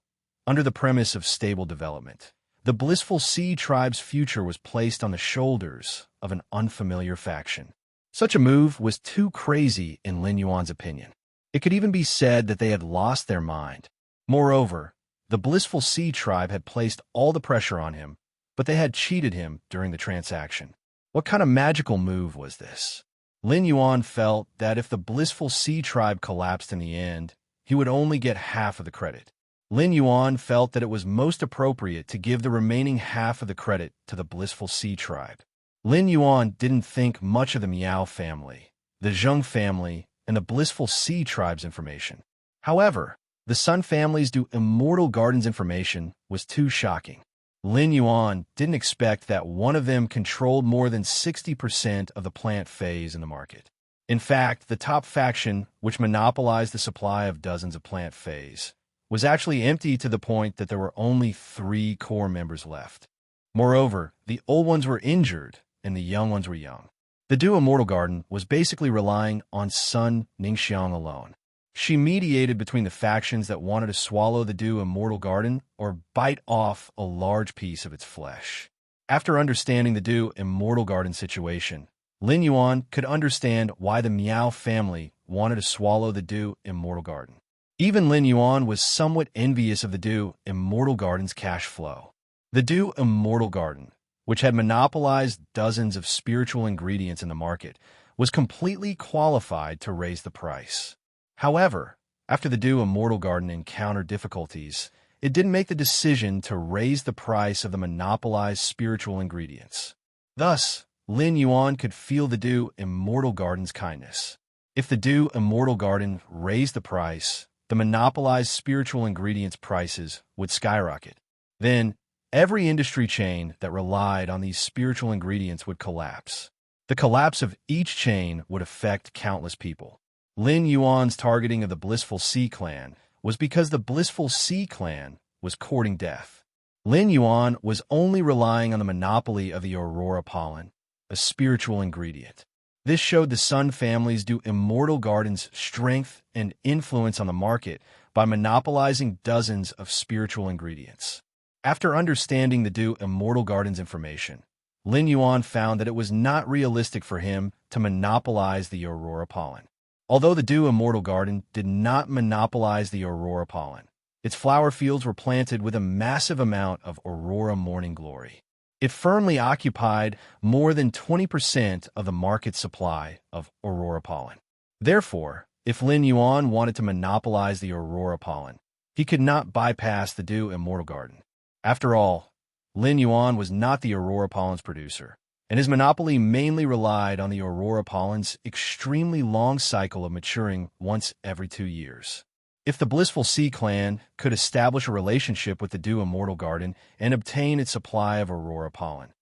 under the premise of stable development, the Blissful Sea tribe's future was placed on the shoulders of an unfamiliar faction. Such a move was too crazy in Lin Yuan's opinion. It could even be said that they had lost their mind. Moreover, the Blissful Sea tribe had placed all the pressure on him, but they had cheated him during the transaction. What kind of magical move was this? Lin Yuan felt that if the Blissful Sea tribe collapsed in the end, he would only get half of the credit. Lin Yuan felt that it was most appropriate to give the remaining half of the credit to the Blissful Sea tribe. Lin Yuan didn't think much of the Miao family, the Zheng family, and the Blissful Sea tribe's information. However, the Sun family's do Immortal Gardens information was too shocking. Lin Yuan didn't expect that one of them controlled more than 60% of the plant phase in the market. In fact, the top faction, which monopolized the supply of dozens of plant phase, was actually empty to the point that there were only 3 core members left. Moreover, the old ones were injured and the young ones were young. The Do Immortal Garden was basically relying on Sun Ningxiang alone. She mediated between the factions that wanted to swallow the Do Immortal Garden or bite off a large piece of its flesh. After understanding the Do Immortal Garden situation, Lin Yuan could understand why the Miao family wanted to swallow the Do Immortal Garden. Even Lin Yuan was somewhat envious of the Do Immortal Garden's cash flow. The Do Immortal Garden, which had monopolized dozens of spiritual ingredients in the market, was completely qualified to raise the price. However, after the Do Immortal Garden encountered difficulties, it didn't make the decision to raise the price of the monopolized spiritual ingredients. Thus, Lin Yuan could feel the Do Immortal Garden's kindness. If the Do Immortal Garden raised the price, the monopolized spiritual ingredients prices would skyrocket. Then, every industry chain that relied on these spiritual ingredients would collapse. The collapse of each chain would affect countless people. Lin Yuan's targeting of the Blissful Sea clan was because the Blissful Sea clan was courting death. Lin Yuan was only relying on the monopoly of the Aurora pollen, a spiritual ingredient. This showed the Sun family's Do Immortal Garden's strength and influence on the market by monopolizing dozens of spiritual ingredients. After understanding the Do Immortal Garden's information, Lin Yuan found that it was not realistic for him to monopolize the Aurora pollen. Although the Do Immortal Garden did not monopolize the Aurora pollen, its flower fields were planted with a massive amount of Aurora Morning Glory. It firmly occupied more than 20% of the market supply of Aurora pollen. Therefore, if Lin Yuan wanted to monopolize the Aurora pollen, he could not bypass the Do Immortal Garden. After all, Lin Yuan was not the Aurora pollen's producer, and his monopoly mainly relied on the Aurora pollen's extremely long cycle of maturing once every 2 years. If the Blissful Sea clan could establish a relationship with the Do Immortal Garden and obtain its supply of Aurora pollen,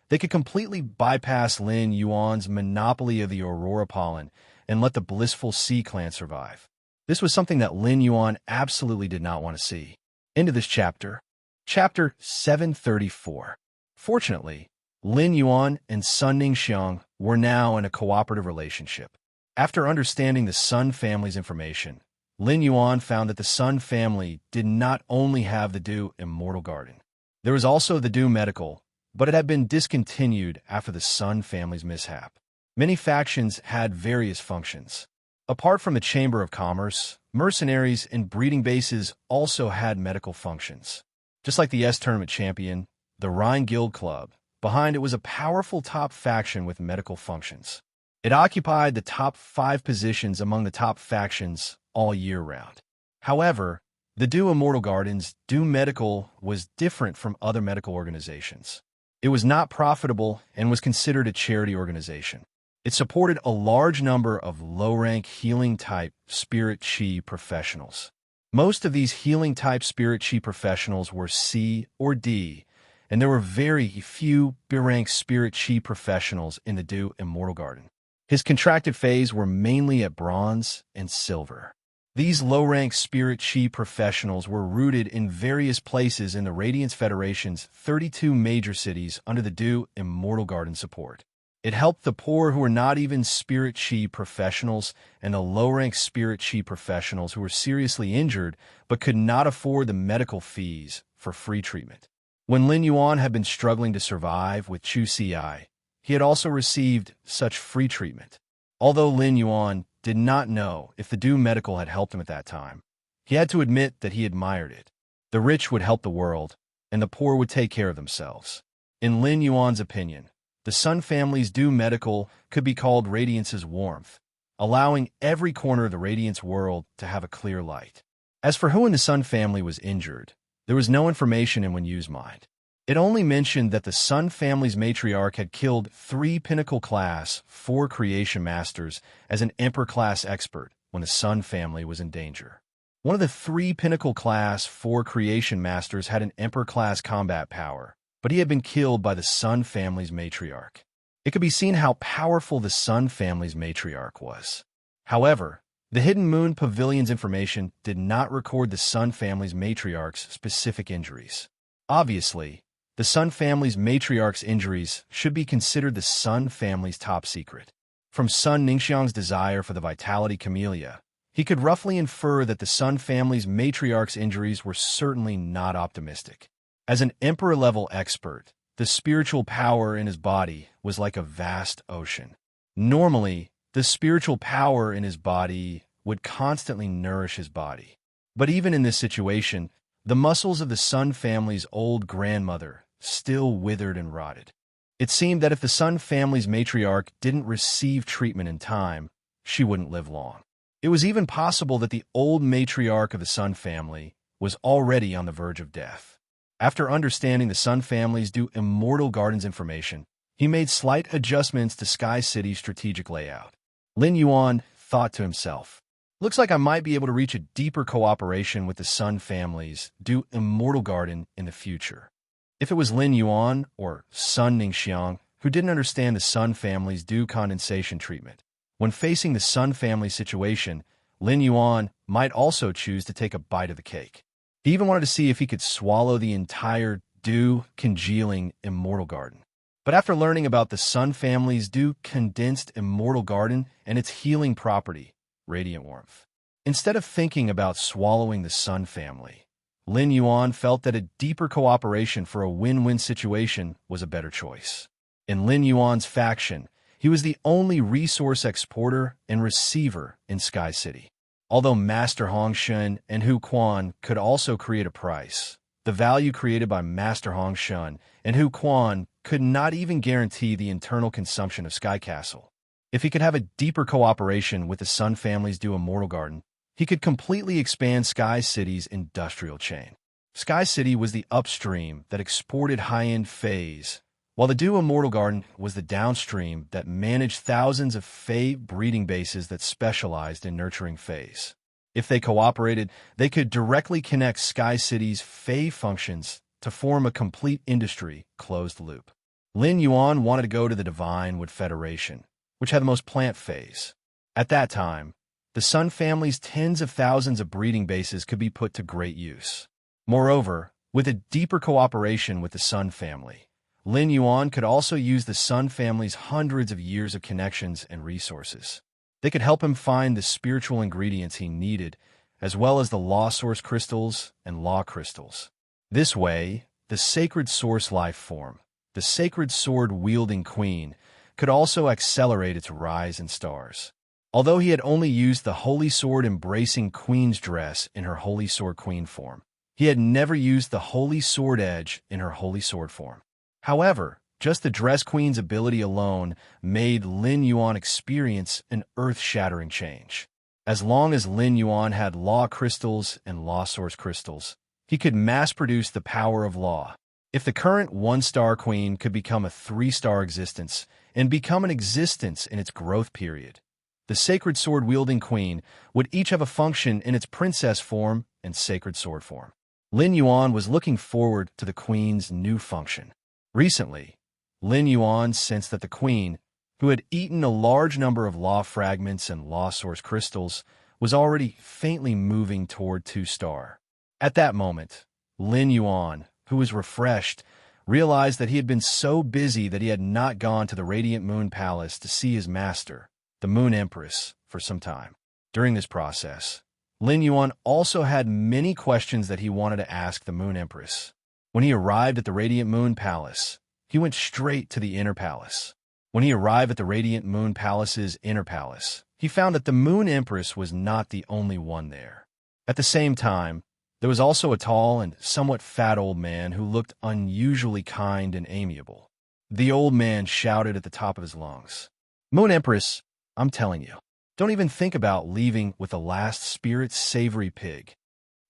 they could completely bypass Lin Yuan's monopoly of the Aurora pollen and let the Blissful Sea clan survive. This was something that Lin Yuan absolutely did not want to see. End of this chapter. Chapter 734. Fortunately, Lin Yuan and Sun Ningxiang were now in a cooperative relationship. After understanding the Sun family's information, Lin Yuan found that the Sun family did not only have the Do Immortal Garden. There was also the Do Medical, but it had been discontinued after the Sun family's mishap. Many factions had various functions. Apart from the Chamber of Commerce, mercenaries and breeding bases also had medical functions. Just like the S-Tournament champion, the Rhine Guild Club, behind it was a powerful top faction with medical functions. It occupied the top 5 positions among the top factions all year round. However, the Du Immortal Garden's Du Medical was different from other medical organizations. It was not profitable and was considered a charity organization. It supported a large number of low-rank healing-type spirit chi professionals. Most of these healing-type spirit chi professionals were C or D, and there were very few B-rank spirit chi professionals in the Du Immortal Garden. His contracted phase were mainly at bronze and silver. These low-rank spirit chi professionals were rooted in various places in the Radiance Federation's 32 major cities under the Du Immortal Garden support. It helped the poor who were not even spirit chi professionals and the low-rank spirit chi professionals who were seriously injured but could not afford the medical fees for free treatment. When Lin Yuan had been struggling to survive with Chu Ci, he had also received such free treatment. Although Lin Yuan did not know if the Du Medical had helped him at that time, he had to admit that he admired it. The rich would help the world, and the poor would take care of themselves. In Lin Yuan's opinion, the Sun family's Du Medical could be called Radiance's warmth, allowing every corner of the Radiance world to have a clear light. As for who in the Sun family was injured, there was no information in Wenyu's mind. It only mentioned that the Sun family's matriarch had killed 3 Pinnacle-class 4 Creation Masters as an Emperor-class expert when the Sun family was in danger. One of the 3 Pinnacle-class 4 Creation Masters had an Emperor-class combat power, but he had been killed by the Sun family's matriarch. It could be seen how powerful the Sun family's matriarch was. However, the Hidden Moon Pavilion's information did not record the Sun family's matriarch's specific injuries. Obviously, the Sun family's matriarch's injuries should be considered the Sun family's top secret. From Sun Ningxiang's desire for the Vitality Camellia, he could roughly infer that the Sun family's matriarch's injuries were certainly not optimistic. As an Emperor-level expert, the spiritual power in his body was like a vast ocean. Normally, the spiritual power in his body would constantly nourish his body. But even in this situation, the muscles of the Sun family's old grandmother still withered and rotted. It seemed that if the Sun family's matriarch didn't receive treatment in time, she wouldn't live long. It was even possible that the old matriarch of the Sun family was already on the verge of death. After understanding the Sun family's Du Immortal Garden's information, he made slight adjustments to Sky City's strategic layout. Lin Yuan thought to himself, "Looks like I might be able to reach a deeper cooperation with the Sun family's Du Immortal Garden in the future." If it was Lin Yuan or Sun Ningxiang who didn't understand the Sun family's Du condensation treatment, when facing the Sun family situation, Lin Yuan might also choose to take a bite of the cake. He even wanted to see if he could swallow the entire Du congealing Immortal Garden. But after learning about the Sun family's Du condensed Immortal Garden and its healing property, Radiant Warmth, instead of thinking about swallowing the Sun family, Lin Yuan felt that a deeper cooperation for a win-win situation was a better choice. In Lin Yuan's faction, he was the only resource exporter and receiver in Sky City. Although Master Hongshun and Hu Quan could also create a price, the value created by Master Hongshun and Hu Quan could not even guarantee the internal consumption of Sky Castle. If he could have a deeper cooperation with the Sun family's Du Immortal Garden, he could completely expand Sky City's industrial chain. Sky City was the upstream that exported high-end phase, while the Du Immortal Garden was the downstream that managed thousands of Fey breeding bases that specialized in nurturing Feys. If they cooperated, they could directly connect Sky City's Fey functions to form a complete industry closed loop. Lin Yuan wanted to go to the Divine Wood Federation, which had the most plant Feys. At that time, the Sun family's tens of thousands of breeding bases could be put to great use. Moreover, with a deeper cooperation with the Sun family, Lin Yuan could also use the Sun family's hundreds of years of connections and resources. They could help him find the spiritual ingredients he needed, as well as the Law Source crystals and Law crystals. This way, the Sacred Source life form, the Sacred Sword-wielding Queen, could also accelerate its rise in stars. Although he had only used the Holy Sword embracing Queen's dress in her Holy Sword Queen form, he had never used the Holy Sword Edge in her Holy Sword form. However, just the Dress Queen's ability alone made Lin Yuan experience an earth-shattering change. As long as Lin Yuan had Law Crystals and Law Source Crystals, he could mass-produce the power of Law. If the current 1-star queen could become a 3-star existence and become an existence in its growth period, the Sacred Sword-wielding queen would each have a function in its princess form and sacred sword form. Lin Yuan was looking forward to the queen's new function. Recently, Lin Yuan sensed that the queen, who had eaten a large number of Law Fragments and Law Source Crystals, was already faintly moving toward 2-star. At that moment, Lin Yuan, who was refreshed, realized that he had been so busy that he had not gone to the Radiant Moon Palace to see his master, the Moon Empress, for some time. During this process, Lin Yuan also had many questions that he wanted to ask the Moon Empress. When he arrived at the Radiant Moon Palace, he went straight to the Inner Palace. When he arrived at the Radiant Moon Palace's Inner Palace, he found that the Moon Empress was not the only one there. At the same time, there was also a tall and somewhat fat old man who looked unusually kind and amiable. The old man shouted at the top of his lungs, "Moon Empress, I'm telling you, don't even think about leaving with the last spirit-savory pig.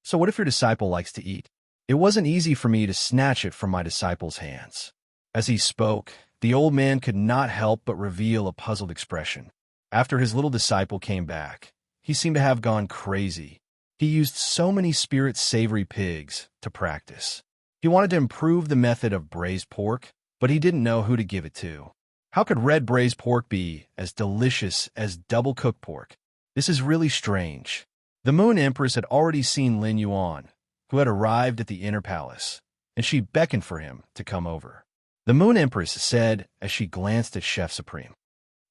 So what if your disciple likes to eat? It wasn't easy for me to snatch it from my disciple's hands." As he spoke, the old man could not help but reveal a puzzled expression. After his little disciple came back, he seemed to have gone crazy. He used so many spirit-savory pigs to practice. He wanted to improve the method of braised pork, but he didn't know who to give it to. How could red braised pork be as delicious as double-cooked pork? This is really strange. The Moon Empress had already seen Lin Yuan, who had arrived at the Inner Palace, and she beckoned for him to come over. The Moon Empress said as she glanced at Chef Supreme,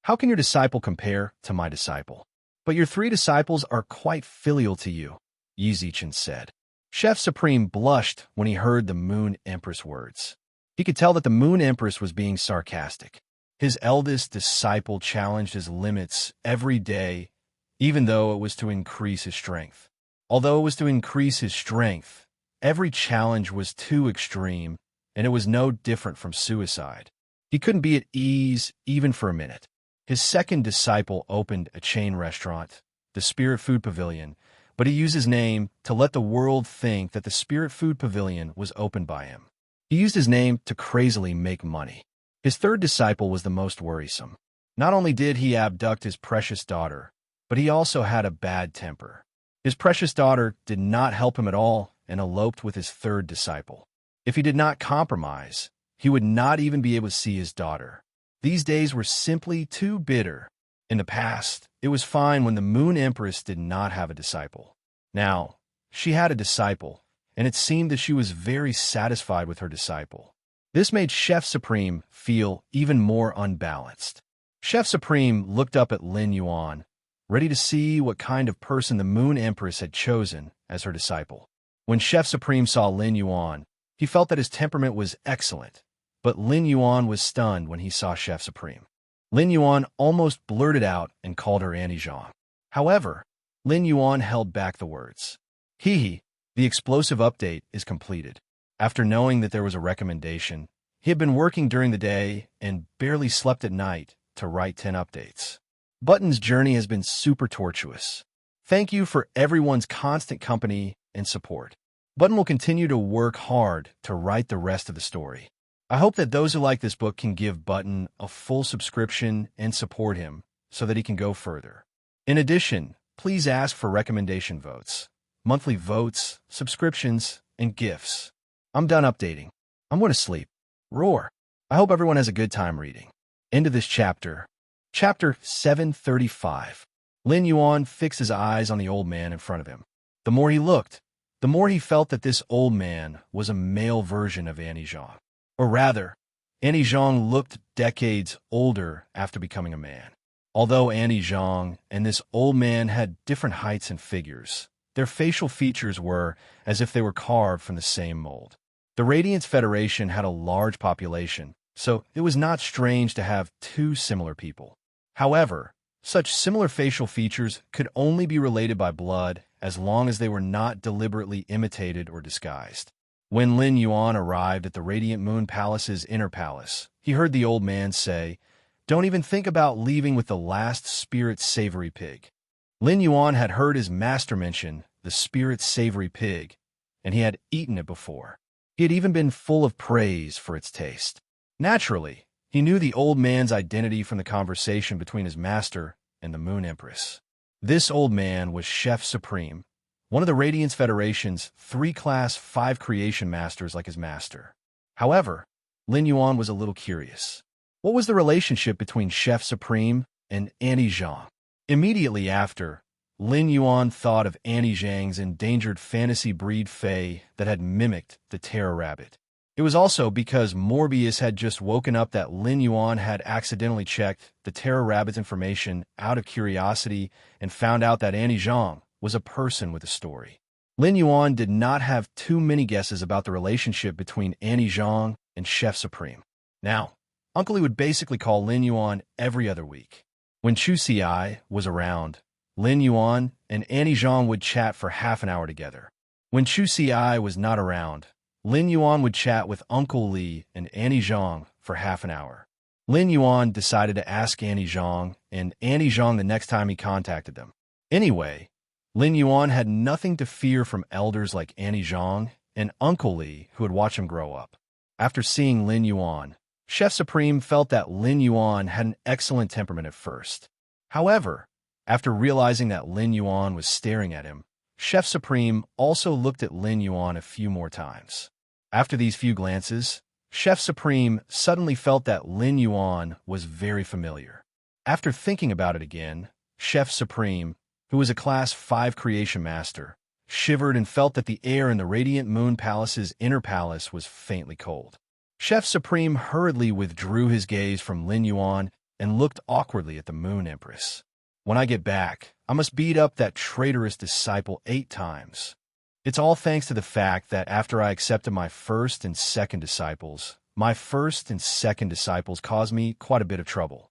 "How can your disciple compare to my disciple? But your 3 disciples are quite filial to you," Yi Zichen said. Chef Supreme blushed when he heard the Moon Empress words. He could tell that the Moon Empress was being sarcastic. His eldest disciple challenged his limits every day, even though it was to increase his strength. Although it was to increase his strength, every challenge was too extreme, and it was no different from suicide. He couldn't be at ease even for a minute. His second disciple opened a chain restaurant, the Spirit Food Pavilion, but he used his name to let the world think that the Spirit Food Pavilion was opened by him. He used his name to crazily make money. His third disciple was the most worrisome. Not only did he abduct his precious daughter, but he also had a bad temper. His precious daughter did not help him at all and eloped with his third disciple. If he did not compromise, he would not even be able to see his daughter. These days were simply too bitter. In the past, it was fine when the Moon Empress did not have a disciple. Now, she had a disciple, and it seemed that she was very satisfied with her disciple. This made Chef Supreme feel even more unbalanced. Chef Supreme looked up at Lin Yuan, ready to see what kind of person the Moon Empress had chosen as her disciple. When Chef Supreme saw Lin Yuan, he felt that his temperament was excellent, but Lin Yuan was stunned when he saw Chef Supreme. Lin Yuan almost blurted out and called her Annie Zhang. However, Lin Yuan held back the words. The explosive update is completed. After knowing that there was a recommendation, he had been working during the day and barely slept at night to write 10 updates. Button's journey has been super tortuous. Thank you for everyone's constant company and support. Button will continue to work hard to write the rest of the story. I hope that those who like this book can give Button a full subscription and support him so that he can go further. In addition, please ask for recommendation votes, monthly votes, subscriptions, and gifts. I'm done updating. I'm going to sleep. Roar. I hope everyone has a good time reading. End of this chapter. Chapter 735. Lin Yuan fixed his eyes on the old man in front of him. The more he looked, the more he felt that this old man was a male version of Annie Zhang. Or rather, Annie Zhang looked decades older after becoming a man. Although Annie Zhang and this old man had different heights and figures, their facial features were as if they were carved from the same mold. The Radiance Federation had a large population, so it was not strange to have two similar people. However, such similar facial features could only be related by blood as long as they were not deliberately imitated or disguised. When Lin Yuan arrived at the Radiant Moon Palace's inner palace, he heard the old man say, "Don't even think about leaving with the last spirit savory pig." Lin Yuan had heard his master mention the spirit savory pig, and he had eaten it before. He had even been full of praise for its taste. Naturally, he knew the old man's identity from the conversation between his master and the Moon Empress. This old man was Chef Supreme, one of the Radiance Federation's 3-class 5 creation masters like his master. However, Lin Yuan was a little curious. What was the relationship between Chef Supreme and Annie Zhang? Immediately after, Lin Yuan thought of Annie Zhang's endangered fantasy breed Fae that had mimicked the Terror Rabbit. It was also because Morbius had just woken up that Lin Yuan had accidentally checked the Terror Rabbit's information out of curiosity and found out that Annie Zhang was a person with a story. Lin Yuan did not have too many guesses about the relationship between Annie Zhang and Chef Supreme. Now, Uncle Lee would basically call Lin Yuan every other week. When Chu Xiai was around, Lin Yuan and Annie Zhang would chat for half an hour together. When Chu Xiai was not around, Lin Yuan would chat with Uncle Lee and Annie Zhang for half an hour. Lin Yuan decided to ask Annie Zhang and Annie Zhang the next time he contacted them. Anyway, Lin Yuan had nothing to fear from elders like Annie Zhang and Uncle Lee who would watch him grow up. After seeing Lin Yuan, Chef Supreme felt that Lin Yuan had an excellent temperament at first. However, after realizing that Lin Yuan was staring at him, Chef Supreme also looked at Lin Yuan a few more times. After these few glances, Chef Supreme suddenly felt that Lin Yuan was very familiar. After thinking about it again, Chef Supreme, who was a Class 5 creation master, shivered and felt that the air in the Radiant Moon Palace's inner palace was faintly cold. Chef Supreme hurriedly withdrew his gaze from Lin Yuan and looked awkwardly at the Moon Empress. "When I get back, I must beat up that traitorous disciple 8 times. It's all thanks to the fact that after I accepted my first and second disciples, my first and second disciples caused me quite a bit of trouble.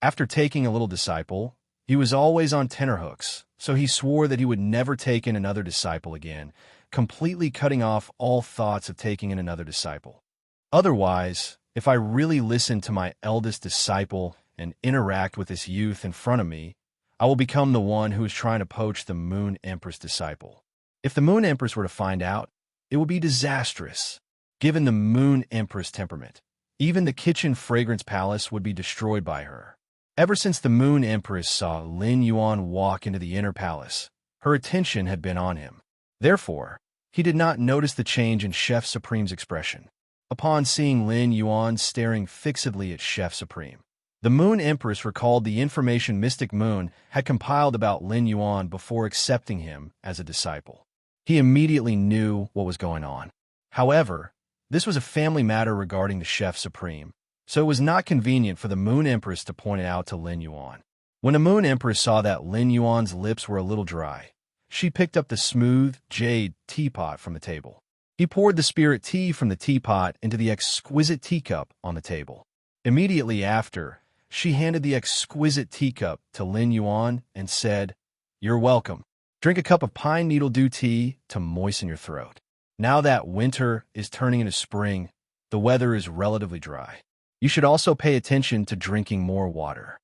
After taking a little disciple, he was always on tenterhooks, so he swore that he would never take in another disciple again, completely cutting off all thoughts of taking in another disciple. Otherwise, if I really listen to my eldest disciple and interact with this youth in front of me, I will become the one who is trying to poach the Moon Empress disciple. If the Moon Empress were to find out, it would be disastrous. Given the Moon Empress temperament, even the kitchen fragrance palace would be destroyed by her. Ever since the Moon Empress saw Lin Yuan walk into the inner palace, her attention had been on him. Therefore, he did not notice the change in Chef Supreme's expression. Upon seeing Lin Yuan staring fixedly at Chef Supreme, the Moon Empress recalled the information Mystic Moon had compiled about Lin Yuan before accepting him as a disciple. He immediately knew what was going on. However, this was a family matter regarding the Chef Supreme, so it was not convenient for the Moon Empress to point it out to Lin Yuan. When the Moon Empress saw that Lin Yuan's lips were a little dry, she picked up the smooth jade teapot from the table. He poured the spirit tea from the teapot into the exquisite teacup on the table. Immediately after, she handed the exquisite teacup to Lin Yuan and said, "You're welcome. Drink a cup of pine needle dew tea to moisten your throat. Now that winter is turning into spring, the weather is relatively dry. You should also pay attention to drinking more water."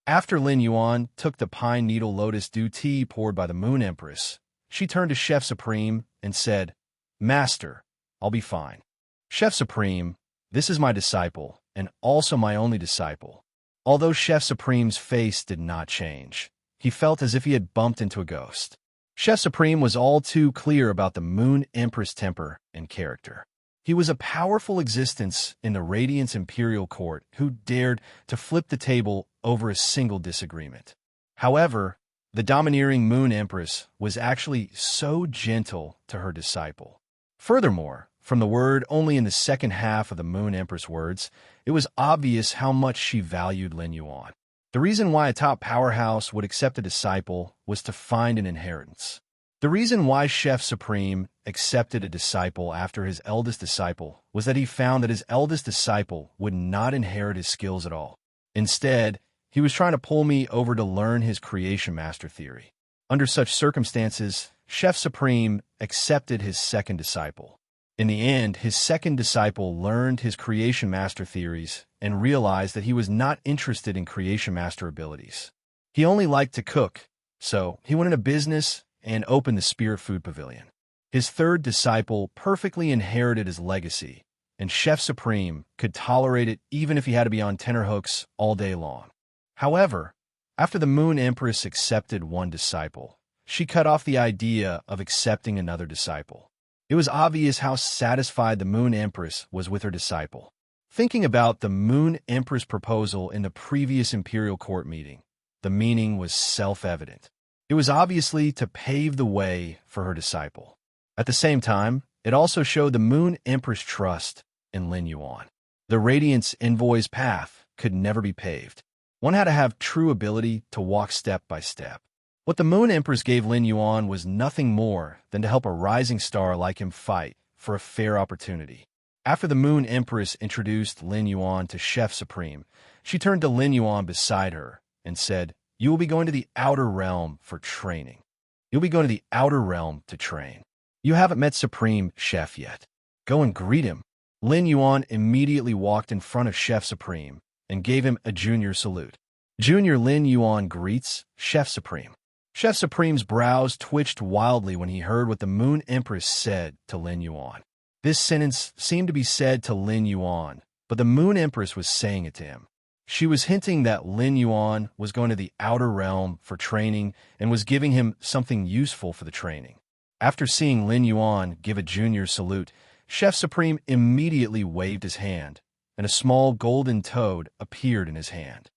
After Lin Yuan took the pine needle lotus dew tea poured by the Moon Empress, she turned to Chef Supreme and said, "Master, I'll be fine." "Chef Supreme, this is my disciple, and also my only disciple." Although Chef Supreme's face did not change, he felt as if he had bumped into a ghost. Chef Supreme was all too clear about the Moon Empress temper and character. He was a powerful existence in the Radiance Imperial Court who dared to flip the table over a single disagreement. However, the domineering Moon Empress was actually so gentle to her disciple. Furthermore, from the word only in the second half of the Moon Empress words, it was obvious how much she valued Lin Yuan. The reason why a top powerhouse would accept a disciple was to find an inheritance. The The reason why Chef Supreme accepted a disciple after his eldest disciple was that he found that his eldest disciple would not inherit his skills at all. Instead, he was trying to pull me over to learn his creation master theory. Under such circumstances, Chef Supreme accepted his second disciple. In the end, his second disciple learned his creation master theories and realized that he was not interested in creation master abilities. He only liked to cook, so he went into business and opened the Spirit Food Pavilion. His third disciple perfectly inherited his legacy, and Chef Supreme could tolerate it even if he had to be on tenterhooks all day long. However, after the Moon Empress accepted one disciple, she cut off the idea of accepting another disciple. It was obvious how satisfied the Moon Empress was with her disciple. Thinking about the Moon Empress proposal in the previous Imperial Court meeting, the meaning was self-evident. It was obviously to pave the way for her disciple. At the same time, it also showed the Moon Empress' trust in Lin Yuan. The Radiance Envoy's path could never be paved. One had to have true ability to walk step by step. What the Moon Empress gave Lin Yuan was nothing more than to help a rising star like him fight for a fair opportunity. After the Moon Empress introduced Lin Yuan to Chef Supreme, she turned to Lin Yuan beside her and said, "You will be going to the outer realm for training. You'll be going to the outer realm to train. You haven't met Supreme Chef yet. Go and greet him." Lin Yuan immediately walked in front of Chef Supreme and gave him a junior salute. Junior Lin Yuan greets Chef Supreme. Chef Supreme's brows twitched wildly when he heard what the Moon Empress said to Lin Yuan. This sentence seemed to be said to Lin Yuan, but the Moon Empress was saying it to him. She was hinting that Lin Yuan was going to the outer realm for training and was giving him something useful for the training. After seeing Lin Yuan give a junior salute, Chef Supreme immediately waved his hand, and a small golden toad appeared in his hand.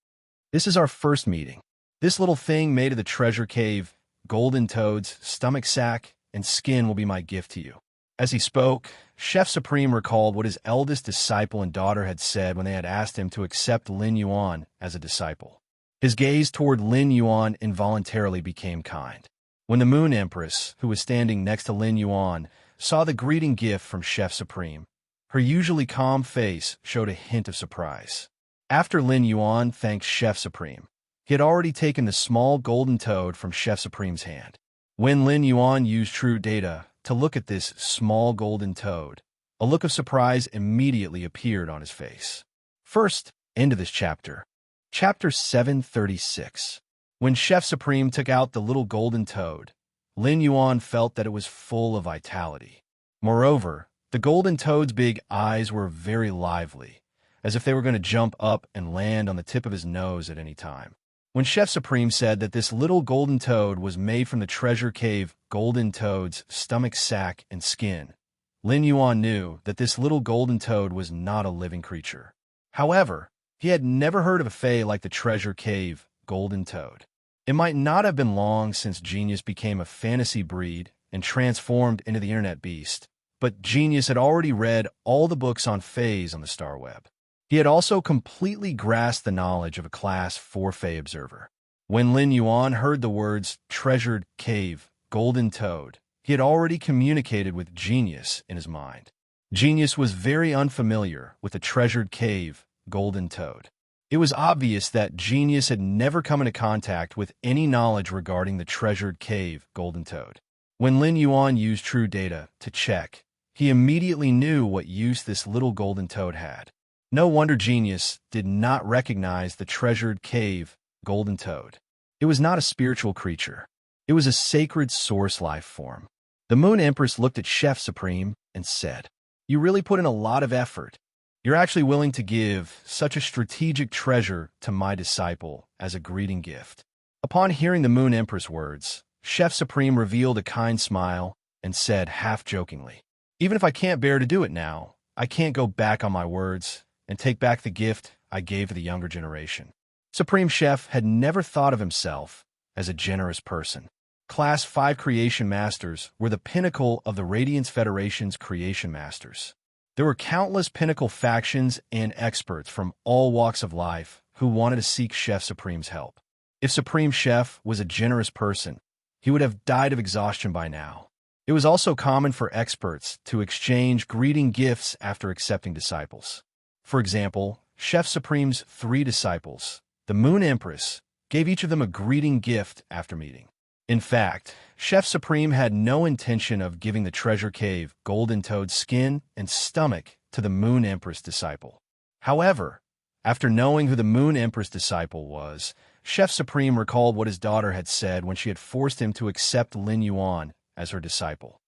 "This is our first meeting. This little thing made of the treasure cave, golden toad's stomach sack, and skin will be my gift to you." As he spoke, Chef Supreme recalled what his eldest disciple and daughter had said when they had asked him to accept Lin Yuan as a disciple. His gaze toward Lin Yuan involuntarily became kind. When the Moon Empress, who was standing next to Lin Yuan, saw the greeting gift from Chef Supreme, her usually calm face showed a hint of surprise. After Lin Yuan thanked Chef Supreme, he had already taken the small golden toad from Chef Supreme's hand. When Lin Yuan used True Data to look at this small golden toad, a look of surprise immediately appeared on his face. First, end of this chapter. Chapter 736. When Chef Supreme took out the little golden toad, Lin Yuan felt that it was full of vitality. Moreover, the golden toad's big eyes were very lively, as if they were going to jump up and land on the tip of his nose at any time. When Chef Supreme said that this little golden toad was made from the treasure cave golden toad's stomach sack and skin, Lin Yuan knew that this little golden toad was not a living creature. However, he had never heard of a fae like the treasure cave golden toad. It might not have been long since Genius became a fantasy breed and transformed into the internet beast, but Genius had already read all the books on faes on the Star Web. He had also completely grasped the knowledge of a Class 4 Fae observer. When Lin Yuan heard the words treasured cave, golden toad, he had already communicated with Genius in his mind. Genius was very unfamiliar with the treasured cave, golden toad. It was obvious that Genius had never come into contact with any knowledge regarding the treasured cave, golden toad. When Lin Yuan used True Data to check, he immediately knew what use this little golden toad had. No wonder Genius did not recognize the treasured cave, golden toad. It was not a spiritual creature. It was a sacred source life form. The Moon Empress looked at Chef Supreme and said, "You really put in a lot of effort. You're actually willing to give such a strategic treasure to my disciple as a greeting gift." Upon hearing the Moon Empress' words, Chef Supreme revealed a kind smile and said half-jokingly, "Even if I can't bear to do it now, I can't go back on my words and take back the gift I gave to the younger generation." Supreme Chef had never thought of himself as a generous person. Class 5 Creation Masters were the pinnacle of the Radiance Federation's Creation Masters. There were countless pinnacle factions and experts from all walks of life who wanted to seek Chef Supreme's help. If Supreme Chef was a generous person, he would have died of exhaustion by now. It was also common for experts to exchange greeting gifts after accepting disciples. For example, Chef Supreme's 3 disciples, the Moon Empress, gave each of them a greeting gift after meeting. In fact, Chef Supreme had no intention of giving the treasure cave golden toad skin and stomach to the Moon Empress disciple. However, after knowing who the Moon Empress disciple was, Chef Supreme recalled what his daughter had said when she had forced him to accept Lin Yuan as her disciple.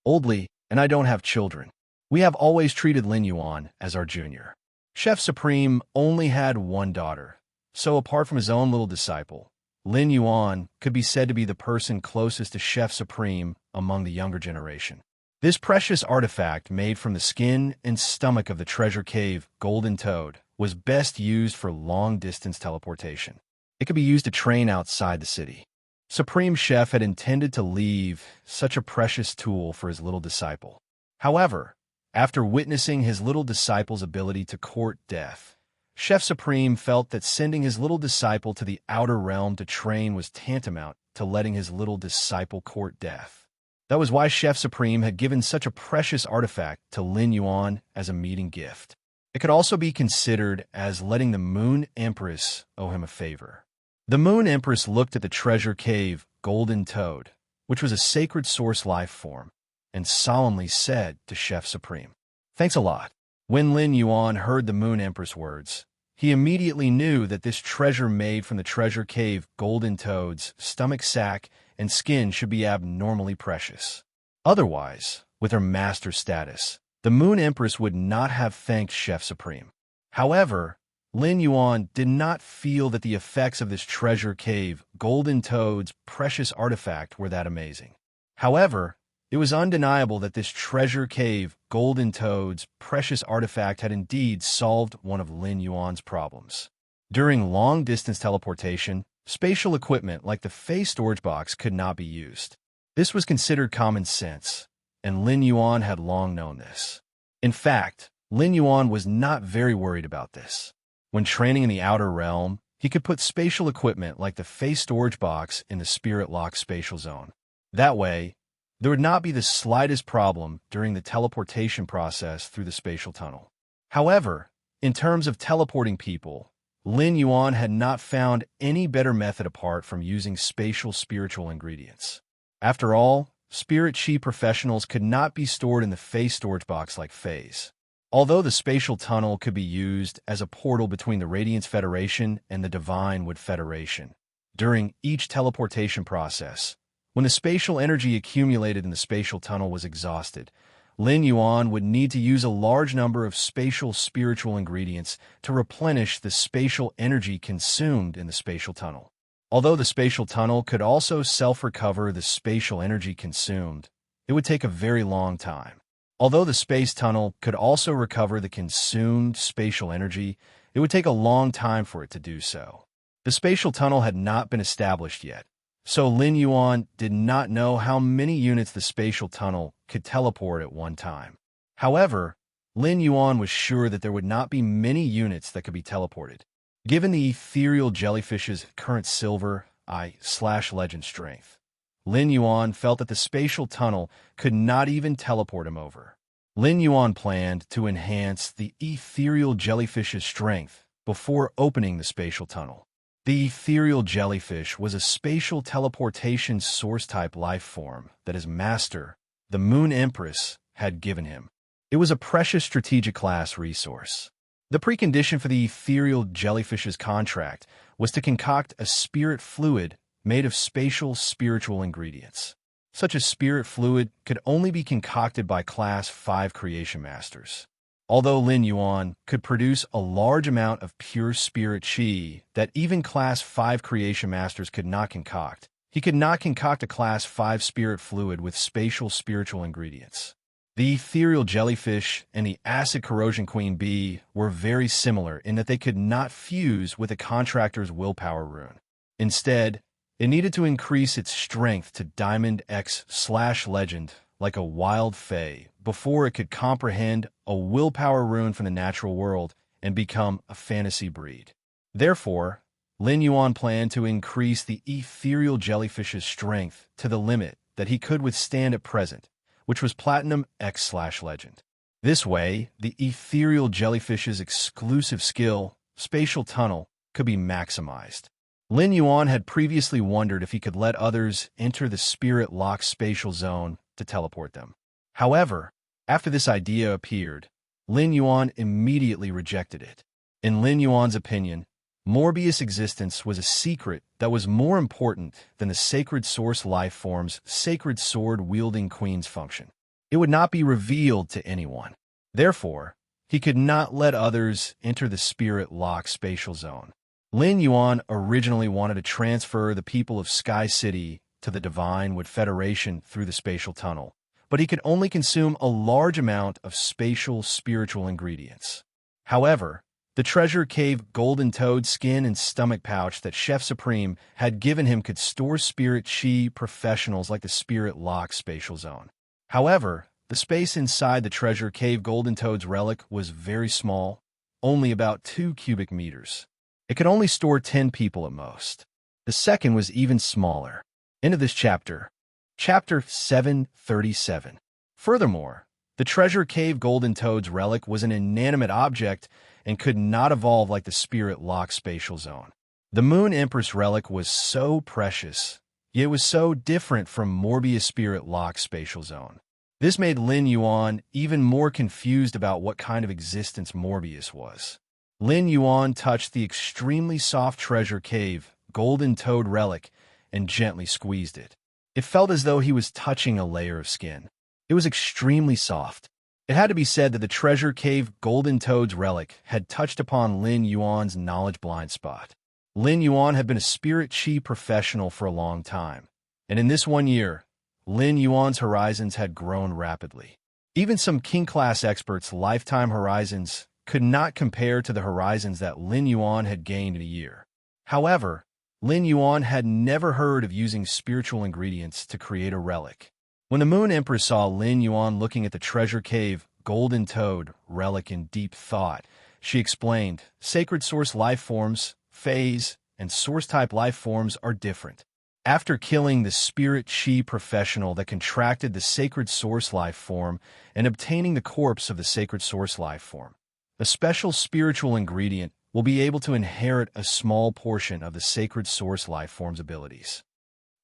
"Oldly, and I don't have children. We have always treated Lin Yuan as our junior." Chef Supreme only had one daughter, so apart from his own little disciple, Lin Yuan could be said to be the person closest to Chef Supreme among the younger generation. This precious artifact made from the skin and stomach of the treasure cave golden toad was best used for long-distance teleportation. It could be used to train outside the city. Supreme Chef had intended to leave such a precious tool for his little disciple. However, after witnessing his little disciple's ability to court death, Chef Supreme felt that sending his little disciple to the outer realm to train was tantamount to letting his little disciple court death. That was why Chef Supreme had given such a precious artifact to Lin Yuan as a meeting gift. It could also be considered as letting the Moon Empress owe him a favor. The Moon Empress looked at the treasure cave golden toad, which was a sacred source life form, and solemnly said to Chef Supreme, "Thanks a lot." When Lin Yuan heard the Moon Empress' words, he immediately knew that this treasure made from the treasure cave golden toad's stomach sac and skin should be abnormally precious. Otherwise, with her master status, the Moon Empress would not have thanked Chef Supreme. However, Lin Yuan did not feel that the effects of this treasure cave golden toad's precious artifact were that amazing. However, it was undeniable that this treasure cave golden toad's precious artifact had indeed solved one of Lin Yuan's problems. During long-distance teleportation, spatial equipment like the phase storage box could not be used. This was considered common sense, and Lin Yuan had long known this. In fact, Lin Yuan was not very worried about this. When training in the outer realm, he could put spatial equipment like the phase storage box in the spirit lock spatial zone. That way, there would not be the slightest problem during the teleportation process through the spatial tunnel. However, in terms of teleporting people, Lin Yuan had not found any better method apart from using spatial spiritual ingredients. After all, spirit chi professionals could not be stored in the phase storage box like phase. Although the spatial tunnel could be used as a portal between the Radiance Federation and the Divine Wood Federation, during each teleportation process, when the spatial energy accumulated in the spatial tunnel was exhausted, Lin Yuan would need to use a large number of spatial spiritual ingredients to replenish the spatial energy consumed in the spatial tunnel. Although the spatial tunnel could also self-recover the spatial energy consumed, it would take a very long time. Although the space tunnel could also recover the consumed spatial energy, it would take a long time for it to do so. The spatial tunnel had not been established yet, so Lin Yuan did not know how many units the spatial tunnel could teleport at one time. However, Lin Yuan was sure that there would not be many units that could be teleported. Given the ethereal jellyfish's current silver I/legend strength, Lin Yuan felt that the spatial tunnel could not even teleport him over. Lin Yuan planned to enhance the ethereal jellyfish's strength before opening the spatial tunnel. The ethereal jellyfish was a spatial teleportation source-type life form that his master, the Moon Empress, had given him. It was a precious strategic class resource. The precondition for the ethereal jellyfish's contract was to concoct a spirit fluid made of spatial spiritual ingredients. Such a spirit fluid could only be concocted by Class 5 creation masters. Although Lin Yuan could produce a large amount of pure spirit chi that even Class 5 creation masters could not concoct, he could not concoct a Class 5 spirit fluid with spatial spiritual ingredients. The ethereal jellyfish and the acid corrosion queen bee were very similar in that they could not fuse with a contractor's willpower rune. Instead, it needed to increase its strength to Diamond X/legend like a wild fae before it could comprehend a willpower rune from the natural world and become a fantasy breed. Therefore, Lin Yuan planned to increase the ethereal jellyfish's strength to the limit that he could withstand at present, which was Platinum X/Legend. This way, the ethereal jellyfish's exclusive skill, Spatial Tunnel, could be maximized. Lin Yuan had previously wondered if he could let others enter the spirit-locked spatial zone to teleport them. However, after this idea appeared, Lin Yuan immediately rejected it. In Lin Yuan's opinion, Morbius' existence was a secret that was more important than the sacred source life form's sacred sword-wielding queen's function. It would not be revealed to anyone. Therefore, he could not let others enter the spirit-locked spatial zone. Lin Yuan originally wanted to transfer the people of Sky City to the Divine Wood Federation through the spatial tunnel, but he could only consume a large amount of spatial spiritual ingredients. However, the treasure cave golden toad skin and stomach pouch that Chef Supreme had given him could store spirit chi professionals like the spirit-locked spatial zone. However, the space inside the treasure cave golden toad's relic was very small, only about 2 cubic meters. It could only store 10 people at most. The second was even smaller. End of this chapter. Chapter 737. Furthermore, the treasure cave golden toad's relic was an inanimate object and could not evolve like the spirit-locked spatial zone. The Moon Empress relic was so precious, yet it was so different from Morbius' spirit-locked spatial zone. This made Lin Yuan even more confused about what kind of existence Morbius was. Lin Yuan touched the extremely soft treasure cave golden toad relic and gently squeezed it. It felt as though he was touching a layer of skin. It was extremely soft. It had to be said that the treasure cave golden toad's relic had touched upon Lin Yuan's knowledge blind spot. Lin Yuan had been a spirit chi professional for a long time, and in this 1 year, Lin Yuan's horizons had grown rapidly. Even some king-class experts' lifetime horizons could not compare to the horizons that Lin Yuan had gained in a year. However, Lin Yuan had never heard of using spiritual ingredients to create a relic. When the Moon Empress saw Lin Yuan looking at the treasure cave golden toad relic in deep thought, she explained, "Sacred source life forms, phase, and source-type life forms are different. After killing the spirit chi professional that contracted the sacred source life form and obtaining the corpse of the sacred source life form, a special spiritual ingredient will be able to inherit a small portion of the sacred source life form's abilities.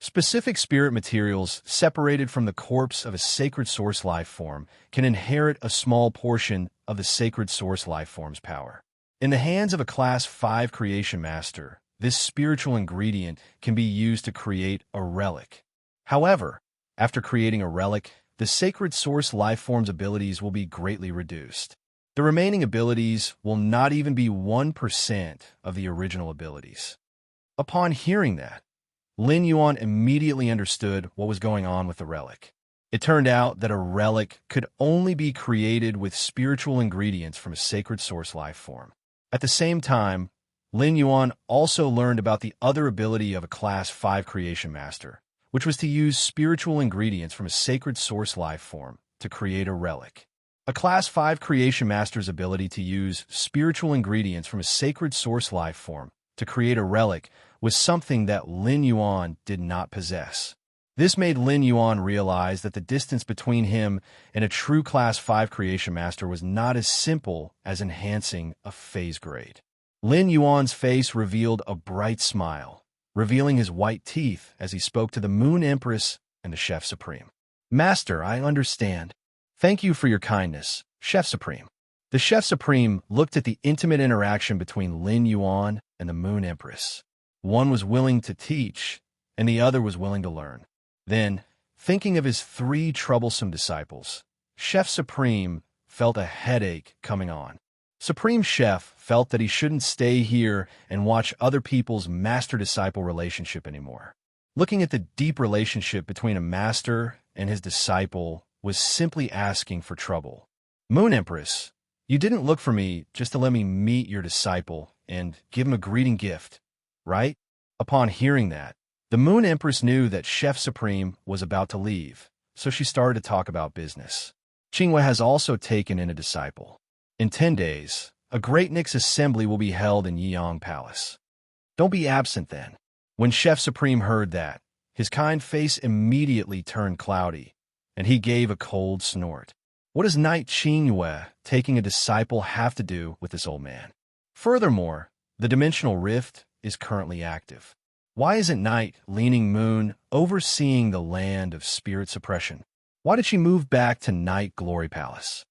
Specific spirit materials separated from the corpse of a sacred source life form can inherit a small portion of the sacred source life form's power. In the hands of a Class 5 creation master, this spiritual ingredient can be used to create a relic. However, after creating a relic, the sacred source life form's abilities will be greatly reduced. The remaining abilities will not even be 1% of the original abilities." Upon hearing that, Lin Yuan immediately understood what was going on with the relic. It turned out that a relic could only be created with spiritual ingredients from a sacred source life form. At the same time, Lin Yuan also learned about the other ability of a Class 5 creation master, which was to use spiritual ingredients from a sacred source life form to create a relic. A Class 5 creation master's ability to use spiritual ingredients from a sacred source life form to create a relic was something that Lin Yuan did not possess. This made Lin Yuan realize that the distance between him and a true Class 5 creation master was not as simple as enhancing a phase grade. Lin Yuan's face revealed a bright smile, revealing his white teeth as he spoke to the Moon Empress and the Chef Supreme. "Master, I understand. Thank you for your kindness, Chef Supreme." The Chef Supreme looked at the intimate interaction between Lin Yuan and the Moon Empress. One was willing to teach, and the other was willing to learn. Then, thinking of his 3 troublesome disciples, Chef Supreme felt a headache coming on. Supreme Chef felt that he shouldn't stay here and watch other people's master-disciple relationship anymore. Looking at the deep relationship between a master and his disciple was simply asking for trouble. "Moon Empress, you didn't look for me just to let me meet your disciple and give him a greeting gift, right?" Upon hearing that, the Moon Empress knew that Chef Supreme was about to leave, so she started to talk about business. "Qingwei has also taken in a disciple. In 10 days, a Great Nix assembly will be held in Yiyang Palace. Don't be absent then. When Chef Supreme heard that, his kind face immediately turned cloudy, and he gave a cold snort. What does Knight Qingyue taking a disciple have to do with this old man? Furthermore, the dimensional rift is currently active. Why isn't Night Leaning Moon overseeing the land of spirit suppression? Why did she move back to Night Glory Palace?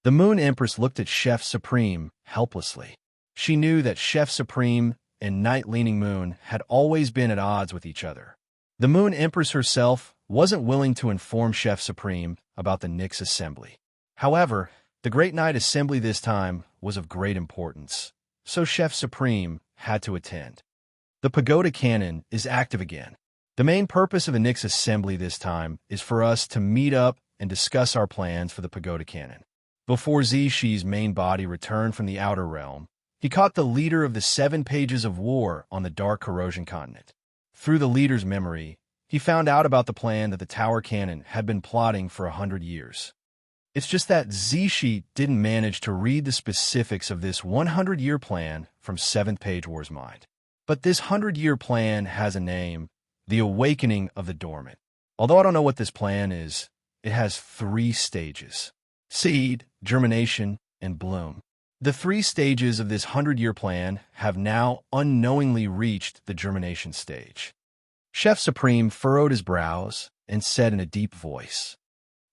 The Moon Empress looked at Chef Supreme helplessly. She knew that Chef Supreme and Night Leaning Moon had always been at odds with each other. The Moon Empress herself wasn't willing to inform Chef Supreme about the Nyx Assembly. However, the Great Night Assembly this time was of great importance, so Chef Supreme had to attend. The Pagoda Cannon is active again. The main purpose of the Nyx Assembly this time is for us to meet up and discuss our plans for the Pagoda Cannon. Before Zishi's main body returned from the Outer Realm, he caught the leader of the 7 Pages of War on the Dark Corrosion Continent. Through the leader's memory, he found out about the plan that the Tower Cannon had been plotting for 100 years. It's just that Zishi didn't manage to read the specifics of this 100-year plan from 7th Page War's mind. But this 100-year plan has a name, the Awakening of the Dormant. Although I don't know what this plan is, it has 3 stages: seed, germination, and bloom. The 3 stages of this 100-year plan have now unknowingly reached the germination stage. Chef Supreme furrowed his brows and said in a deep voice,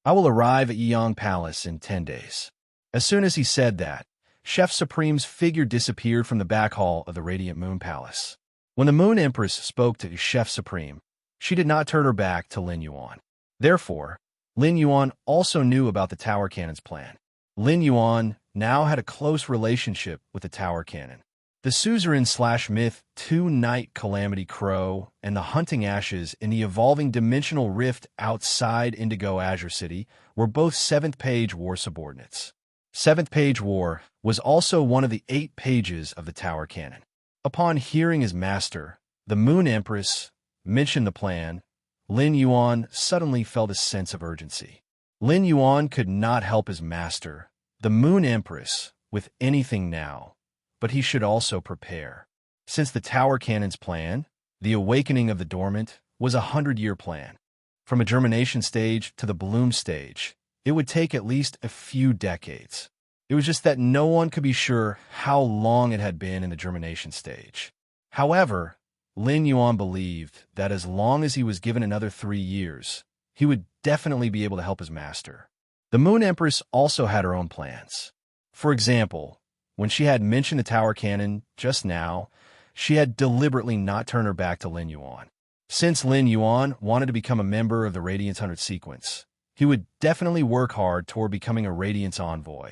"I will arrive at Yiyang Palace in 10 days." As soon as he said that, Chef Supreme's figure disappeared from the back hall of the Radiant Moon Palace. When the Moon Empress spoke to Chef Supreme, she did not turn her back to Lin Yuan. Therefore, Lin Yuan also knew about the Tower Cannon's plan. Lin Yuan now had a close relationship with the Tower Cannon. The suzerain/myth 2-Night Calamity Crow and the Hunting Ashes in the evolving dimensional rift outside Indigo Azure City were both 7th Page War subordinates. 7th Page War was also one of the 8 pages of the Tower Cannon. Upon hearing his master, the Moon Empress, mention the plan, Lin Yuan suddenly felt a sense of urgency. Lin Yuan could not help his master, the Moon Empress, with anything now, but he should also prepare. Since the Tower Cannon's plan, the Awakening of the Dormant, was a 100-year plan. From a germination stage to the bloom stage, it would take at least a few decades. It was just that no one could be sure how long it had been in the germination stage. However, Lin Yuan believed that as long as he was given another 3 years, he would definitely be able to help his master. The Moon Empress also had her own plans. For example, when she had mentioned the Tower Cannon just now, she had deliberately not turned her back to Lin Yuan. Since Lin Yuan wanted to become a member of the Radiance 100 sequence, he would definitely work hard toward becoming a Radiance envoy.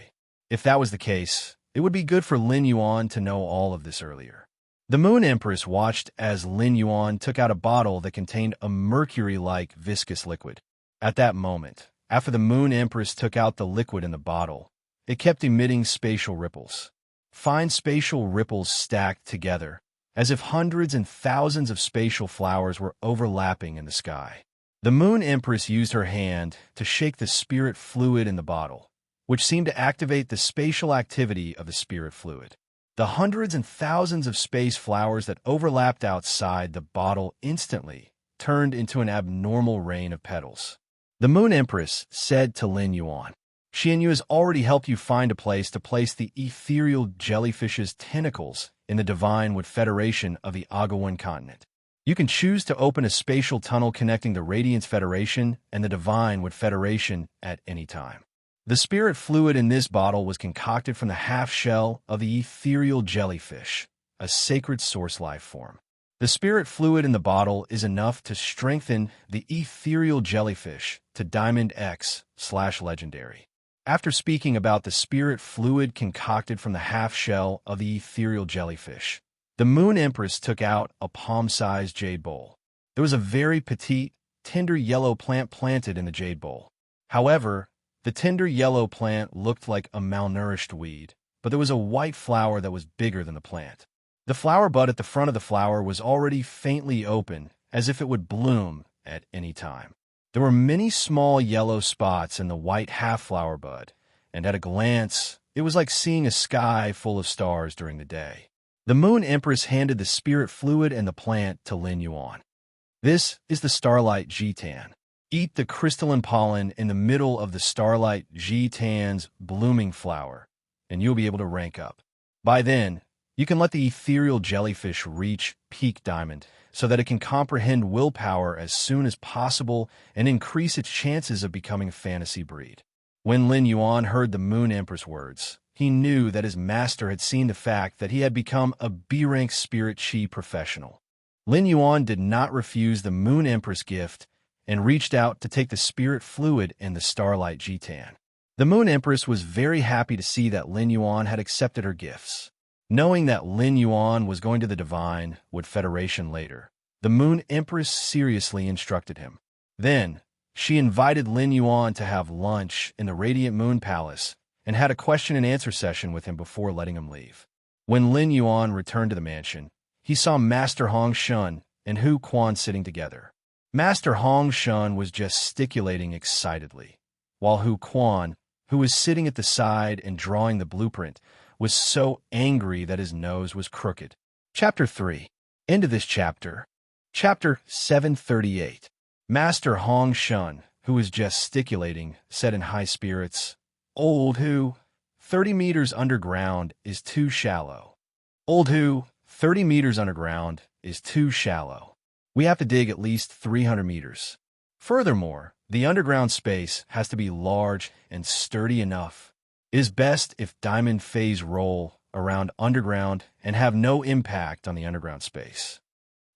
If that was the case, it would be good for Lin Yuan to know all of this earlier. The Moon Empress watched as Lin Yuan took out a bottle that contained a mercury-like viscous liquid. At that moment, after the Moon Empress took out the liquid in the bottle, it kept emitting spatial ripples. Fine spatial ripples stacked together, as if hundreds and thousands of spatial flowers were overlapping in the sky. The Moon Empress used her hand to shake the spirit fluid in the bottle, which seemed to activate the spatial activity of the spirit fluid. The hundreds and thousands of space flowers that overlapped outside the bottle instantly turned into an abnormal rain of petals. The Moon Empress said to Lin Yuan, "Xianyu has already helped you find a place to place the ethereal jellyfish's tentacles in the Divine Wood Federation of the Agawan continent. You can choose to open a spatial tunnel connecting the Radiance Federation and the Divine Wood Federation at any time." The spirit fluid in this bottle was concocted from the half-shell of the ethereal jellyfish, a sacred source life form. The spirit fluid in the bottle is enough to strengthen the ethereal jellyfish to Diamond X/Legendary. After speaking about the spirit fluid concocted from the half-shell of the ethereal jellyfish, the Moon Empress took out a palm-sized jade bowl. There was a very petite, tender yellow plant planted in the jade bowl. However, the tender yellow plant looked like a malnourished weed, but there was a white flower that was bigger than the plant. The flower bud at the front of the flower was already faintly open, as if it would bloom at any time. There were many small yellow spots in the white half-flower bud, and at a glance, it was like seeing a sky full of stars during the day. The Moon Empress handed the spirit fluid and the plant to Lin Yuan. This is the Starlight Jitan. Eat the crystalline pollen in the middle of the Starlight Jitan's blooming flower, and you'll be able to rank up. By then, you can let the ethereal jellyfish reach peak diamond so that it can comprehend willpower as soon as possible and increase its chances of becoming a fantasy breed. When Lin Yuan heard the Moon Empress words, he knew that his master had seen the fact that he had become a B-rank spirit chi professional. Lin Yuan did not refuse the Moon Empress gift and reached out to take the spirit fluid and the Starlight Jitan. The Moon Empress was very happy to see that Lin Yuan had accepted her gifts. Knowing that Lin Yuan was going to the Divine Wood Federation later, the Moon Empress seriously instructed him. Then, she invited Lin Yuan to have lunch in the Radiant Moon Palace and had a question-and-answer session with him before letting him leave. When Lin Yuan returned to the mansion, he saw Master Hong Shun and Hu Quan sitting together. Master Hong Shun was gesticulating excitedly, while Hu Quan, who was sitting at the side and drawing the blueprint, was so angry that his nose was crooked. Chapter 3. End of this chapter. Chapter 738. Master Hong Shun, who was gesticulating, said in high spirits, "Old Hu, 30 meters underground is too shallow. Old Hu, 30 meters underground is too shallow. We have to dig at least 300 meters. Furthermore, the underground space has to be large and sturdy enough. It is best if diamond phase roll around underground and have no impact on the underground space."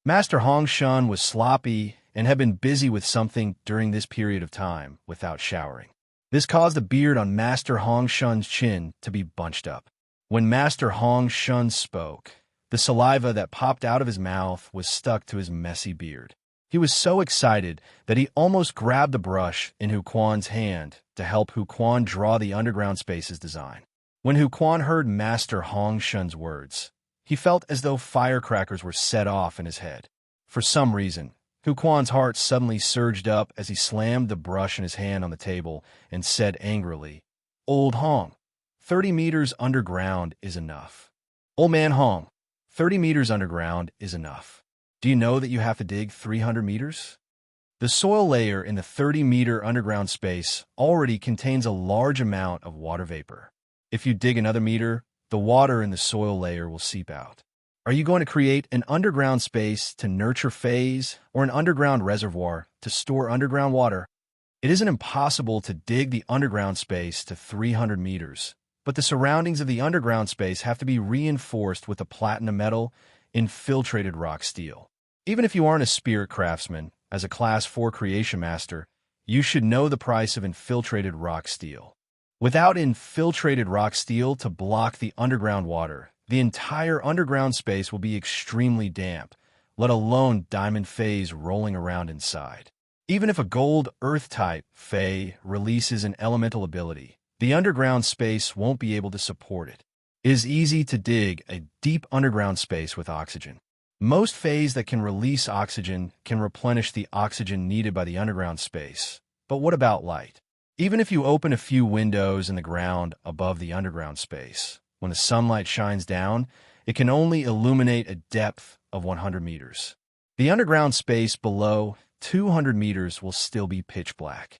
Master Hong Shun was sloppy and had been busy with something during this period of time without showering. This caused the beard on Master Hong Shun's chin to be bunched up. When Master Hong Shun spoke, the saliva that popped out of his mouth was stuck to his messy beard. He was so excited that he almost grabbed the brush in Hu Quan's hand to help Hu Quan draw the underground space's design. When Hu Quan heard Master Hong Shun's words, he felt as though firecrackers were set off in his head. For some reason, Hu Quan's heart suddenly surged up as he slammed the brush in his hand on the table and said angrily, "Old Hong, 30 meters underground is enough. Old man Hong, 30 meters underground is enough. Do you know that you have to dig 300 meters? The soil layer in the 30-meter underground space already contains a large amount of water vapor. If you dig another meter, the water in the soil layer will seep out. Are you going to create an underground space to nurture phase or an underground reservoir to store underground water? It isn't impossible to dig the underground space to 300 meters, but the surroundings of the underground space have to be reinforced with a platinum metal infiltrated rock steel. Even if you aren't a spirit craftsman, as a Class 4 creation master, you should know the price of infiltrated rock steel. Without infiltrated rock steel to block the underground water, the entire underground space will be extremely damp, let alone diamond phase rolling around inside. Even if a gold earth-type Fey releases an elemental ability, the underground space won't be able to support it. It is easy to dig a deep underground space with oxygen. Most Fays that can release oxygen can replenish the oxygen needed by the underground space. But what about light? Even if you open a few windows in the ground above the underground space, when the sunlight shines down, it can only illuminate a depth of 100 meters. The underground space below 200 meters will still be pitch black.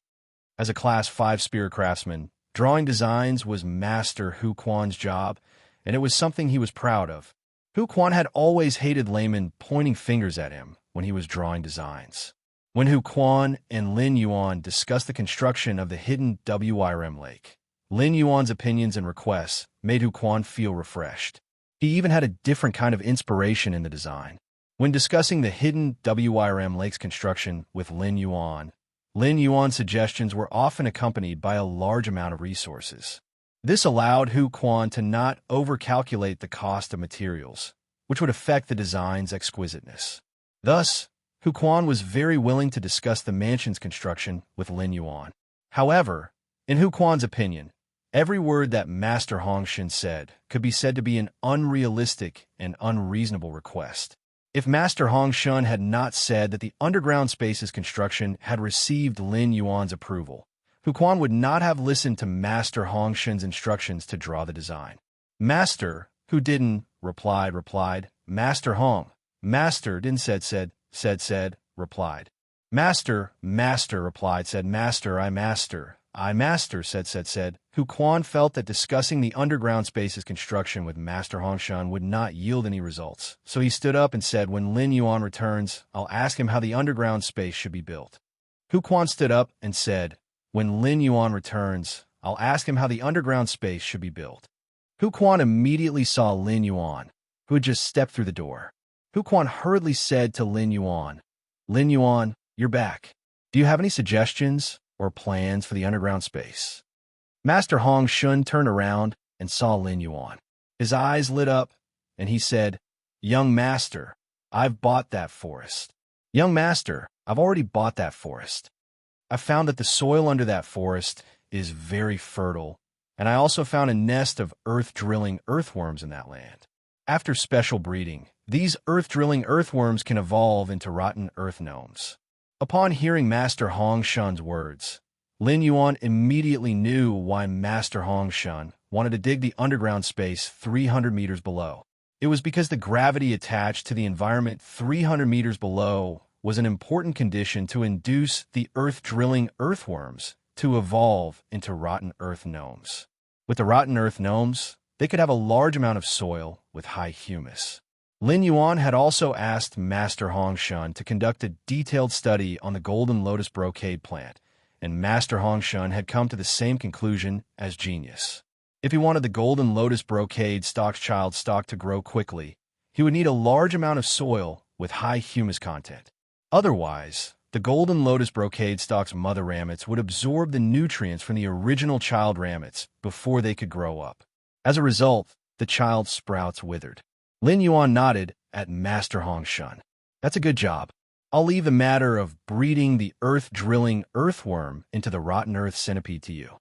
As a Class 5 spirit craftsman, drawing designs was Master Hu Quan's job, and it was something he was proud of. Hu Quan had always hated laymen pointing fingers at him when he was drawing designs. When Hu Quan and Lin Yuan discussed the construction of the hidden WIRM lake, Lin Yuan's opinions and requests made Hu Quan feel refreshed. He even had a different kind of inspiration in the design. When discussing the hidden WIRM lake's construction with Lin Yuan's suggestions were often accompanied by a large amount of resources. This allowed Hu Quan to not overcalculate the cost of materials, which would affect the design's exquisiteness. Thus, Hu Quan was very willing to discuss the mansion's construction with Lin Yuan. However, in Hu Quan's opinion, every word that Master Hong Shun said could be said to be an unrealistic and unreasonable request. If Master Hong Shun had not said that the underground space's construction had received Lin Yuan's approval, Hu Quan would not have listened to Master Hong Shun's instructions to draw the design. Master, who didn't replied. Master Hong. Master, didn't said, replied. Master, replied, said master, I master, said. Hu Quan felt that discussing the underground space's construction with Master Hongshan would not yield any results, so he stood up and said, when Lin Yuan returns, I'll ask him how the underground space should be built. Hu Quan stood up and said, when Lin Yuan returns, I'll ask him how the underground space should be built. Hu Quan immediately saw Lin Yuan, who had just stepped through the door. Hu Quan hurriedly said to Lin Yuan, you're back. Do you have any suggestions or plans for the underground space? Master Hong Shun turned around and saw Lin Yuan. His eyes lit up, and he said, Young master, I've bought that forest. Young master, I've already bought that forest. I found that the soil under that forest is very fertile, and I also found a nest of earth-drilling earthworms in that land. After special breeding, these earth-drilling earthworms can evolve into rotten earth gnomes. Upon hearing Master Hong Shun's words, Lin Yuan immediately knew why Master Hong Shun wanted to dig the underground space 300 meters below. It was because the gravity attached to the environment 300 meters below was an important condition to induce the earth-drilling earthworms to evolve into rotten earth gnomes. With the rotten earth gnomes, they could have a large amount of soil with high humus. Lin Yuan had also asked Master Hong Shun to conduct a detailed study on the golden lotus brocade plant, and Master Hong Shun had come to the same conclusion as Genius. If he wanted the golden lotus brocade child stock to grow quickly, he would need a large amount of soil with high humus content. Otherwise, the golden lotus brocade stock's mother ramets would absorb the nutrients from the original child ramets before they could grow up. As a result, the child sprouts withered. Lin Yuan nodded at Master Hong Shun. That's a good job. I'll leave the matter of breeding the earth-drilling earthworm into the rotten earth centipede to you.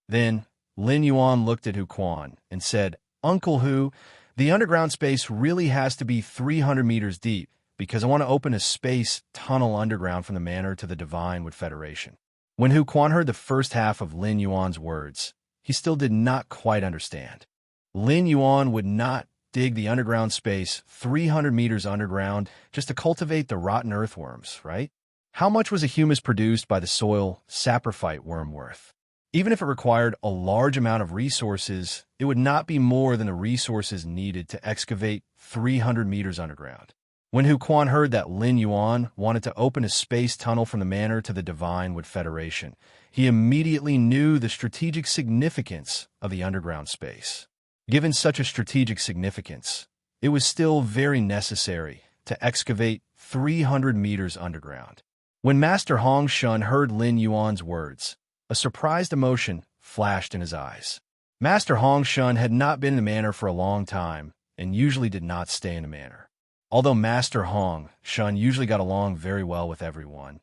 Then, Lin Yuan looked at Hu Quan and said, Uncle Hu, the underground space really has to be 300 meters deep because I want to open a space tunnel underground from the manor to the Divine Wood Federation. When Hu Quan heard the first half of Lin Yuan's words, he still did not quite understand. Lin Yuan would not dig the underground space 300 meters underground just to cultivate the rotten earthworms, right? How much was a humus produced by the soil saprophyte worm worth? Even if it required a large amount of resources, it would not be more than the resources needed to excavate 300 meters underground. When Hu Quan heard that Lin Yuan wanted to open a space tunnel from the manor to the Divine Wood Federation, he immediately knew the strategic significance of the underground space. Given such a strategic significance, it was still very necessary to excavate 300 meters underground. When Master Hong Shun heard Lin Yuan's words, a surprised emotion flashed in his eyes. Master Hong Shun had not been in the manor for a long time and usually did not stay in the manor. Although Master Hong Shun usually got along very well with everyone,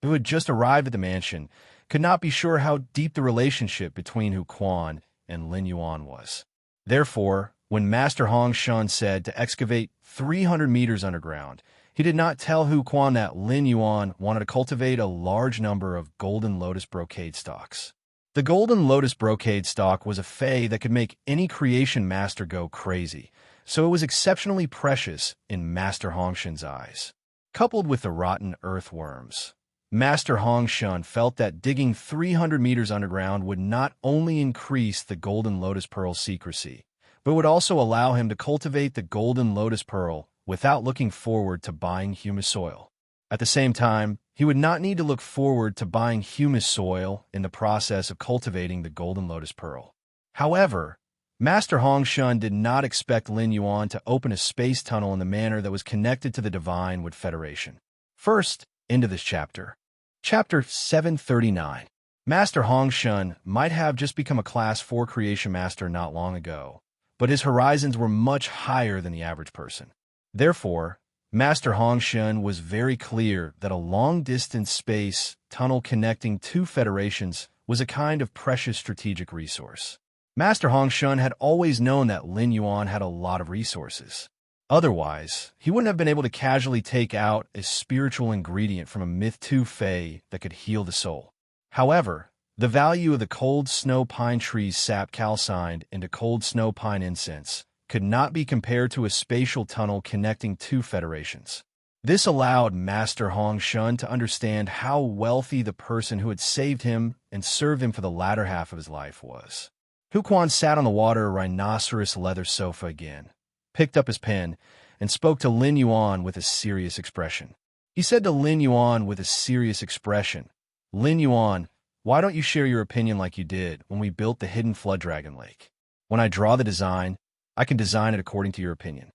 who had just arrived at the mansion could not be sure how deep the relationship between Hu Quan and Lin Yuan was. Therefore, when Master Hong Shun said to excavate 300 meters underground, he did not tell Hu Quan that Lin Yuan wanted to cultivate a large number of golden lotus brocade stalks. The golden lotus brocade stalk was a fey that could make any creation master go crazy, so it was exceptionally precious in Master Hong Shun's eyes. Coupled with the rotten earthworms, Master Hong Shun felt that digging 300 meters underground would not only increase the golden lotus pearl's secrecy, but would also allow him to cultivate the golden lotus pearl without looking forward to buying humus soil. At the same time, he would not need to look forward to buying humus soil in the process of cultivating the golden lotus pearl. However, Master Hong Shun did not expect Lin Yuan to open a space tunnel in the manner that was connected to the Divine Wood Federation. First, into this chapter. Chapter 739. Master Hong Shun might have just become a Class 4 Creation Master not long ago, but his horizons were much higher than the average person. Therefore, Master Hong Shun was very clear that a long-distance space tunnel connecting two federations was a kind of precious strategic resource. Master Hong Shun had always known that Lin Yuan had a lot of resources. Otherwise, he wouldn't have been able to casually take out a spiritual ingredient from a Myth 2 Fey that could heal the soul. However, the value of the cold snow pine tree's sap calcined into cold snow pine incense could not be compared to a spatial tunnel connecting two federations. This allowed Master Hong Shun to understand how wealthy the person who had saved him and served him for the latter half of his life was. Hu Quan sat on the water rhinoceros leather sofa again, picked up his pen, and spoke to Lin Yuan with a serious expression. He said to Lin Yuan with a serious expression, "Lin Yuan, why don't you share your opinion like you did when we built the hidden flood dragon lake? When I draw the design, I can design it according to your opinion."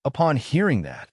Upon hearing that,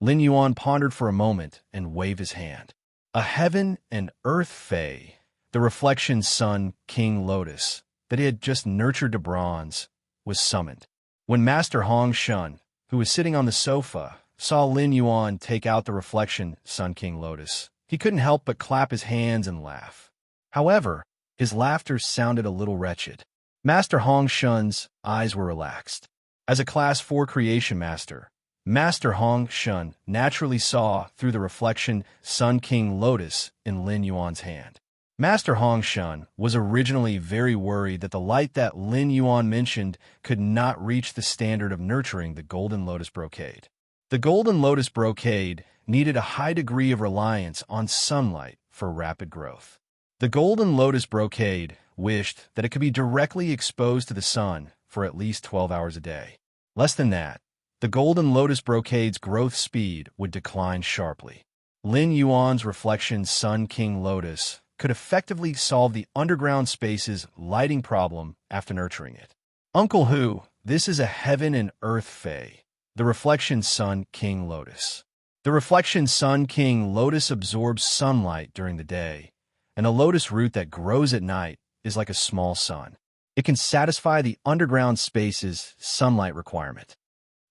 Lin Yuan pondered for a moment and waved his hand. A heaven and earth fae, the reflection sun King Lotus, that he had just nurtured to bronze, was summoned. When Master Hong Shun, who was sitting on the sofa, saw Lin Yuan take out the reflection Sun King Lotus, he couldn't help but clap his hands and laugh. However, his laughter sounded a little wretched. Master Hong Shun's eyes were relaxed. As a Class 4 creation master, Master Hong Shun naturally saw through the reflection Sun King Lotus in Lin Yuan's hand. Master Hong Shun was originally very worried that the light that Lin Yuan mentioned could not reach the standard of nurturing the Golden Lotus brocade. The Golden Lotus brocade needed a high degree of reliance on sunlight for rapid growth. The Golden Lotus brocade wished that it could be directly exposed to the sun for at least 12 hours a day. Less than that, the Golden Lotus brocade's growth speed would decline sharply. Lin Yuan's reflection Sun King Lotus could effectively solve the underground space's lighting problem after nurturing it. Uncle Hu, this is a heaven and earth fae, the reflection Sun King Lotus. The reflection Sun King Lotus absorbs sunlight during the day, and a lotus root that grows at night is like a small sun. It can satisfy the underground space's sunlight requirement.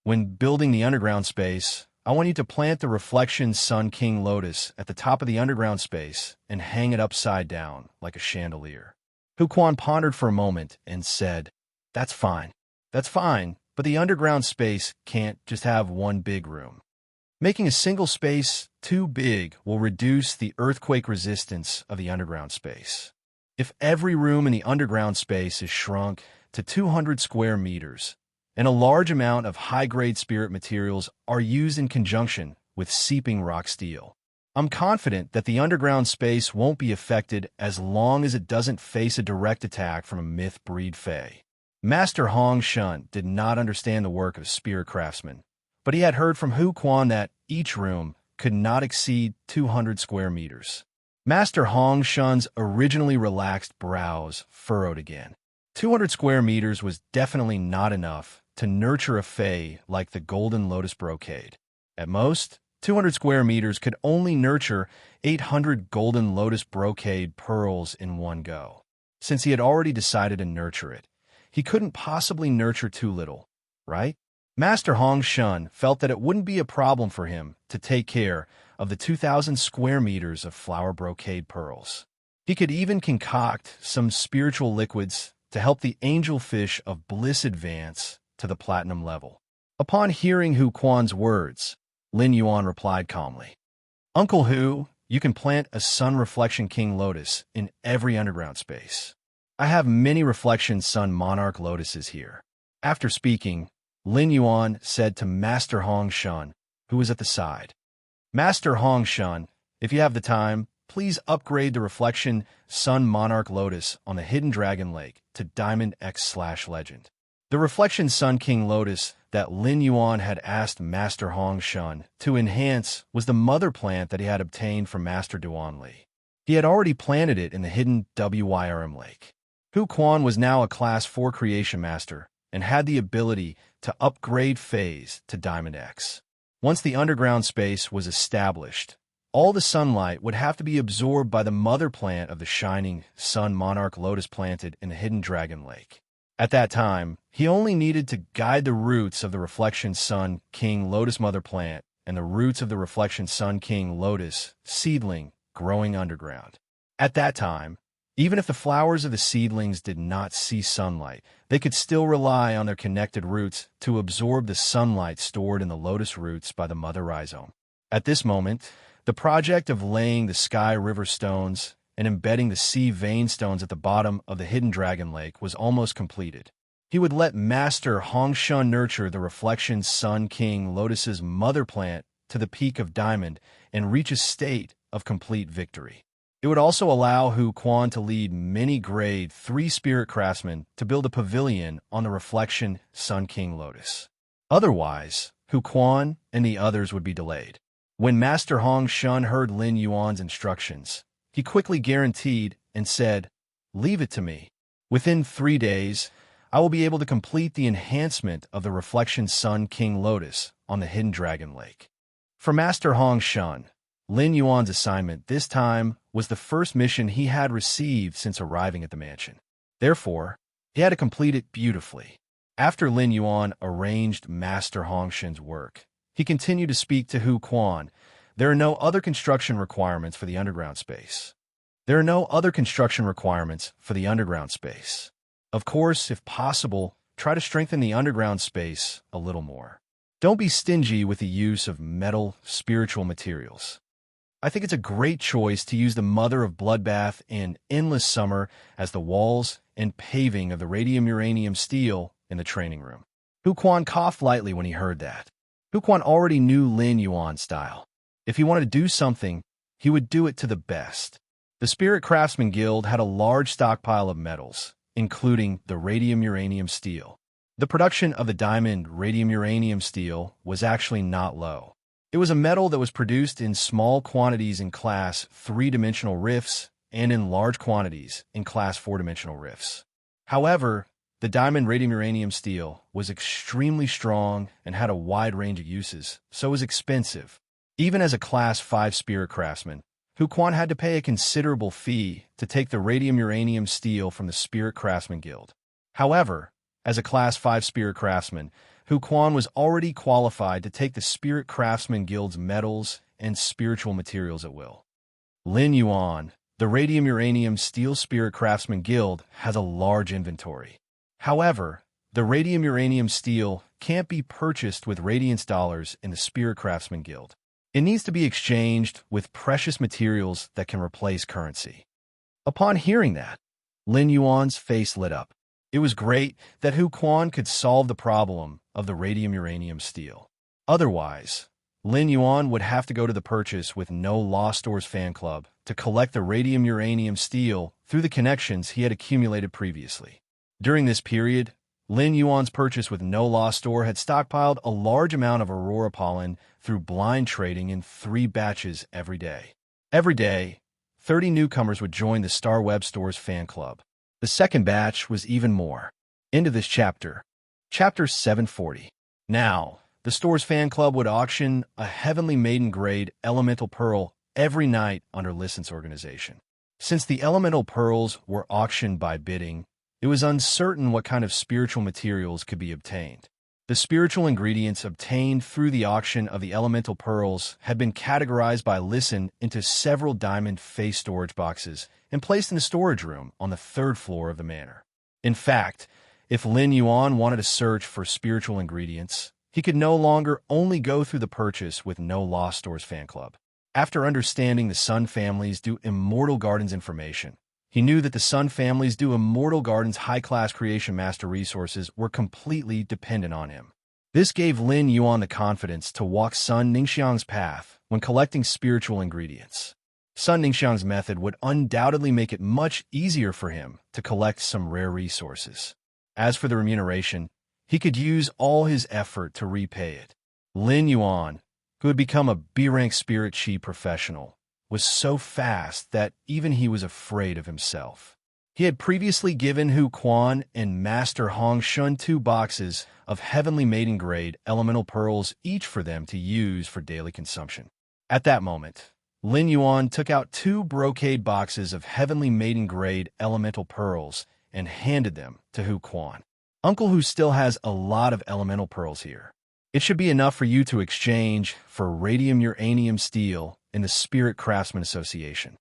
When building the underground space, I want you to plant the reflection Sun King Lotus at the top of the underground space and hang it upside down like a chandelier. Hu Quan pondered for a moment and said, That's fine, but the underground space can't just have one big room. Making a single space too big will reduce the earthquake resistance of the underground space. If every room in the underground space is shrunk to 200 square meters, and a large amount of high-grade spirit materials are used in conjunction with seeping rock steel, I'm confident that the underground space won't be affected as long as it doesn't face a direct attack from a myth breed fae. Master Hong Shun did not understand the work of spirit craftsmen, but he had heard from Hu Quan that each room could not exceed 200 square meters. Master Hong Shun's originally relaxed brows furrowed again. 200 square meters was definitely not enough to nurture a fae like the Golden Lotus brocade. At most, 200 square meters could only nurture 800 Golden Lotus brocade pearls in one go. Since he had already decided to nurture it, he couldn't possibly nurture too little, right? Master Hong Shun felt that it wouldn't be a problem for him to take care of the 2,000 square meters of flower brocade pearls. He could even concoct some spiritual liquids to help the angelfish of bliss advance to the platinum level. Upon hearing Hu Quan's words, Lin Yuan replied calmly, Uncle Hu, you can plant a sun reflection king lotus in every underground space. I have many reflection sun monarch lotuses here. After speaking, Lin Yuan said to Master Hong Shun, who was at the side, Master Hong Shun, if you have the time, please upgrade the reflection sun monarch lotus on the hidden dragon lake to Diamond X/Legend. The reflection sun king lotus that Lin Yuan had asked Master Hong Shun to enhance was the mother plant that he had obtained from Master Duan Li. He had already planted it in the hidden WYRM lake. Hu Quan was now a Class 4 creation master and had the ability to upgrade phase to Diamond X. Once the underground space was established, all the sunlight would have to be absorbed by the mother plant of the shining sun monarch lotus planted in the hidden dragon lake. At that time, he only needed to guide the roots of the reflection sun king lotus mother plant and the roots of the reflection sun king lotus seedling growing underground. At that time, even if the flowers of the seedlings did not see sunlight, they could still rely on their connected roots to absorb the sunlight stored in the lotus roots by the mother rhizome. At this moment, the project of laying the sky river stones and embedding the sea vein stones at the bottom of the hidden dragon lake was almost completed. He would let Master Hongshun nurture the Reflection Sun King Lotus's mother plant to the peak of diamond and reach a state of complete victory. It would also allow Hu Quan to lead many grade 3 spirit craftsmen to build a pavilion on the Reflection Sun King Lotus. Otherwise, Hu Quan and the others would be delayed. When Master Hongshun heard Lin Yuan's instructions, he quickly guaranteed and said, "Leave it to me. Within 3 days, I will be able to complete the enhancement of the Reflection Sun King Lotus on the Hidden Dragon Lake." For Master Hongshun, Lin Yuan's assignment this time was the first mission he had received since arriving at the mansion. Therefore, he had to complete it beautifully. After Lin Yuan arranged Master Hongshun's work, he continued to speak to Hu Quan. There are no other construction requirements for the underground space. Of course, if possible, try to strengthen the underground space a little more. Don't be stingy with the use of metal, spiritual materials. I think it's a great choice to use the Mother of Bloodbath and Endless Summer as the walls and paving of the radium-uranium steel in the training room. Hu Quan coughed lightly when he heard that. Hu Quan already knew Lin Yuan's style. If he wanted to do something, he would do it to the best. The Spirit Craftsman Guild had a large stockpile of metals, including the radium-uranium steel. The production of the diamond radium-uranium steel was actually not low. It was a metal that was produced in small quantities in Class 3-dimensional rifts and in large quantities in Class 4-dimensional rifts. However, the diamond radium-uranium steel was extremely strong and had a wide range of uses, so it was expensive. Even as a Class 5 spirit craftsman, Hu Quan had to pay a considerable fee to take the radium-uranium steel from the Spirit Craftsman Guild. However, as a Class 5 spirit craftsman, Hu Quan was already qualified to take the Spirit Craftsman Guild's metals and spiritual materials at will. Lin Yuan, the Radium-Uranium Steel Spirit Craftsman Guild, has a large inventory. However, the radium-uranium steel can't be purchased with Radiance dollars in the Spirit Craftsman Guild. It needs to be exchanged with precious materials that can replace currency. Upon hearing that, Lin Yuan's face lit up. It was great that Hu Quan could solve the problem of the radium-uranium steel. Otherwise, Lin Yuan would have to go to the Purchase with No Lost Stores fan club to collect the radium-uranium steel through the connections he had accumulated previously. During this period, Lin Yuan's Purchase with No Lost Store had stockpiled a large amount of Aurora pollen through blind trading in 3 batches every day. Every day, 30 newcomers would join the Star Web Store's fan club. The second batch was even more. End of this chapter. Chapter 740. Now, the store's fan club would auction a Heavenly Maiden grade elemental pearl every night under license organization. Since the elemental pearls were auctioned by bidding, it was uncertain what kind of spiritual materials could be obtained. The spiritual ingredients obtained through the auction of the elemental pearls had been categorized by Listen into several diamond face storage boxes and placed in the storage room on the 3rd floor of the manor. In fact, if Lin Yuan wanted to search for spiritual ingredients, he could no longer only go through the Purchase with No Lost Stores fan club. After understanding the Sun Family's Do Immortal Gardens information, he knew that the Sun Family's Do Immortal Gardens high-class creation master resources were completely dependent on him. This gave Lin Yuan the confidence to walk Sun Ningxiang's path when collecting spiritual ingredients. Sun Ningxiang's method would undoubtedly make it much easier for him to collect some rare resources. As for the remuneration, he could use all his effort to repay it. Lin Yuan, who had become a B-rank spirit chi professional, was so fast that even he was afraid of himself. He had previously given Hu Quan and Master Hongshun 2 boxes of Heavenly Maiden grade elemental pearls each for them to use for daily consumption. At that moment, Lin Yuan took out 2 brocade boxes of Heavenly Maiden grade elemental pearls and handed them to Hu Quan. Uncle Hu still has a lot of elemental pearls here. It should be enough for you to exchange for radium-uranium steel in the Spirit Craftsman Association.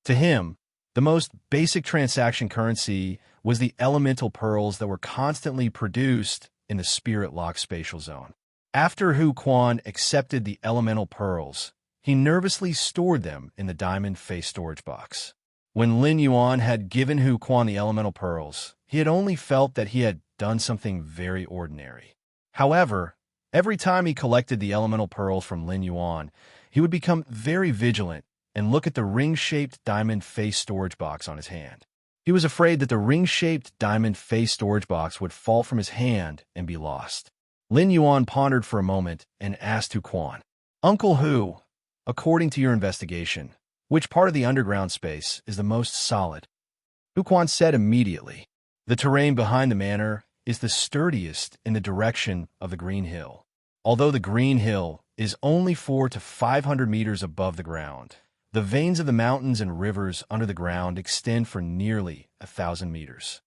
To him, the most basic transaction currency was the elemental pearls that were constantly produced in the Spirit Lock Spatial Zone. After Hu Quan accepted the elemental pearls, he nervously stored them in the diamond face storage box. When Lin Yuan had given Hu Quan the elemental pearls, he had only felt that he had done something very ordinary. However, every time he collected the elemental pearls from Lin Yuan, he would become very vigilant and look at the ring-shaped diamond face storage box on his hand. He was afraid that the ring-shaped diamond face storage box would fall from his hand and be lost. Lin Yuan pondered for a moment and asked Hu Quan, "Uncle Hu, according to your investigation, which part of the underground space is the most solid?" Hu Quan said immediately, "The terrain behind the manor is the sturdiest in the direction of the Green Hill. Although the Green Hill is only 400 to 500 meters above the ground, the veins of the mountains and rivers under the ground extend for nearly 1,000 meters."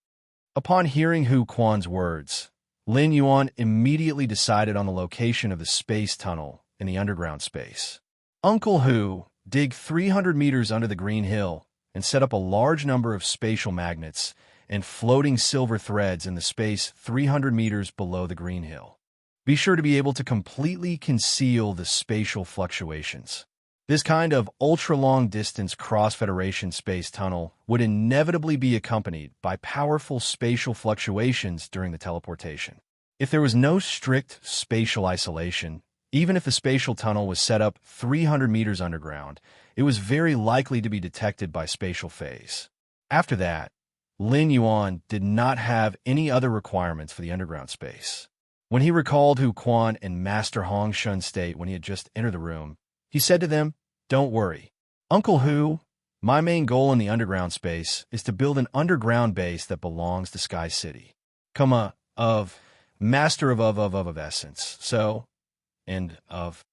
Upon hearing Hu Quan's words, Lin Yuan immediately decided on the location of the space tunnel in the underground space. "Uncle Hu, dig 300 meters under the Green Hill and set up a large number of spatial magnets and floating silver threads in the space 300 meters below the Green Hill. Be sure to be able to completely conceal the spatial fluctuations. This kind of ultra-long-distance cross-federation space tunnel would inevitably be accompanied by powerful spatial fluctuations during the teleportation. If there was no strict spatial isolation, even if the spatial tunnel was set up 300 meters underground, it was very likely to be detected by spatial phase. After that, Lin Yuan did not have any other requirements for the underground space. When he recalled Hu Quan and Master Hong Shun's state when he had just entered the room, he said to them, "Don't worry. Uncle Hu, my main goal in the underground space is to build an underground base that belongs to Sky City. Of Master of Essence. So, and of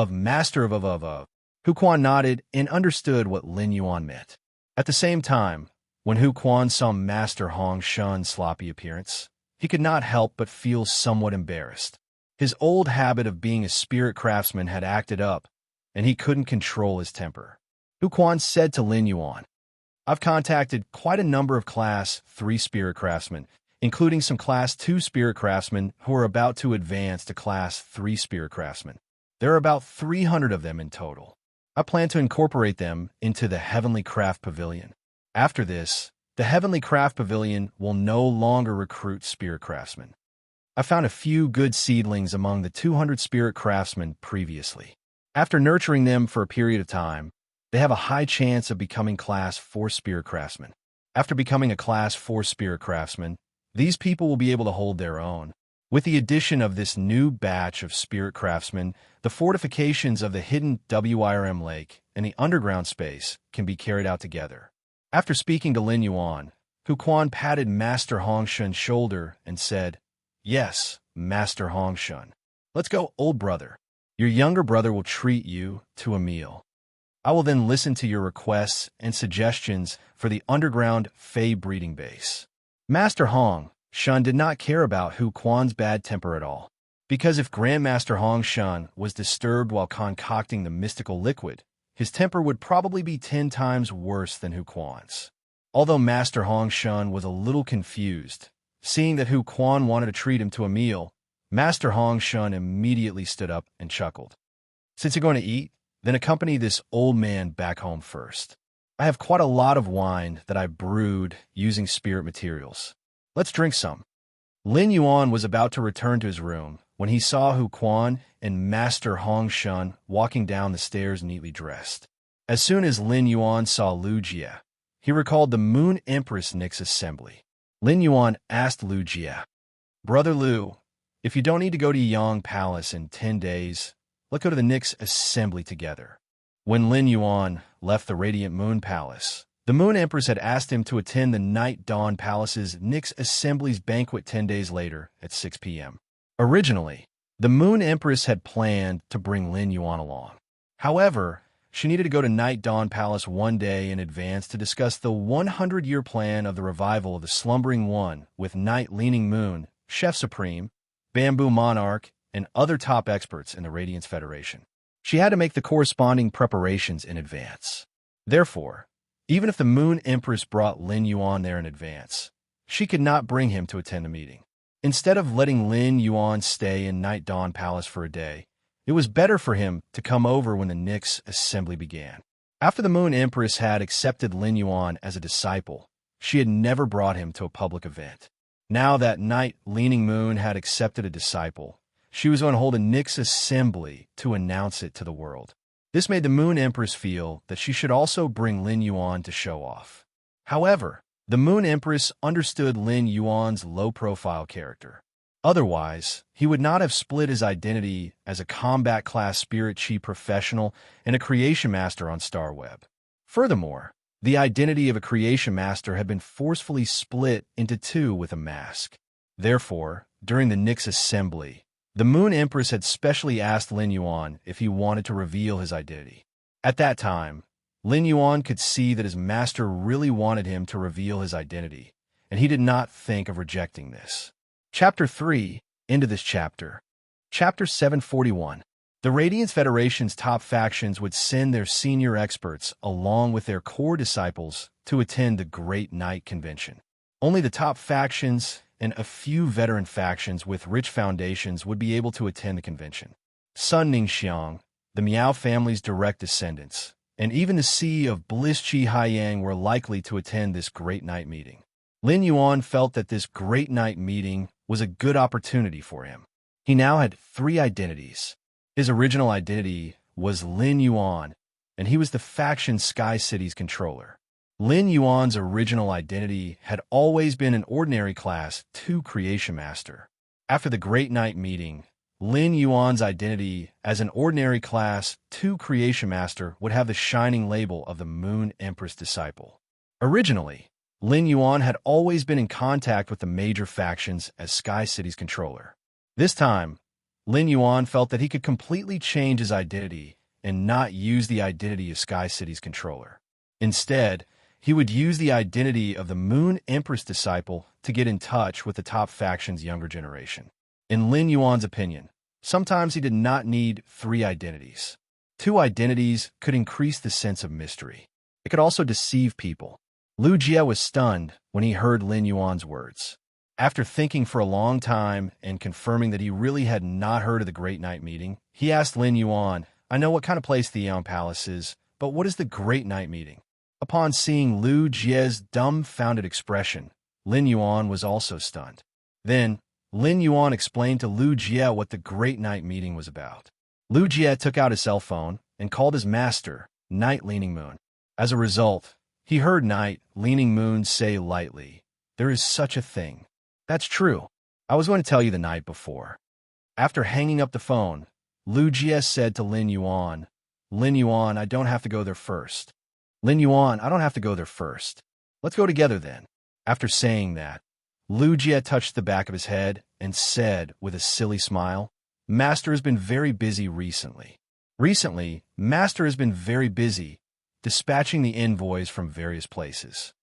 Master of. Hu Quan nodded and understood what Lin Yuan meant. At the same time, when Hu Quan saw Master Hong Shun's sloppy appearance, he could not help but feel somewhat embarrassed. His old habit of being a spirit craftsman had acted up, and he couldn't control his temper. Hu Quan said to Lin Yuan, "I've contacted quite a number of Class 3 spirit craftsmen, including some Class 2 spirit craftsmen who are about to advance to Class 3 spirit craftsmen. There are about 300 of them in total. I plan to incorporate them into the Heavenly Craft Pavilion. After this, the Heavenly Craft Pavilion will no longer recruit spirit craftsmen. I found a few good seedlings among the 200 spirit craftsmen previously. After nurturing them for a period of time, they have a high chance of becoming Class 4 spirit craftsmen. After becoming a Class 4 spirit craftsman, these people will be able to hold their own. With the addition of this new batch of spirit craftsmen, the fortifications of the hidden WIRM lake and the underground space can be carried out together." After speaking to Lin Yuan, Hu Quan patted Master Hong Shun's shoulder and said, "Yes, Master Hong Shun. Let's go, old brother. Your younger brother will treat you to a meal. I will then listen to your requests and suggestions for the underground Fey breeding base." Master Hong Shun did not care about Hu Quan's bad temper at all, because if Grandmaster Hong Shun was disturbed while concocting the mystical liquid, his temper would probably be 10 times worse than Hu Quan's. Although Master Hong Shun was a little confused, seeing that Hu Quan wanted to treat him to a meal, Master Hong Shun immediately stood up and chuckled. "Since you're going to eat, then accompany this old man back home first. I have quite a lot of wine that I brewed using spirit materials. Let's drink some." Lin Yuan was about to return to his room when he saw Hu Quan and Master Hong Shun walking down the stairs neatly dressed. As soon as Lin Yuan saw Lu Jie, he recalled the Moon Empress Nyx assembly. Lin Yuan asked Lu Jie, "Brother Lu, if you don't need to go to Yang Palace in 10 days, let's go to the Nyx assembly together." When Lin Yuan left the Radiant Moon Palace, the Moon Empress had asked him to attend the Night Dawn Palace's Nyx Assembly's banquet 10 days later at 6 p.m. Originally, the Moon Empress had planned to bring Lin Yuan along. However, she needed to go to Night Dawn Palace one day in advance to discuss the 100-year plan of the revival of the Slumbering One with Night Leaning Moon, Chef Supreme, Bamboo Monarch, and other top experts in the Radiance Federation. She had to make the corresponding preparations in advance. Therefore, even if the Moon Empress brought Lin Yuan there in advance, she could not bring him to attend the meeting. Instead of letting Lin Yuan stay in Night Dawn Palace for a day, it was better for him to come over when the Nyx assembly began. After the Moon Empress had accepted Lin Yuan as a disciple, she had never brought him to a public event. Now that Night Leaning Moon had accepted a disciple, she was going to hold a Nyx assembly to announce it to the world. This made the Moon Empress feel that she should also bring Lin Yuan to show off. However, the Moon Empress understood Lin Yuan's low-profile character. Otherwise, he would not have split his identity as a combat-class spirit chi professional and a creation master on StarWeb. Furthermore, the identity of a creation master had been forcefully split into two with a mask. Therefore, during the Nyx assembly, the Moon Empress had specially asked Lin Yuan if he wanted to reveal his identity. At that time, Lin Yuan could see that his master really wanted him to reveal his identity, and he did not think of rejecting this. Chapter 3, into this chapter. Chapter 741. The Radiance Federation's top factions would send their senior experts along with their core disciples to attend the Great Night Convention. Only the top factions and a few veteran factions with rich foundations would be able to attend the convention. Sun Ningxiang, the Miao family's direct descendants, and even the Sea of Bliss Qi Haiyang were likely to attend this Great Night meeting. Lin Yuan felt that this Great Night meeting was a good opportunity for him. He now had 3 identities. His original identity was Lin Yuan, and he was the faction Sky City's controller. Lin Yuan's original identity had always been an ordinary class 2 creation master. After the Great Night meeting, Lin Yuan's identity as an ordinary class 2 creation master would have the shining label of the Moon Empress disciple. Originally, Lin Yuan had always been in contact with the major factions as Sky City's controller. This time, Lin Yuan felt that he could completely change his identity and not use the identity of Sky City's controller. Instead, he would use the identity of the Moon Empress disciple to get in touch with the top faction's younger generation. In Lin Yuan's opinion, sometimes he did not need 3 identities. 2 identities could increase the sense of mystery. It could also deceive people. Lu Jie was stunned when he heard Lin Yuan's words. After thinking for a long time and confirming that he really had not heard of the Great Night meeting, he asked Lin Yuan, "I know what kind of place the Aeon Palace is, but what is the Great Night meeting?" Upon seeing Lu Jie's dumbfounded expression, Lin Yuan was also stunned. Then, Lin Yuan explained to Lu Jie what the Great Night meeting was about. Lu Jie took out his cell phone and called his master, Night Leaning Moon. As a result, he heard Night Leaning Moon say lightly, "There is such a thing." "That's true. I was going to tell you the night before." After hanging up the phone, Lu Jie said to Lin Yuan, "Lin Yuan, I don't have to go there first." "Lin Yuan, I don't have to go there first. Let's go together then." After saying that, Lu Jie touched the back of his head and said with a silly smile, "Master has been very busy recently. Master has been very busy dispatching the envoys from various places.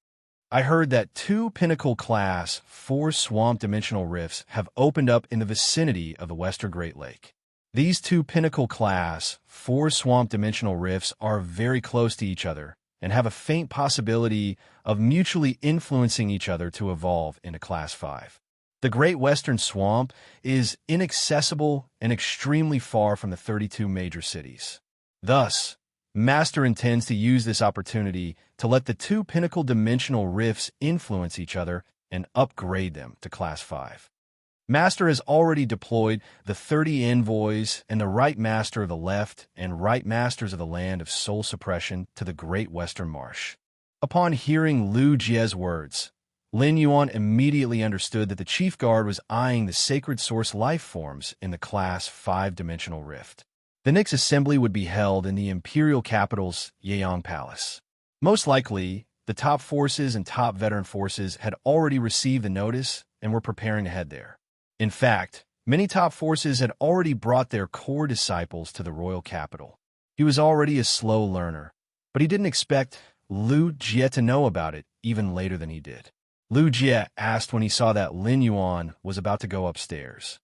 I heard that 2 Pinnacle-class 4 swamp dimensional rifts have opened up in the vicinity of the Western Great Lake. These 2 Pinnacle-class 4 swamp dimensional rifts are very close to each other and have a faint possibility of mutually influencing each other to evolve into Class 5. The Great Western Swamp is inaccessible and extremely far from the 32 major cities. Thus, Master intends to use this opportunity to let the 2 pinnacle dimensional rifts influence each other and upgrade them to Class 5. Master has already deployed the 30 envoys and the Right Master of the Left and Right Masters of the Land of Soul Suppression to the Great Western Marsh." Upon hearing Lu Jie's words, Lin Yuan immediately understood that the Chief Guard was eyeing the sacred source life forms in the Class 5 dimensional rift. The Nyx assembly would be held in the imperial capital's Aeon Palace. Most likely, the top forces and top veteran forces had already received the notice and were preparing to head there. In fact, many top forces had already brought their core disciples to the royal capital. He was already a slow learner, but he didn't expect Lu Jie to know about it even later than he did. Lu Jie asked when he saw that Lin Yuan was about to go upstairs.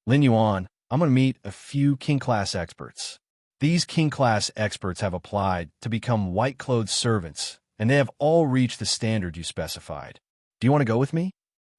"Lin Yuan, I'm going to meet a few King-class experts. These King-class experts have applied to become white-clothed servants, and they have all reached the standard you specified. Do you want to go with me?"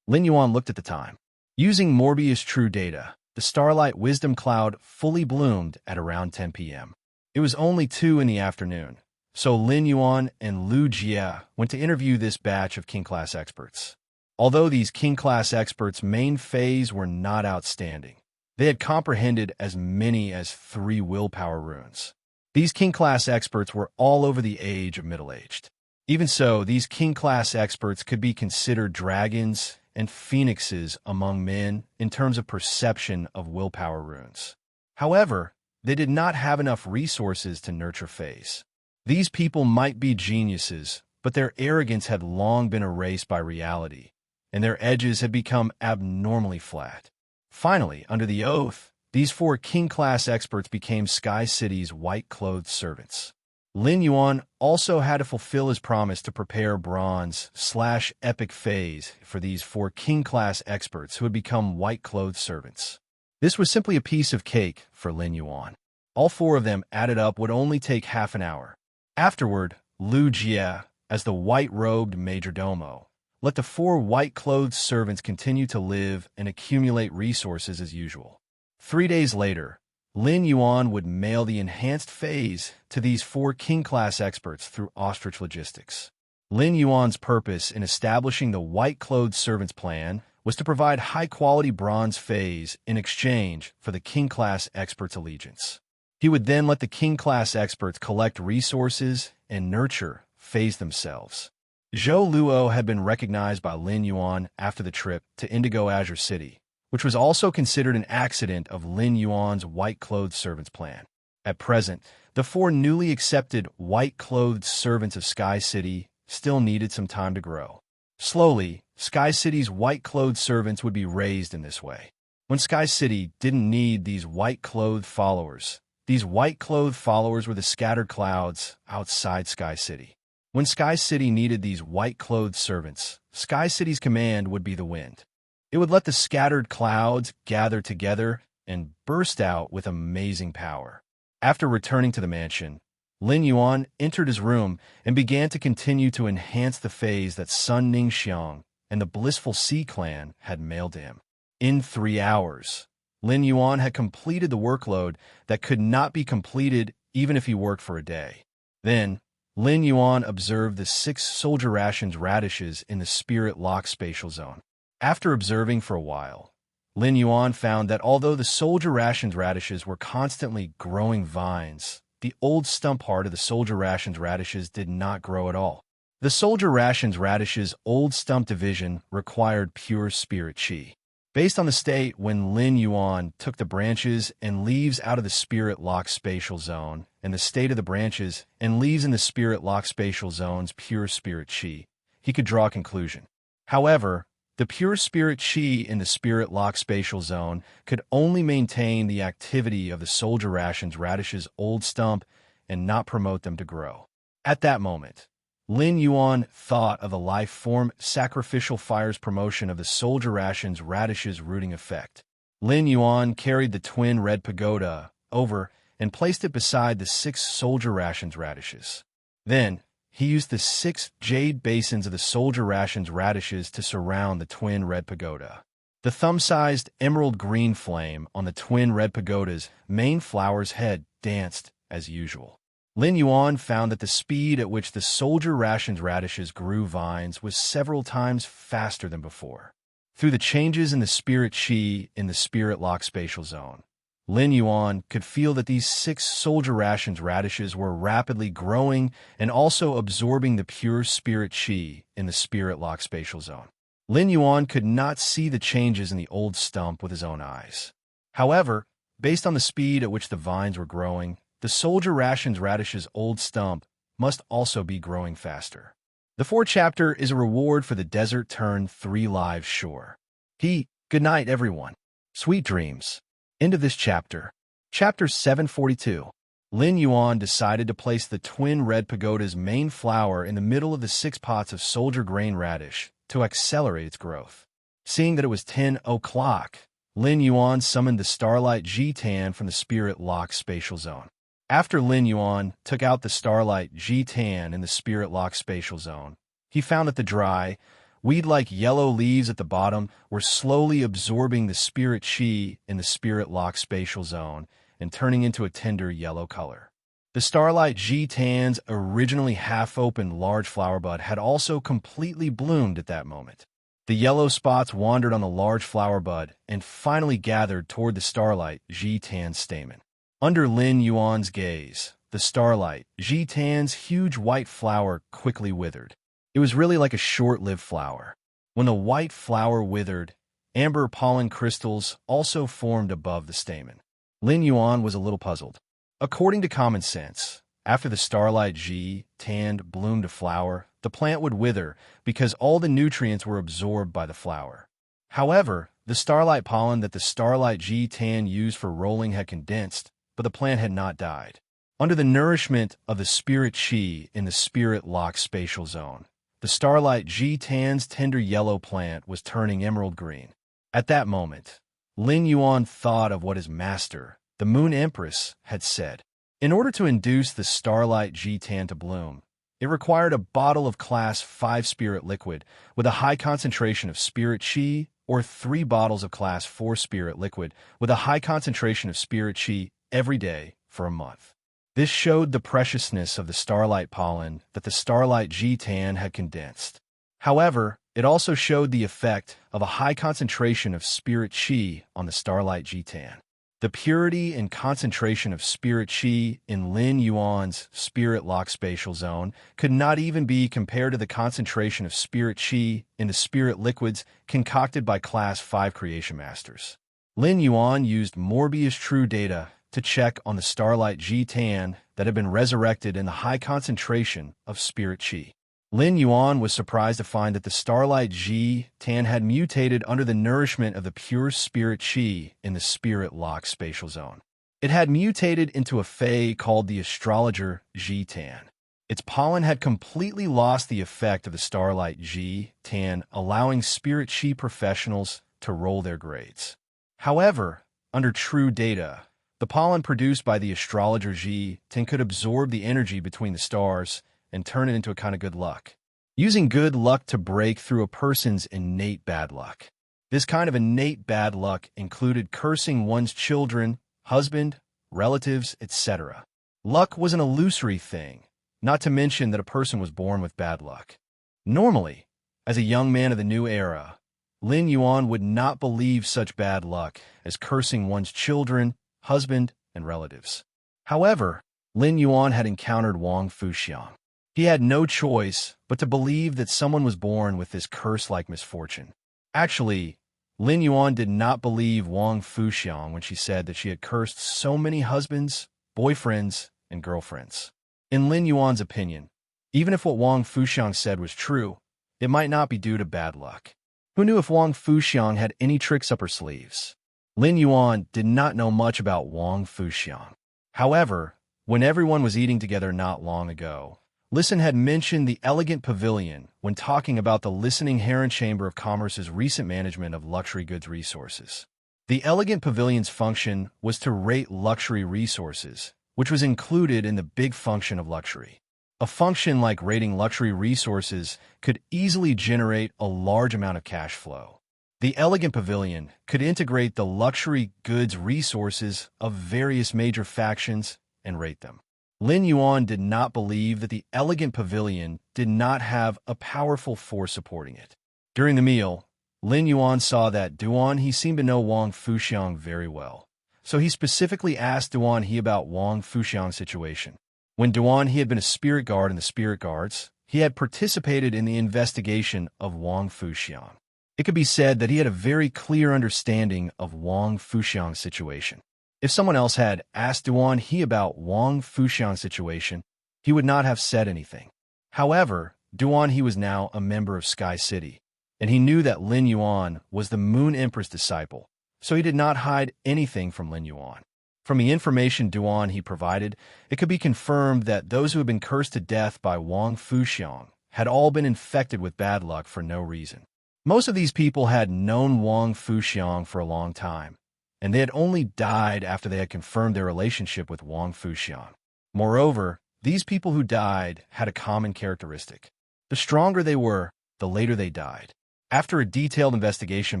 Lin Yuan looked at the time. Using Morbius True Data, the Starlight Wisdom Cloud fully bloomed at around 10 p.m. It was only 2 in the afternoon, so Lin Yuan and Lu Jie went to interview this batch of King-class experts. Although these king-class experts' main phase were not outstanding, they had comprehended as many as 3 willpower runes. These king-class experts were all over the age of middle-aged. Even so, these king-class experts could be considered dragons and phoenixes among men in terms of perception of willpower runes. However, they did not have enough resources to nurture phase. These people might be geniuses, but their arrogance had long been erased by reality, and their edges had become abnormally flat. Finally, under the oath, these 4 king-class experts became Sky City's white-clothed servants. Lin Yuan also had to fulfill his promise to prepare bronze/epic phase for these 4 king-class experts who had become white-clothed servants. This was simply a piece of cake for Lin Yuan. All 4 of them added up would only take half an hour. Afterward, Lu Jie, as the white-robed majordomo, let the 4 white-clothed servants continue to live and accumulate resources as usual. 3 days later, Lin Yuan would mail the enhanced phase to these 4 king-class experts through ostrich logistics. Lin Yuan's purpose in establishing the white-clothed servants plan was to provide high-quality bronze phase in exchange for the king-class experts' allegiance. He would then let the king-class experts collect resources and nurture phase themselves. Zhou Luo had been recognized by Lin Yuan after the trip to Indigo Azure City, which was also considered an accident of Lin Yuan's white-clothed servants plan. At present, the 4 newly accepted white-clothed servants of Sky City still needed some time to grow. Slowly, Sky City's white-clothed servants would be raised in this way. When Sky City didn't need these white-clothed followers, these white-clothed followers were the scattered clouds outside Sky City. When Sky City needed these white-clothed servants, Sky City's command would be the wind. It would let the scattered clouds gather together and burst out with amazing power. After returning to the mansion, Lin Yuan entered his room and began to continue to enhance the phase that Sun Ningxiang and the Blissful Sea clan had mailed to him. In 3 hours, Lin Yuan had completed the workload that could not be completed even if he worked for a day. Then, Lin Yuan observed the 6 soldier rations radishes in the spirit lock spatial zone. After observing for a while, Lin Yuan found that although the soldier rations radishes were constantly growing vines, the old stump part of the soldier rations radishes did not grow at all. The soldier rations radishes old stump division required pure spirit chi. Based on the state when Lin Yuan took the branches and leaves out of the spirit lock spatial zone and the state of the branches and leaves in the spirit lock spatial zone's pure spirit chi, he could draw a conclusion. However, the pure spirit chi in the spirit lock spatial zone could only maintain the activity of the soldier rations radishes old stump and not promote them to grow. At that moment, Lin Yuan thought of the life form sacrificial fire's promotion of the soldier rations radishes rooting effect. Lin Yuan carried the twin red pagoda over and placed it beside the 6 soldier rations radishes. Then, he used the 6 jade basins of the soldier rations radishes to surround the twin red pagoda. The thumb-sized emerald green flame on the twin red pagoda's main flower's head danced as usual. Lin Yuan found that the speed at which the soldier rations radishes grew vines was several times faster than before. Through the changes in the spirit chi in the spirit lock spatial zone, Lin Yuan could feel that these 6 soldier rations radishes were rapidly growing and also absorbing the pure spirit chi in the spirit lock spatial zone. Lin Yuan could not see the changes in the old stump with his own eyes. However, based on the speed at which the vines were growing, the soldier rations radish's old stump must also be growing faster. The 4th chapter is a reward for the desert turned 3 lives shore. Good night, everyone. Sweet dreams. End of this chapter. Chapter 742. Lin Yuan decided to place the twin red pagoda's main flower in the middle of the 6 pots of soldier grain radish to accelerate its growth. Seeing that it was 10 o'clock, Lin Yuan summoned the Starlight Jitan from the Spirit Lock spatial zone. After Lin Yuan took out the Starlight Jitan in the Spirit Lock spatial zone, he found that the dry, weed-like yellow leaves at the bottom were slowly absorbing the spirit chi in the spirit lock spatial zone and turning into a tender yellow color. The Starlight Jitan's originally half-open large flower bud had also completely bloomed at that moment. The yellow spots wandered on the large flower bud and finally gathered toward the starlight Ji-Tan's stamen. Under Lin Yuan's gaze, the starlight Ji-Tan's huge white flower quickly withered. It was really like a short-lived flower. When the white flower withered, amber pollen crystals also formed above the stamen. Lin Yuan was a little puzzled. According to common sense, after the starlight Ji-Tan bloomed a flower, the plant would wither because all the nutrients were absorbed by the flower. However, the starlight pollen that the starlight Ji-Tan used for rolling had condensed, but the plant had not died. Under the nourishment of the spirit Qi in the spirit-locked spatial zone, the starlight Ji-Tan's tender yellow plant was turning emerald green. At that moment, Lin Yuan thought of what his master, the Moon Empress, had said. In order to induce the starlight Ji-Tan to bloom, it required a bottle of Class 5 spirit liquid with a high concentration of spirit Qi, or 3 bottles of Class 4 spirit liquid with a high concentration of spirit Qi every day for a month. This showed the preciousness of the starlight pollen that the starlight Ji-Tan had condensed. However, it also showed the effect of a high concentration of spirit Qi on the starlight Ji-Tan. The purity and concentration of spirit Qi in Lin Yuan's spirit-locked spatial zone could not even be compared to the concentration of spirit Qi in the spirit liquids concocted by Class 5 creation masters. Lin Yuan used Morbius True data to check on the starlight Ji-Tan that had been resurrected in the high concentration of spirit Qi. Lin Yuan was surprised to find that the starlight Ji-Tan had mutated under the nourishment of the pure spirit Qi in the spirit-locked spatial zone. It had mutated into a fae called the astrologer Ji-Tan. Its pollen had completely lost the effect of the starlight Ji-Tan, allowing spirit Qi professionals to roll their grades. However, under true data, the pollen produced by the astrologer Ji-Tan could absorb the energy between the stars and turn it into a kind of good luck, using good luck to break through a person's innate bad luck. This kind of innate bad luck included cursing one's children, husband, relatives, etc. Luck was an illusory thing, not to mention that a person was born with bad luck. Normally, as a young man of the new era, Lin Yuan would not believe such bad luck as cursing one's children, husband, and relatives. However, Lin Yuan had encountered Wang Fuxiang. He had no choice but to believe that someone was born with this curse-like misfortune. Actually, Lin Yuan did not believe Wang Fuxiang when she said that she had cursed so many husbands, boyfriends, and girlfriends. In Lin Yuan's opinion, even if what Wang Fuxiang said was true, it might not be due to bad luck. Who knew if Wang Fuxiang had any tricks up her sleeves? Lin Yuan did not know much about Wang Fuxiang. However, when everyone was eating together not long ago, Listen had mentioned the elegant pavilion when talking about the Listening Heron Chamber of Commerce's recent management of luxury goods resources. The elegant pavilion's function was to rate luxury resources, which was included in the big function of luxury. A function like rating luxury resources could easily generate a large amount of cash flow. The elegant pavilion could integrate the luxury goods resources of various major factions and rate them. Lin Yuan did not believe that the elegant pavilion did not have a powerful force supporting it. During the meal, Lin Yuan saw that Duan He seemed to know Wang Fuxiang very well, so he specifically asked Duan He about Wang Fuxiang's situation. When Duan He had been a spirit guard in the spirit guards, he had participated in the investigation of Wang Fuxiang. It could be said that he had a very clear understanding of Wang Fuxiang's situation. If someone else had asked Duan He about Wang Fuxiang's situation, he would not have said anything. However, Duan He was now a member of Sky City, and he knew that Lin Yuan was the Moon Empress disciple, so he did not hide anything from Lin Yuan. From the information Duan He provided, it could be confirmed that those who had been cursed to death by Wang Fuxiang had all been infected with bad luck for no reason. Most of these people had known Wang Fuxiang for a long time, and they had only died after they had confirmed their relationship with Wang Fuxiang. Moreover, these people who died had a common characteristic. The stronger they were, the later they died. After a detailed investigation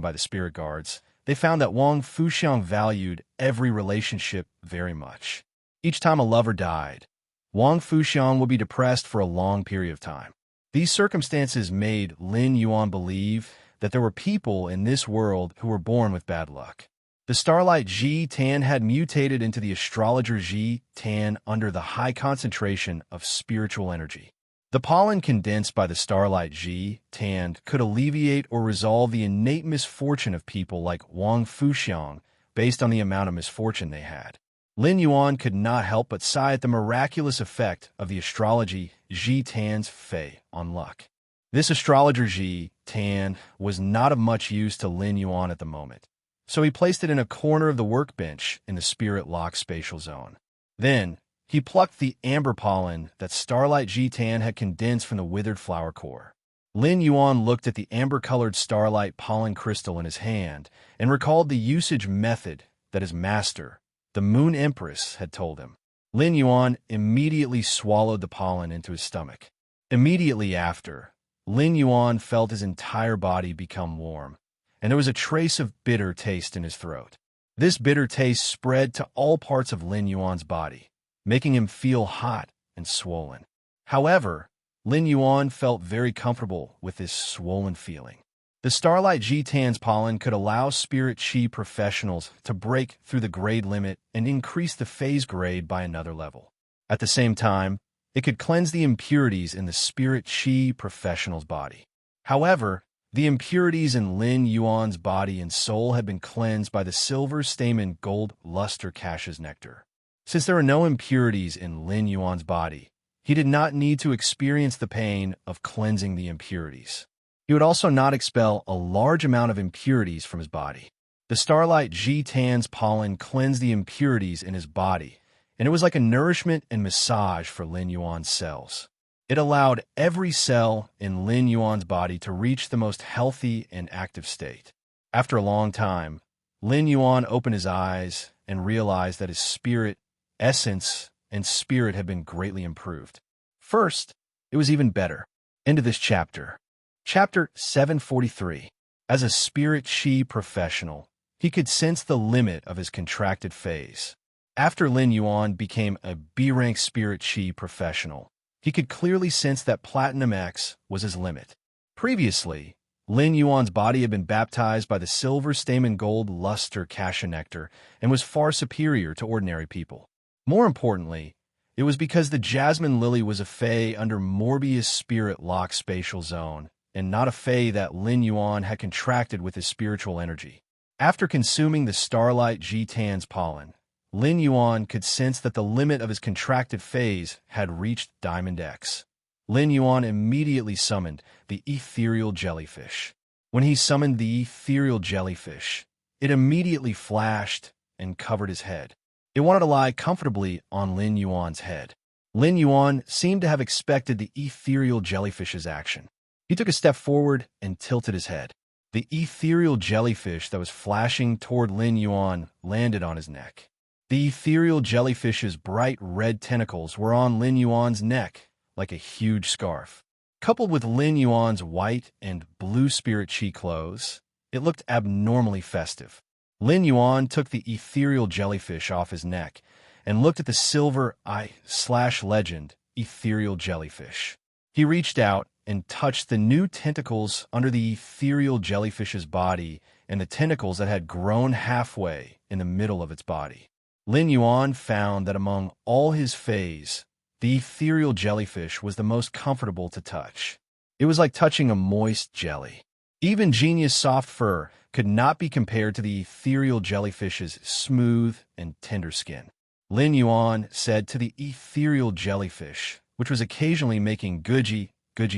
by the spirit guards, they found that Wang Fuxiang valued every relationship very much. Each time a lover died, Wang Fuxiang would be depressed for a long period of time. These circumstances made Lin Yuan believe that there were people in this world who were born with bad luck. The starlight Ji-Tan had mutated into the astrologer Ji-Tan under the high concentration of spiritual energy. The pollen condensed by the starlight Ji-Tan could alleviate or resolve the innate misfortune of people like Wang Fuxiang based on the amount of misfortune they had. Lin Yuan could not help but sigh at the miraculous effect of the astrology Ji-Tan's fey on luck. This astrologer Ji-Tan was not of much use to Lin Yuan at the moment, so he placed it in a corner of the workbench in the spirit-locked spatial zone. Then, he plucked the amber pollen that starlight Ji-Tan had condensed from the withered flower core. Lin Yuan looked at the amber-colored starlight pollen crystal in his hand and recalled the usage method that his master, the Moon Empress, had told him. Lin Yuan immediately swallowed the pollen into his stomach. Immediately after, Lin Yuan felt his entire body become warm, and there was a trace of bitter taste in his throat. This bitter taste spread to all parts of Lin Yuan's body, making him feel hot and swollen. However, Lin Yuan felt very comfortable with this swollen feeling. The starlight Ji-Tan's pollen could allow spirit chi professionals to break through the grade limit and increase the phase grade by another level. At the same time, it could cleanse the impurities in the spirit chi professional's body. However, the impurities in Lin Yuan's body and soul had been cleansed by the silver stamen gold luster cache's nectar. Since there were no impurities in Lin Yuan's body, he did not need to experience the pain of cleansing the impurities. He would also not expel a large amount of impurities from his body. The starlight Ji-Tan's pollen cleansed the impurities in his body, and it was like a nourishment and massage for Lin Yuan's cells. It allowed every cell in Lin Yuan's body to reach the most healthy and active state. After a long time, Lin Yuan opened his eyes and realized that his spirit, essence, and spirit had been greatly improved. First, it was even better. End of this chapter. Chapter 743. As a spirit chi professional, he could sense the limit of his contracted phase. After Lin Yuan became a B-rank spirit chi professional, he could clearly sense that Platinum X was his limit. Previously, Lin Yuan's body had been baptized by the silver stamen gold luster cache nectar and was far superior to ordinary people. More importantly, it was because the jasmine lily was a fey under Morbius spirit lock spatial zone, and not a fey that Lin Yuan had contracted with his spiritual energy. After consuming the starlight Ji-Tan's pollen, Lin Yuan could sense that the limit of his contracted phase had reached Diamond X. Lin Yuan immediately summoned the ethereal jellyfish. When he summoned the ethereal jellyfish, it immediately flashed and covered his head. It wanted to lie comfortably on Lin Yuan's head. Lin Yuan seemed to have expected the ethereal jellyfish's action. He took a step forward and tilted his head. The ethereal jellyfish that was flashing toward Lin Yuan landed on his neck. The ethereal jellyfish's bright red tentacles were on Lin Yuan's neck like a huge scarf. Coupled with Lin Yuan's white and blue spirit chi clothes, it looked abnormally festive. Lin Yuan took the ethereal jellyfish off his neck and looked at the silver /legend ethereal jellyfish. He reached out and touched the new tentacles under the ethereal jellyfish's body and the tentacles that had grown halfway in the middle of its body. Lin Yuan found that among all his fays, the ethereal jellyfish was the most comfortable to touch. It was like touching a moist jelly. Even Genius soft fur could not be compared to the ethereal jellyfish's smooth and tender skin. Lin Yuan said to the ethereal jellyfish, which was occasionally making gudgy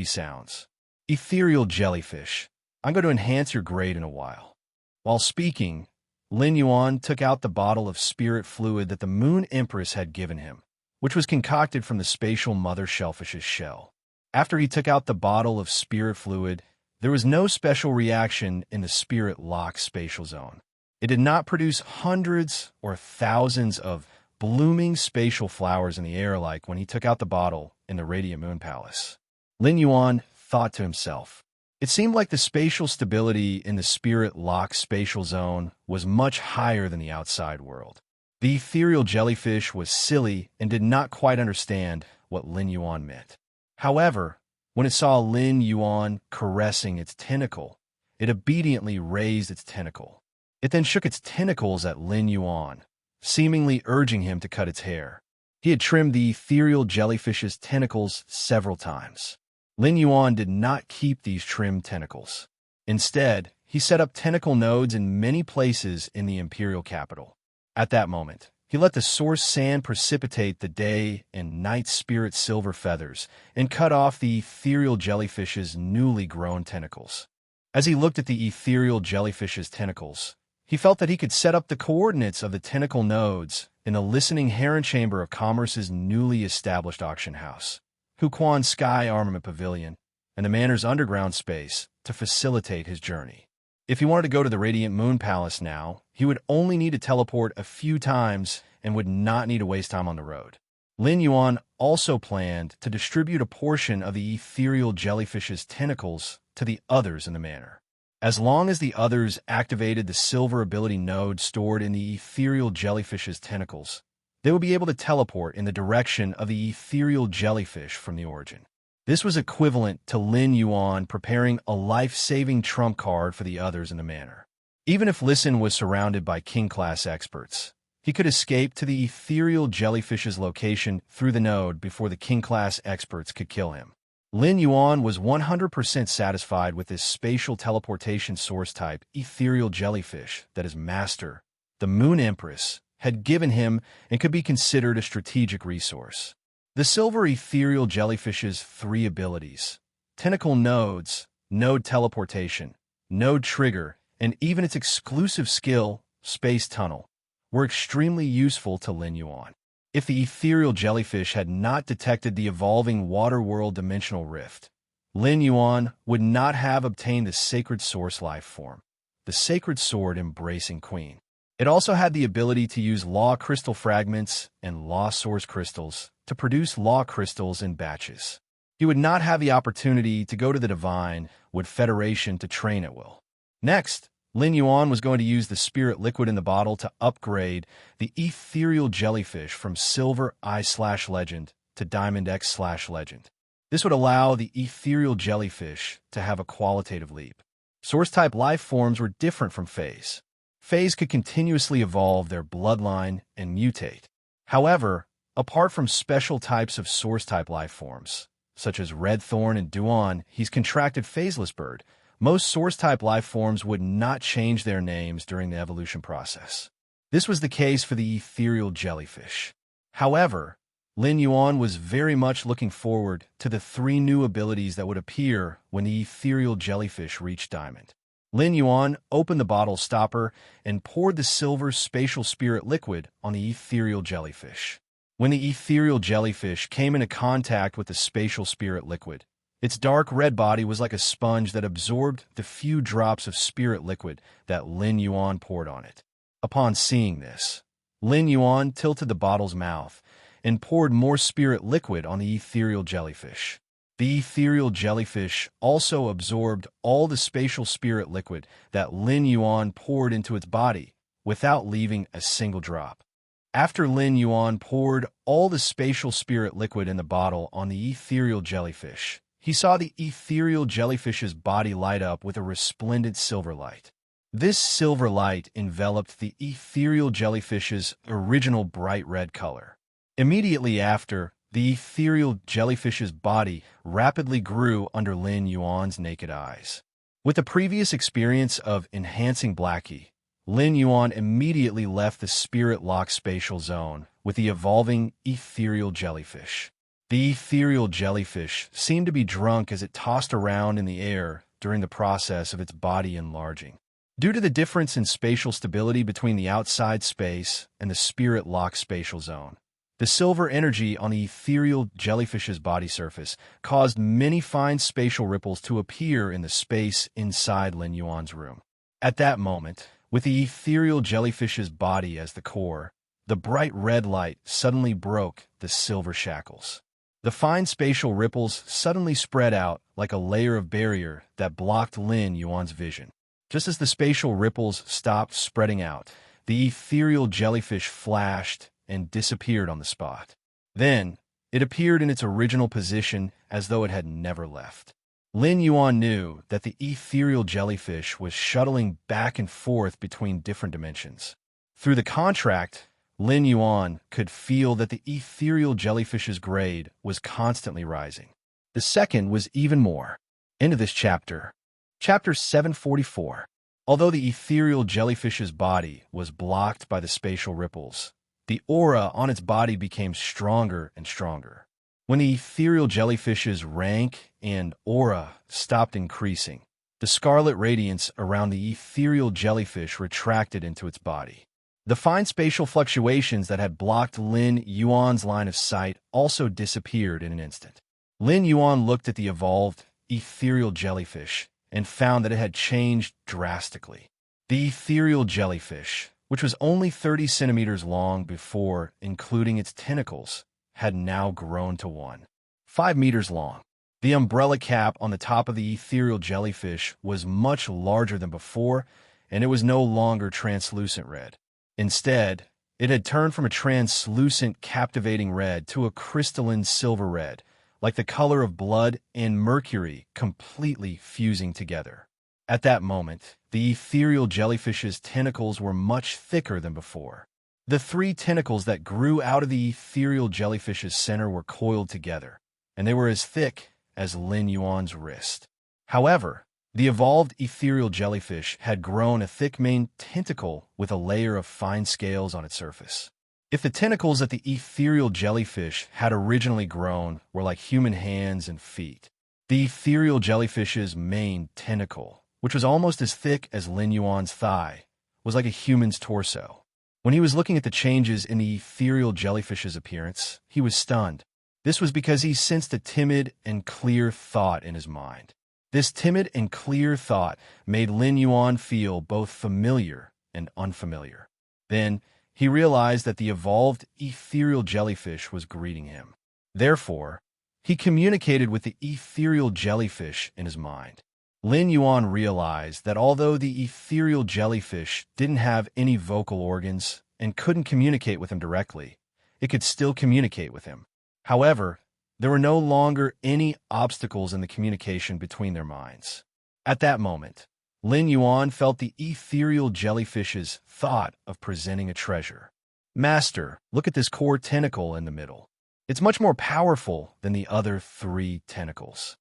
sounds, "Ethereal jellyfish, I'm going to enhance your grade in a while." While speaking, Lin Yuan took out the bottle of spirit fluid that the Moon Empress had given him, which was concocted from the spatial mother shellfish's shell. After he took out the bottle of spirit fluid, there was no special reaction in the spirit lock spatial zone. It did not produce hundreds or thousands of blooming spatial flowers in the air like when he took out the bottle in the Radiant Moon Palace. Lin Yuan thought to himself, it seemed like the spatial stability in the spirit lock spatial zone was much higher than the outside world. The ethereal jellyfish was silly and did not quite understand what Lin Yuan meant. However, when it saw Lin Yuan caressing its tentacle, it obediently raised its tentacle. It then shook its tentacles at Lin Yuan, seemingly urging him to cut its hair. He had trimmed the ethereal jellyfish's tentacles several times. Lin Yuan did not keep these trimmed tentacles. Instead, he set up tentacle nodes in many places in the imperial capital. At that moment, he let the source sand precipitate the day and night spirit silver feathers and cut off the ethereal jellyfish's newly grown tentacles. As he looked at the ethereal jellyfish's tentacles, he felt that he could set up the coordinates of the tentacle nodes in the listening heron chamber of commerce's newly established auction house, Huquan Sky Armament Pavilion, and the manor's underground space to facilitate his journey. If he wanted to go to the Radiant Moon Palace now, he would only need to teleport a few times and would not need to waste time on the road. Lin Yuan also planned to distribute a portion of the ethereal jellyfish's tentacles to the others in the manor. As long as the others activated the silver ability node stored in the ethereal jellyfish's tentacles, they would be able to teleport in the direction of the ethereal jellyfish from the origin. This was equivalent to Lin Yuan preparing a life-saving trump card for the others in the manor. Even if Listen was surrounded by king-class experts, he could escape to the ethereal jellyfish's location through the node before the king-class experts could kill him. Lin Yuan was 100% satisfied with this spatial teleportation source type ethereal jellyfish that his master, the Moon Empress, had given him and could be considered a strategic resource. The silver ethereal jellyfish's 3 abilities, tentacle nodes, node teleportation, node trigger, and even its exclusive skill, space tunnel, were extremely useful to Lin Yuan. If the ethereal jellyfish had not detected the evolving water world dimensional rift, Lin Yuan would not have obtained the sacred source life form, the sacred sword embracing queen. It also had the ability to use law crystal fragments and law source crystals to produce law crystals in batches. He would not have the opportunity to go to the Divine Wood Federation to train at will. Next, Lin Yuan was going to use the spirit liquid in the bottle to upgrade the ethereal jellyfish from Silver I/Legend to Diamond X/Legend. This would allow the ethereal jellyfish to have a qualitative leap. Source-type life forms were different from Phase. Phase could continuously evolve their bloodline and mutate. However, apart from special types of source-type life forms, such as Red Thorn and Duan, he's contracted Phaseless Bird. Most source-type life forms would not change their names during the evolution process. This was the case for the ethereal jellyfish. However, Lin Yuan was very much looking forward to the 3 new abilities that would appear when the ethereal jellyfish reached Diamond. Lin Yuan opened the bottle stopper and poured the silver spatial spirit liquid on the ethereal jellyfish. When the ethereal jellyfish came into contact with the spatial spirit liquid, its dark red body was like a sponge that absorbed the few drops of spirit liquid that Lin Yuan poured on it. Upon seeing this, Lin Yuan tilted the bottle's mouth and poured more spirit liquid on the ethereal jellyfish. The ethereal jellyfish also absorbed all the spatial spirit liquid that Lin Yuan poured into its body without leaving a single drop. After Lin Yuan poured all the spatial spirit liquid in the bottle on the ethereal jellyfish, he saw the ethereal jellyfish's body light up with a resplendent silver light. This silver light enveloped the ethereal jellyfish's original bright red color. Immediately after, the ethereal jellyfish's body rapidly grew under Lin Yuan's naked eyes. With the previous experience of enhancing Blackie, Lin Yuan immediately left the spirit-locked spatial zone with the evolving ethereal jellyfish. The ethereal jellyfish seemed to be drunk as it tossed around in the air during the process of its body enlarging. Due to the difference in spatial stability between the outside space and the spirit-locked spatial zone, the silver energy on the ethereal jellyfish's body surface caused many fine spatial ripples to appear in the space inside Lin Yuan's room. At that moment, with the ethereal jellyfish's body as the core, the bright red light suddenly broke the silver shackles. The fine spatial ripples suddenly spread out like a layer of barrier that blocked Lin Yuan's vision. Just as the spatial ripples stopped spreading out, the ethereal jellyfish flashed and disappeared on the spot. Then, it appeared in its original position as though it had never left. Lin Yuan knew that the ethereal jellyfish was shuttling back and forth between different dimensions. Through the contract, Lin Yuan could feel that the ethereal jellyfish's grade was constantly rising. The second was even more. End of this chapter. Chapter 744. Although the ethereal jellyfish's body was blocked by the spatial ripples, the aura on its body became stronger and stronger. When the ethereal jellyfish's rank and aura stopped increasing, the scarlet radiance around the ethereal jellyfish retracted into its body. The fine spatial fluctuations that had blocked Lin Yuan's line of sight also disappeared in an instant. Lin Yuan looked at the evolved ethereal jellyfish and found that it had changed drastically. The ethereal jellyfish, which was only 30 centimeters long before, including its tentacles, had now grown to 5 meters long. The umbrella cap on the top of the ethereal jellyfish was much larger than before, and it was no longer translucent red. Instead, it had turned from a translucent, captivating red to a crystalline silver red, like the color of blood and mercury completely fusing together. At that moment, the ethereal jellyfish's tentacles were much thicker than before. The 3 tentacles that grew out of the ethereal jellyfish's center were coiled together, and they were as thick as Lin Yuan's wrist. However, the evolved ethereal jellyfish had grown a thick main tentacle with a layer of fine scales on its surface. If the tentacles that the ethereal jellyfish had originally grown were like human hands and feet, the ethereal jellyfish's main tentacle, which was almost as thick as Lin Yuan's thigh, was like a human's torso. When he was looking at the changes in the ethereal jellyfish's appearance, he was stunned. This was because he sensed a timid and clear thought in his mind. This timid and clear thought made Lin Yuan feel both familiar and unfamiliar. Then, he realized that the evolved ethereal jellyfish was greeting him. Therefore, he communicated with the ethereal jellyfish in his mind. Lin Yuan realized that although the ethereal jellyfish didn't have any vocal organs and couldn't communicate with him directly, it could still communicate with him. However, there were no longer any obstacles in the communication between their minds. At that moment, Lin Yuan felt the ethereal jellyfish's thought of presenting a treasure. Master, look at this core tentacle in the middle. It's much more powerful than the other 3 tentacles.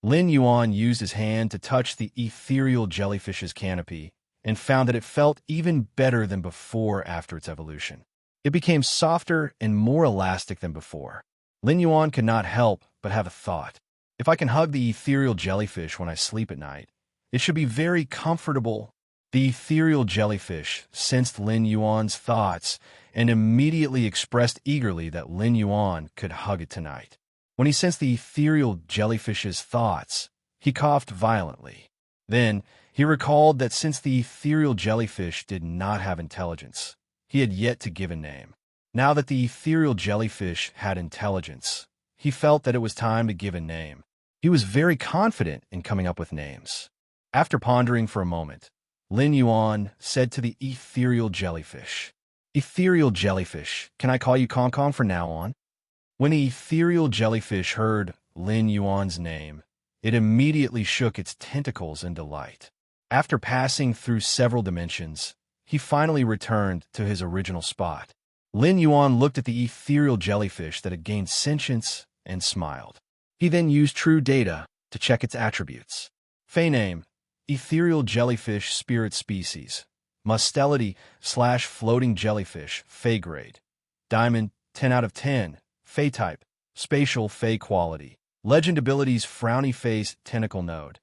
Lin Yuan used his hand to touch the ethereal jellyfish's canopy and found that it felt even better than before after its evolution. It became softer and more elastic than before. Lin Yuan could not help but have a thought. If I can hug the ethereal jellyfish when I sleep at night, it should be very comfortable. The ethereal jellyfish sensed Lin Yuan's thoughts and immediately expressed eagerly that Lin Yuan could hug it tonight. When he sensed the ethereal jellyfish's thoughts, he coughed violently. Then, he recalled that since the ethereal jellyfish did not have intelligence, he had yet to give a name. Now that the ethereal jellyfish had intelligence, he felt that it was time to give a name. He was very confident in coming up with names. After pondering for a moment, Lin Yuan said to the ethereal jellyfish, "Ethereal jellyfish, can I call you Kong Kong from now on?" When the ethereal jellyfish heard Lin Yuan's name, it immediately shook its tentacles in delight. After passing through several dimensions, he finally returned to his original spot. Lin Yuan looked at the ethereal jellyfish that had gained sentience and smiled. He then used true data to check its attributes. Fey name, ethereal jellyfish spirit species. Mustelity/floating jellyfish, Fey grade. Diamond, 10 out of 10. Fey type, spatial Fey quality. Legend abilities frowny face tentacle node.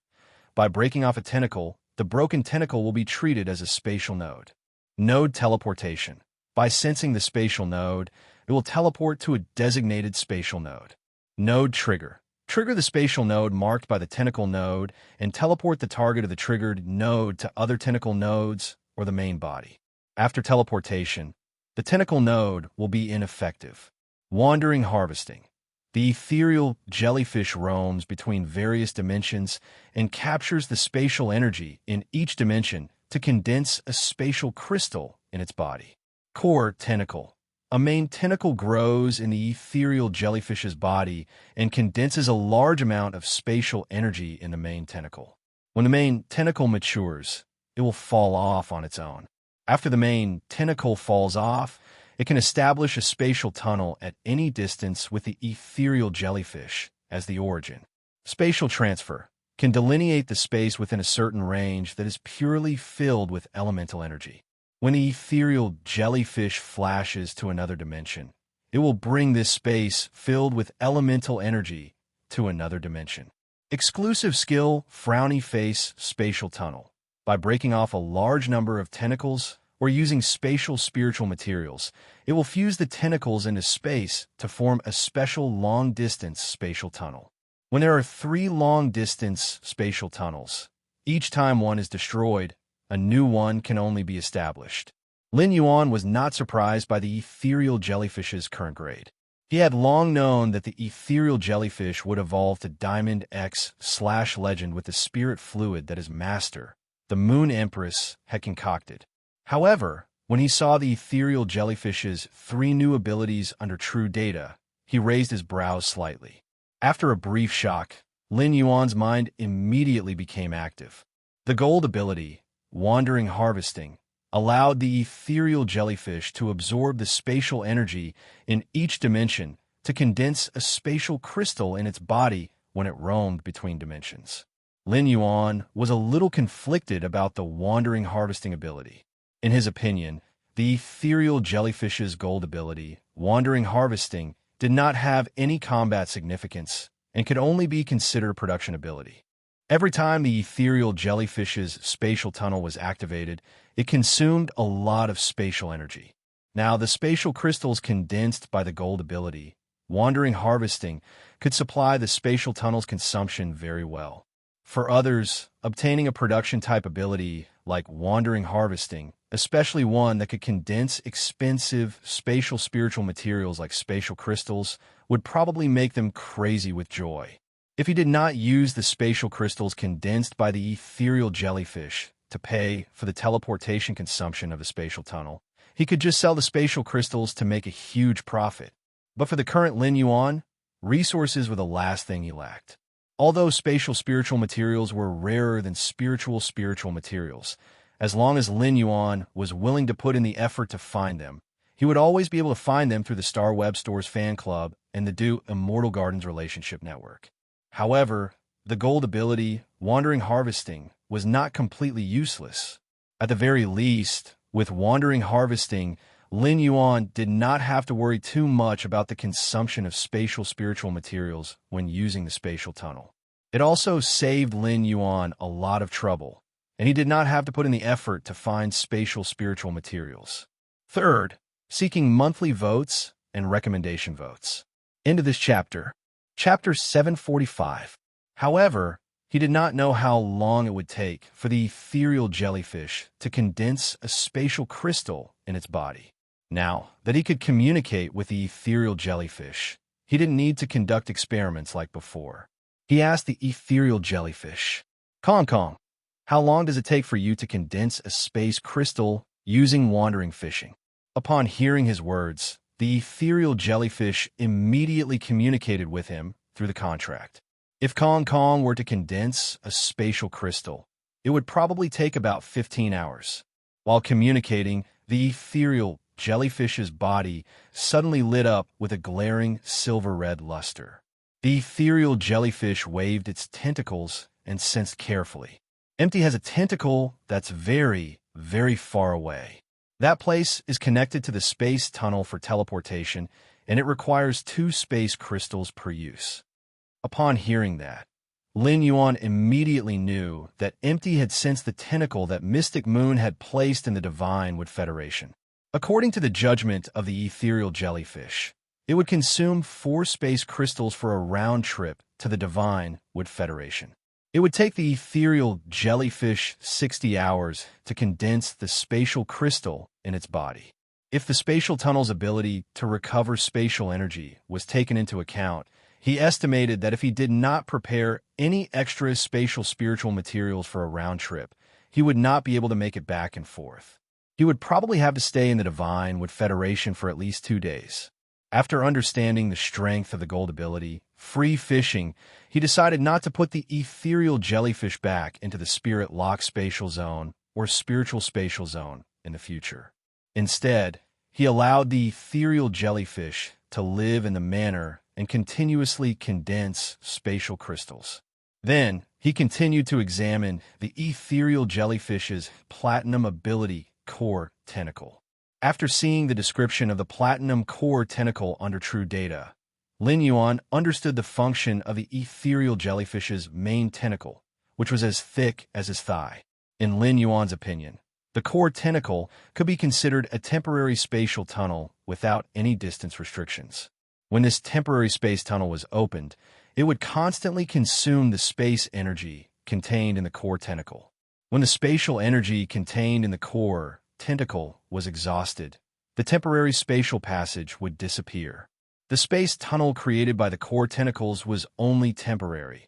By breaking off a tentacle, the broken tentacle will be treated as a spatial node. Node teleportation. By sensing the spatial node, it will teleport to a designated spatial node. Node trigger. Trigger the spatial node marked by the tentacle node and teleport the target of the triggered node to other tentacle nodes or the main body. After teleportation, the tentacle node will be ineffective. Wandering harvesting. The ethereal jellyfish roams between various dimensions and captures the spatial energy in each dimension to condense a spatial crystal in its body. Core tentacle. A main tentacle grows in the ethereal jellyfish's body and condenses a large amount of spatial energy in the main tentacle. When the main tentacle matures, it will fall off on its own. After the main tentacle falls off, it can establish a spatial tunnel at any distance with the ethereal jellyfish as the origin. Spatial transfer can delineate the space within a certain range that is purely filled with elemental energy. When the ethereal jellyfish flashes to another dimension, it will bring this space filled with elemental energy to another dimension. Exclusive skill, Frowny Face Spatial Tunnel. By breaking off a large number of tentacles or using spatial spiritual materials, it will fuse the tentacles into space to form a special long-distance spatial tunnel. When there are 3 long-distance spatial tunnels, each time one is destroyed, a new one can only be established. Lin Yuan was not surprised by the ethereal jellyfish's current grade. He had long known that the ethereal jellyfish would evolve to Diamond X/Legend with the spirit fluid that his master, the Moon Empress, had concocted. However, when he saw the ethereal jellyfish's 3 new abilities under true data, he raised his brows slightly. After a brief shock, Lin Yuan's mind immediately became active. The gold ability, Wandering Harvesting, allowed the ethereal jellyfish to absorb the spatial energy in each dimension to condense a spatial crystal in its body when it roamed between dimensions. Lin Yuan was a little conflicted about the Wandering Harvesting ability. In his opinion, the ethereal jellyfish's gold ability, Wandering Harvesting, did not have any combat significance and could only be considered a production ability. Every time the ethereal jellyfish's spatial tunnel was activated, it consumed a lot of spatial energy. Now, the spatial crystals condensed by the gold ability, Wandering Harvesting, could supply the spatial tunnel's consumption very well. For others, obtaining a production-type ability like Wandering Harvesting, especially one that could condense expensive spatial spiritual materials like spatial crystals, would probably make them crazy with joy. If he did not use the spatial crystals condensed by the ethereal jellyfish to pay for the teleportation consumption of a spatial tunnel, he could just sell the spatial crystals to make a huge profit. But for the current Lin Yuan, resources were the last thing he lacked. Although spatial spiritual materials were rarer than spiritual materials, as long as Lin Yuan was willing to put in the effort to find them, he would always be able to find them through the Star Web Store's fan club and the Do Immortal Gardens relationship network. However, the gold ability, Wandering Harvesting, was not completely useless. At the very least, with Wandering Harvesting, Lin Yuan did not have to worry too much about the consumption of spatial spiritual materials when using the spatial tunnel. It also saved Lin Yuan a lot of trouble, and he did not have to put in the effort to find spatial spiritual materials. Third, seeking monthly votes and recommendation votes. End of this chapter. Chapter 745. However, he did not know how long it would take for the ethereal jellyfish to condense a spatial crystal in its body. Now that he could communicate with the ethereal jellyfish, he didn't need to conduct experiments like before. He asked the ethereal jellyfish, Kong Kong, how long does it take for you to condense a space crystal using wandering fishing? Upon hearing his words, the ethereal jellyfish immediately communicated with him through the contract. If Kong Kong were to condense a spatial crystal, it would probably take about 15 hours. While communicating, the ethereal jellyfish's body suddenly lit up with a glaring silver-red luster. The ethereal jellyfish waved its tentacles and sensed carefully. Empty has a tentacle that's very, very far away. That place is connected to the space tunnel for teleportation, and it requires 2 space crystals per use. Upon hearing that, Lin Yuan immediately knew that Empty had sensed the tentacle that Mystic Moon had placed in the Divine Wood Federation. According to the judgment of the ethereal jellyfish, it would consume 4 space crystals for a round trip to the Divine Wood Federation. It would take the ethereal jellyfish 60 hours to condense the spatial crystal in its body. If the spatial tunnel's ability to recover spatial energy was taken into account, he estimated that if he did not prepare any extra spatial spiritual materials for a round trip, he would not be able to make it back and forth. He would probably have to stay in the Divine with Federation for at least 2 days. After understanding the strength of the gold ability, free fishing, he decided not to put the ethereal jellyfish back into the spirit lock spatial zone or spiritual spatial zone in the future. Instead, he allowed the ethereal jellyfish to live in the manner and continuously condense spatial crystals. Then, he continued to examine the ethereal jellyfish's platinum ability core tentacle. After seeing the description of the platinum core tentacle under true data, Lin Yuan understood the function of the ethereal jellyfish's main tentacle, which was as thick as his thigh. In Lin Yuan's opinion, the core tentacle could be considered a temporary spatial tunnel without any distance restrictions. When this temporary space tunnel was opened, it would constantly consume the space energy contained in the core tentacle. When the spatial energy contained in the core tentacle was exhausted, the temporary spatial passage would disappear. The space tunnel created by the core tentacles was only temporary,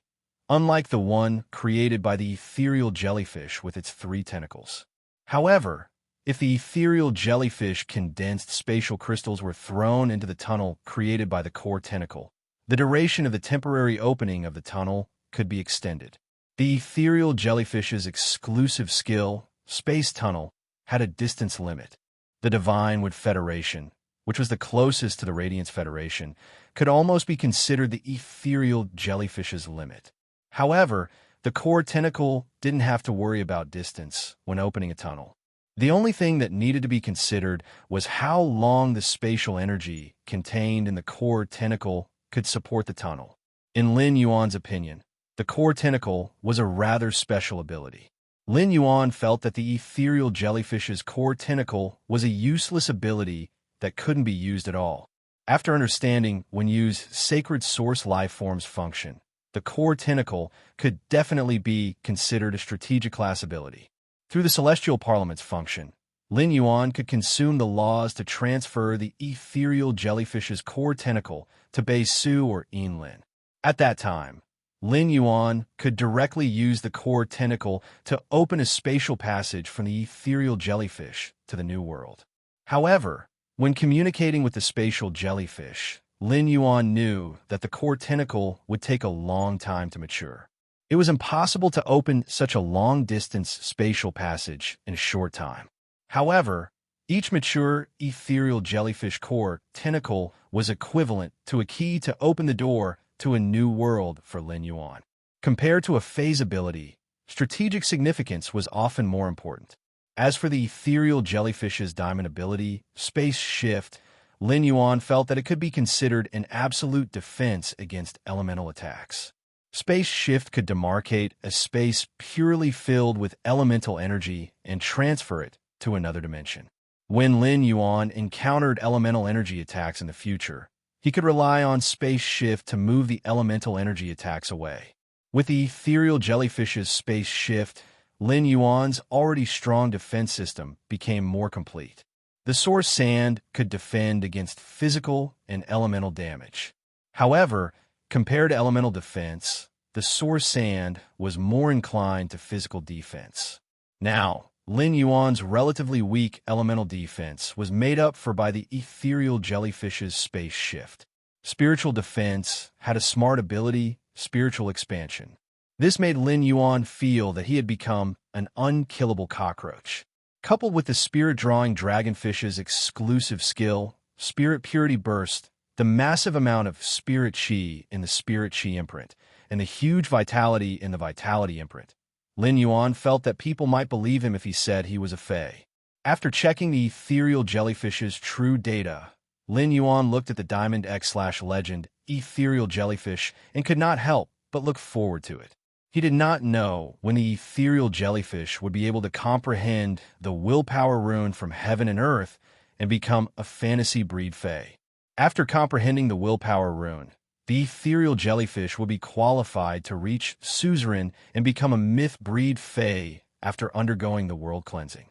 unlike the one created by the ethereal jellyfish with its 3 tentacles. However, if the ethereal jellyfish condensed spatial crystals were thrown into the tunnel created by the core tentacle, the duration of the temporary opening of the tunnel could be extended. The ethereal jellyfish's exclusive skill, Space Tunnel, had a distance limit. The Divine Wood Federation, which was the closest to the Radiance Federation, could almost be considered the ethereal jellyfish's limit. However, the core tentacle didn't have to worry about distance when opening a tunnel. The only thing that needed to be considered was how long the spatial energy contained in the core tentacle could support the tunnel. In Lin Yuan's opinion, the core tentacle was a rather special ability. Lin Yuan felt that the ethereal jellyfish's core tentacle was a useless ability that couldn't be used at all. After understanding when used sacred source lifeform's function, the core tentacle could definitely be considered a strategic class ability. Through the Celestial Parliament's function, Lin Yuan could consume the laws to transfer the ethereal jellyfish's core tentacle to Bei Su or Yinlin. At that time, Lin Yuan could directly use the core tentacle to open a spatial passage from the ethereal jellyfish to the New World. However, when communicating with the spatial jellyfish, Lin Yuan knew that the core tentacle would take a long time to mature. It was impossible to open such a long-distance spatial passage in a short time. However, each mature ethereal jellyfish core tentacle was equivalent to a key to open the door to a new world for Lin Yuan. Compared to a phase ability, strategic significance was often more important. As for the ethereal jellyfish's diamond ability, Space Shift, Lin Yuan felt that it could be considered an absolute defense against elemental attacks. Space Shift could demarcate a space purely filled with elemental energy and transfer it to another dimension. When Lin Yuan encountered elemental energy attacks in the future, he could rely on Space Shift to move the elemental energy attacks away. With the ethereal jellyfish's Space Shift, Lin Yuan's already strong defense system became more complete. The source sand could defend against physical and elemental damage. However, compared to elemental defense, the source sand was more inclined to physical defense. Now, Lin Yuan's relatively weak elemental defense was made up for by the ethereal jellyfish's Space Shift. Spiritual defense had a smart ability, spiritual expansion. This made Lin Yuan feel that he had become an unkillable cockroach. Coupled with the spirit-drawing dragonfish's exclusive skill, Spirit Purity Burst, the massive amount of Spirit Chi in the Spirit Chi imprint, and the huge vitality in the Vitality imprint, Lin Yuan felt that people might believe him if he said he was a fae. After checking the ethereal jellyfish's true data, Lin Yuan looked at the Diamond X/Legend ethereal jellyfish and could not help but look forward to it. He did not know when the ethereal jellyfish would be able to comprehend the willpower rune from heaven and earth and become a fantasy breed fae. After comprehending the willpower rune, the ethereal jellyfish would be qualified to reach suzerain and become a myth breed fae after undergoing the world cleansing.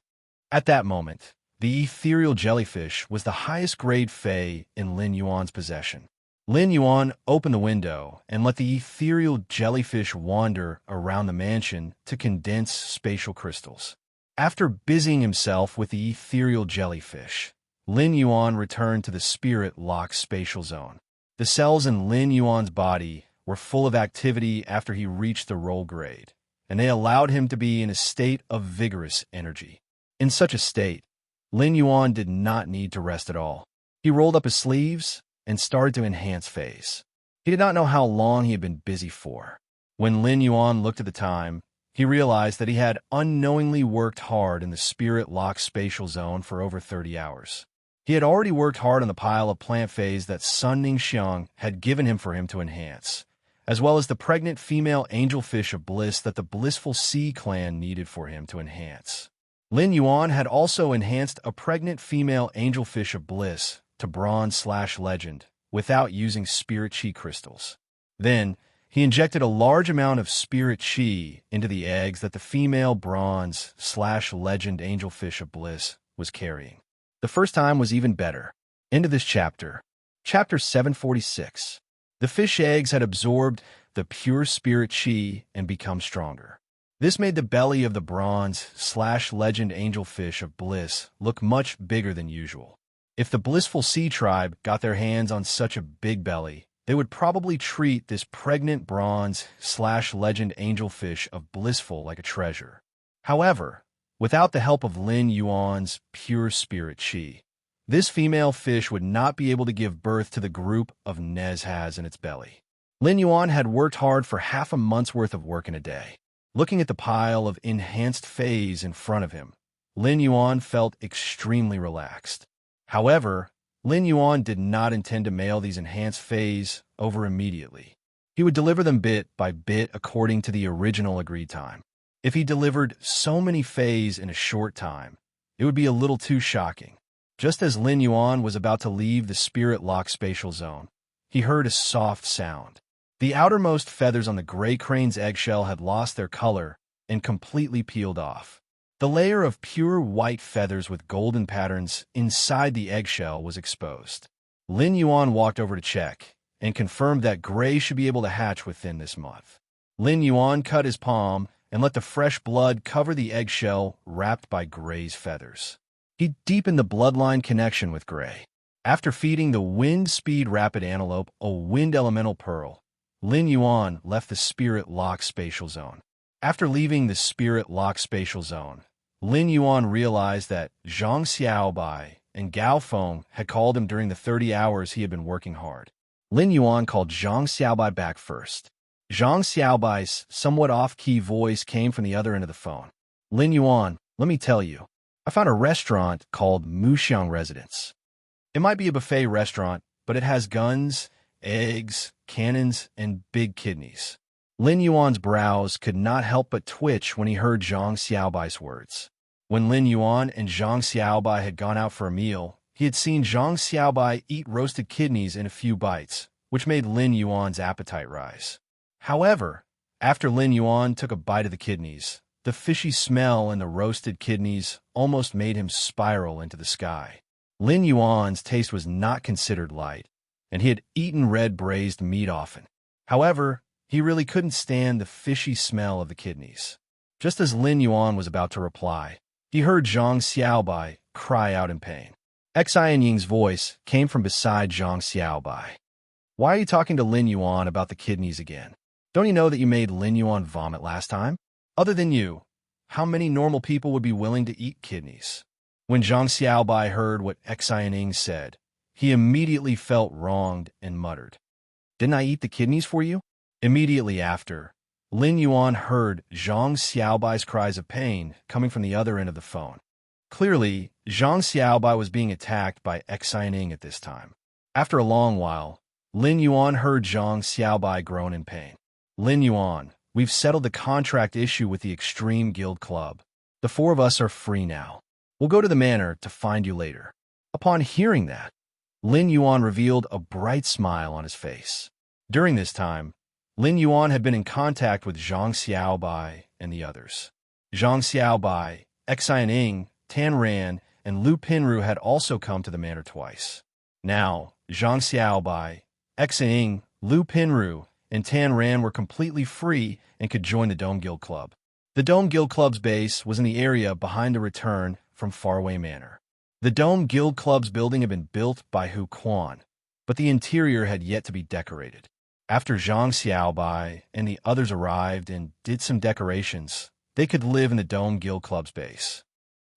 At that moment, the ethereal jellyfish was the highest grade fae in Lin Yuan's possession. Lin Yuan opened the window and let the ethereal jellyfish wander around the mansion to condense spatial crystals. After busying himself with the ethereal jellyfish, Lin Yuan returned to the spirit-locked spatial zone. The cells in Lin Yuan's body were full of activity after he reached the role grade, and they allowed him to be in a state of vigorous energy. In such a state, Lin Yuan did not need to rest at all. He rolled up his sleeves and started to enhance phase. He did not know how long he had been busy for. When Lin Yuan looked at the time, he realized that he had unknowingly worked hard in the spirit-locked spatial zone for over 30 hours. He had already worked hard on the pile of plant phase that Sun Ningxiang had given him for him to enhance, as well as the pregnant female angelfish of bliss that the blissful sea clan needed for him to enhance. Lin Yuan had also enhanced a pregnant female angelfish of bliss to bronze/legend without using spirit chi crystals. Then, he injected a large amount of spirit chi into the eggs that the female bronze/legend angelfish of bliss was carrying. The first time was even better. End of this chapter. Chapter 746. The fish eggs had absorbed the pure spirit chi and become stronger. This made the belly of the bronze/legend angelfish of bliss look much bigger than usual. If the blissful sea tribe got their hands on such a big belly, they would probably treat this pregnant bronze/legend angelfish of blissful like a treasure. However, without the help of Lin Yuan's pure spirit chi, this female fish would not be able to give birth to the group of Nezhas in its belly. Lin Yuan had worked hard for half a month's worth of work in a day. Looking at the pile of enhanced phase in front of him, Lin Yuan felt extremely relaxed. However, Lin Yuan did not intend to mail these enhanced phase over immediately. He would deliver them bit by bit according to the original agreed time. If he delivered so many phase in a short time, it would be a little too shocking. Just as Lin Yuan was about to leave the spirit-locked spatial zone, he heard a soft sound. The outermost feathers on the gray crane's eggshell had lost their color and completely peeled off. The layer of pure white feathers with golden patterns inside the eggshell was exposed. Lin Yuan walked over to check and confirmed that gray should be able to hatch within this month. Lin Yuan cut his palm and let the fresh blood cover the eggshell wrapped by gray's feathers. He deepened the bloodline connection with gray. After feeding the wind-speed rapid antelope a wind elemental pearl, Lin Yuan left the spirit-locked spatial zone. After leaving the spirit-locked spatial zone, Lin Yuan realized that Zhang Xiaobai and Gao Feng had called him during the 30 hours he had been working hard. Lin Yuan called Zhang Xiaobai back first. Zhang Xiaobai's somewhat off-key voice came from the other end of the phone. Lin Yuan, let me tell you, I found a restaurant called Muxiang Residence. It might be a buffet restaurant, but it has guns, eggs, cannons, and big kidneys. Lin Yuan's brows could not help but twitch when he heard Zhang Xiaobai's words. When Lin Yuan and Zhang Xiaobai had gone out for a meal, he had seen Zhang Xiaobai eat roasted kidneys in a few bites, which made Lin Yuan's appetite rise. However, after Lin Yuan took a bite of the kidneys, the fishy smell in the roasted kidneys almost made him spiral into the sky. Lin Yuan's taste was not considered light, and he had eaten red braised meat often. However, he really couldn't stand the fishy smell of the kidneys. Just as Lin Yuan was about to reply, he heard Zhang Xiaobai cry out in pain. Xian Ying's voice came from beside Zhang Xiaobai. Why are you talking to Lin Yuan about the kidneys again? Don't you know that you made Lin Yuan vomit last time? Other than you, how many normal people would be willing to eat kidneys? When Zhang Xiaobai heard what Xian Ying said, he immediately felt wronged and muttered, "Didn't I eat the kidneys for you?" Immediately after, Lin Yuan heard Zhang Xiaobai's cries of pain coming from the other end of the phone. Clearly, Zhang Xiaobai was being attacked by Xian Ying at this time. After a long while, Lin Yuan heard Zhang Xiaobai groan in pain. Lin Yuan, we've settled the contract issue with the Extreme Guild Club. The four of us are free now. We'll go to the manor to find you later. Upon hearing that, Lin Yuan revealed a bright smile on his face. During this time, Lin Yuan had been in contact with Zhang Xiaobai and the others. Zhang Xiaobai, Xian Ying, Tan Ran, and Lu Pinru had also come to the manor twice. Now, Zhang Xiaobai, Xian Ying, Lu Pinru, and Tan Ran were completely free and could join the Dome Guild Club. The Dome Guild Club's base was in the area behind the return from Faraway Manor. The Dome Guild Club's building had been built by Hu Quan, but the interior had yet to be decorated. After Zhang Xiaobai and the others arrived and did some decorations, they could live in the Dome Guild Club's base.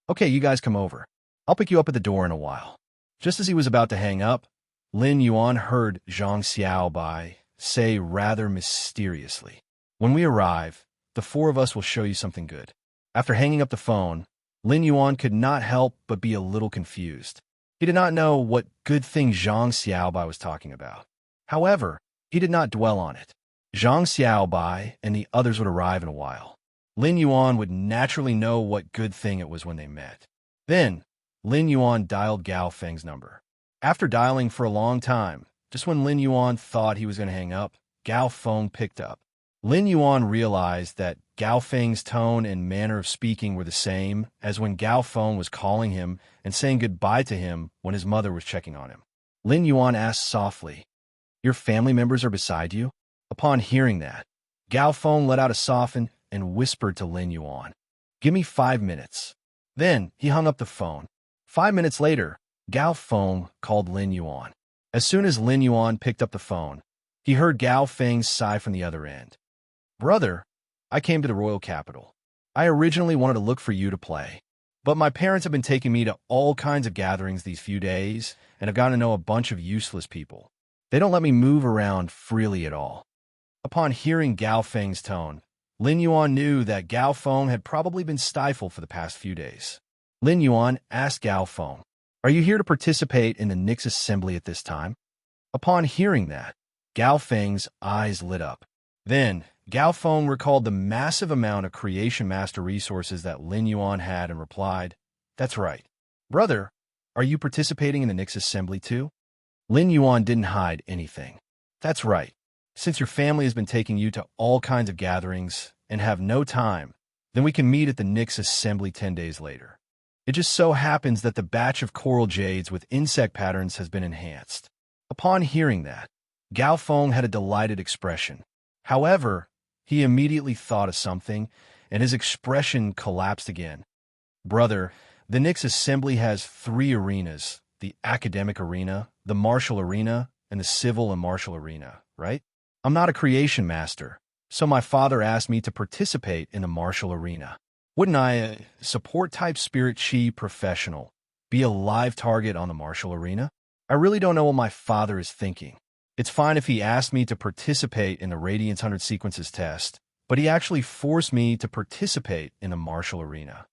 Okay, you guys come over. I'll pick you up at the door in a while. Just as he was about to hang up, Lin Yuan heard Zhang Xiaobai say rather mysteriously, "When we arrive, the four of us will show you something good." After hanging up the phone, Lin Yuan could not help but be a little confused. He did not know what good thing Zhang Xiaobai was talking about. However, he did not dwell on it. Zhang Xiaobai and the others would arrive in a while. Lin Yuan would naturally know what good thing it was when they met. Then, Lin Yuan dialed Gao Feng's number. After dialing for a long time, just when Lin Yuan thought he was going to hang up, Gao Feng picked up. Lin Yuan realized that Gao Feng's tone and manner of speaking were the same as when Gao Feng was calling him and saying goodbye to him when his mother was checking on him. Lin Yuan asked softly, "Your family members are beside you?" Upon hearing that, Gao Feng let out a soften and whispered to Lin Yuan, "Give me 5 minutes." Then he hung up the phone. 5 minutes later, Gao Feng called Lin Yuan. As soon as Lin Yuan picked up the phone, he heard Gao Feng's sigh from the other end. "Brother, I came to the royal capital. I originally wanted to look for you to play, but my parents have been taking me to all kinds of gatherings these few days and have gotten to know a bunch of useless people. They don't let me move around freely at all." Upon hearing Gao Feng's tone, Lin Yuan knew that Gao Feng had probably been stifled for the past few days. Lin Yuan asked Gao Feng, "Are you here to participate in the Nyx assembly at this time?" Upon hearing that, Gao Feng's eyes lit up. Then, Gao Feng recalled the massive amount of Creation Master resources that Lin Yuan had and replied, "That's right. Brother, are you participating in the Nyx assembly too?" Lin Yuan didn't hide anything. "That's right. Since your family has been taking you to all kinds of gatherings and have no time, then we can meet at the Nyx assembly 10 days later. It just so happens that the batch of coral jades with insect patterns has been enhanced." Upon hearing that, Gao Feng had a delighted expression. However, he immediately thought of something, and his expression collapsed again. "Brother, the Nyx assembly has 3 arenas, the academic arena, the martial arena, and the civil and martial arena, right? I'm not a creation master, so my father asked me to participate in the martial arena. Wouldn't I, a support-type spirit chi professional, be a live target on the martial arena? I really don't know what my father is thinking. It's fine if he asked me to participate in the Radiance 100 Sequences test, but he actually forced me to participate in the martial arena."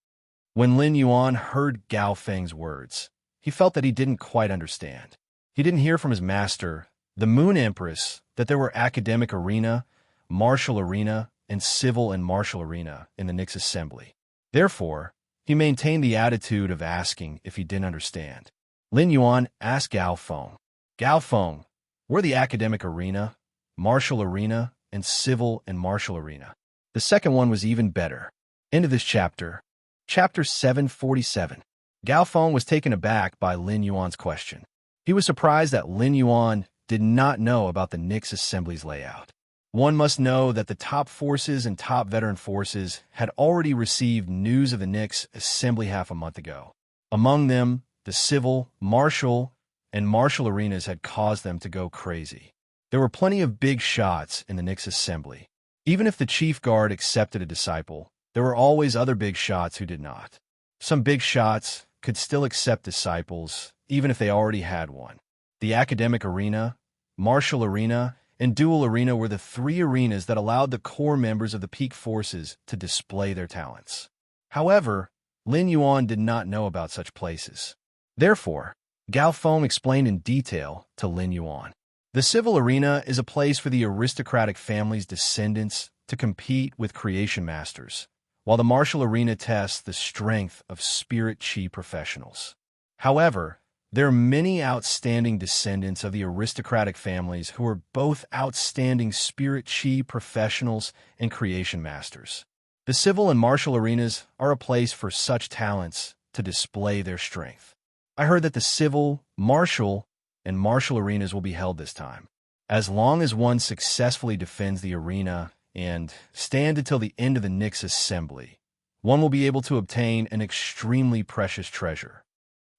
When Lin Yuan heard Gao Feng's words, he felt that he didn't quite understand. He didn't hear from his master, the Moon Empress, that there were academic arena, martial arena, and civil and martial arena in the Nyx assembly. Therefore, he maintained the attitude of asking if he didn't understand. Lin Yuan asked Gao Feng, "Gao Feng, where are the academic arena, martial arena, and civil and martial arena?" The second one was even better. End of this chapter. Chapter 747. Gao Feng was taken aback by Lin Yuan's question. He was surprised that Lin Yuan did not know about the Nyx assembly's layout. One must know that the top forces and top veteran forces had already received news of the Nyx assembly half a month ago. Among them, the civil, martial, and martial arenas had caused them to go crazy. There were plenty of big shots in the Nyx assembly. Even if the chief guard accepted a disciple, there were always other big shots who did not. Some big shots could still accept disciples, even if they already had one. The academic arena, martial arena, and dual arena were the 3 arenas that allowed the core members of the peak forces to display their talents. However, Lin Yuan did not know about such places. Therefore, Gao Feng explained in detail to Lin Yuan. The civil arena is a place for the aristocratic family's descendants to compete with creation masters, while the martial arena tests the strength of spirit chi professionals. However, there are many outstanding descendants of the aristocratic families who are both outstanding spirit chi professionals and creation masters. The civil and martial arenas are a place for such talents to display their strength. I heard that the civil, martial, and martial arenas will be held this time. As long as one successfully defends the arena and stand until the end of the Nyx assembly. One will be able to obtain an extremely precious treasure.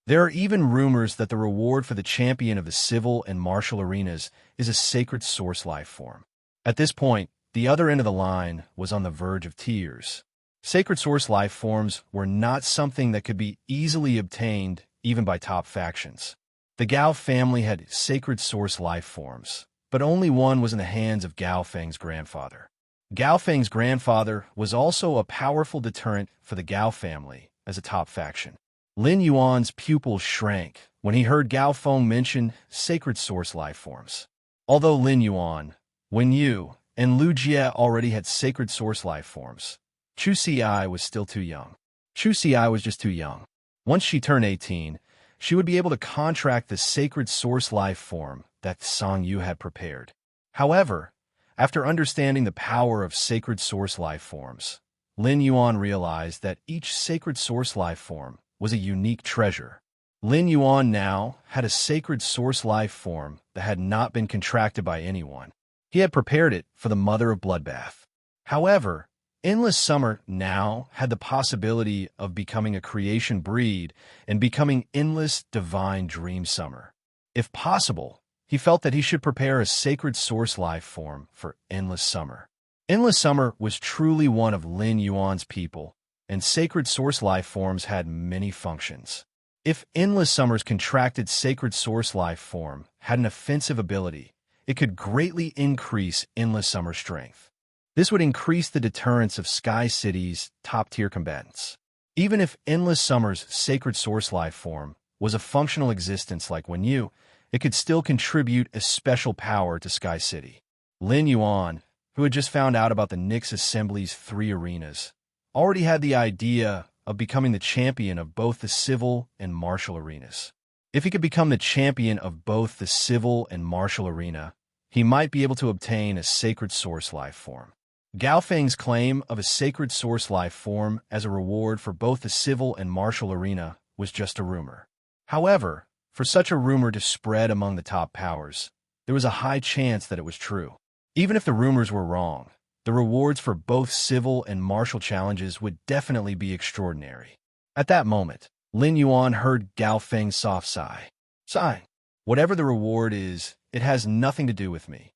There are even rumors that the reward for the champion of the civil and martial arenas is a sacred source life form. At this point, the other end of the line was on the verge of tears. Sacred source life forms were not something that could be easily obtained even by top factions. The Gao family had sacred source life forms, but only one was in the hands of Gao Feng's grandfather. Gao Feng's grandfather was also a powerful deterrent for the Gao family as a top faction. Lin Yuan's pupils shrank when he heard Gao Feng mention sacred source life forms. Although Lin Yuan, Wen Yu, and Lu Jie already had sacred source life forms, Chu Xi was still too young. Chu Xi was just too young. Once she turned 18, she would be able to contract the sacred source life form that Song Yu had prepared. However, after understanding the power of sacred source life forms, Lin Yuan realized that each sacred source life form was a unique treasure. Lin Yuan now had a sacred source life form that had not been contracted by anyone. He had prepared it for the Mother of Bloodbath. However, Endless Summer now had the possibility of becoming a creation breed and becoming Endless Divine Dream Summer. If possible, he felt that he should prepare a sacred source life form for Endless Summer. Endless Summer was truly one of Lin Yuan's people, and sacred source life forms had many functions. If Endless Summer's contracted sacred source life form had an offensive ability, it could greatly increase Endless Summer's strength. This would increase the deterrence of Sky City's top-tier combatants. Even if Endless Summer's sacred source life form was a functional existence like Wen Yu, it could still contribute a special power to Sky City. Lin Yuan, who had just found out about the Nyx Assembly's 3 arenas, already had the idea of becoming the champion of both the civil and martial arenas. If he could become the champion of both the civil and martial arena, he might be able to obtain a sacred source life form. Gao Feng's claim of a sacred source life form as a reward for both the civil and martial arena was just a rumor. However, for such a rumor to spread among the top powers, there was a high chance that it was true. Even if the rumors were wrong, the rewards for both civil and martial challenges would definitely be extraordinary. At that moment, Lin Yuan heard Gao Feng's soft sigh. Sigh. Whatever the reward is, it has nothing to do with me.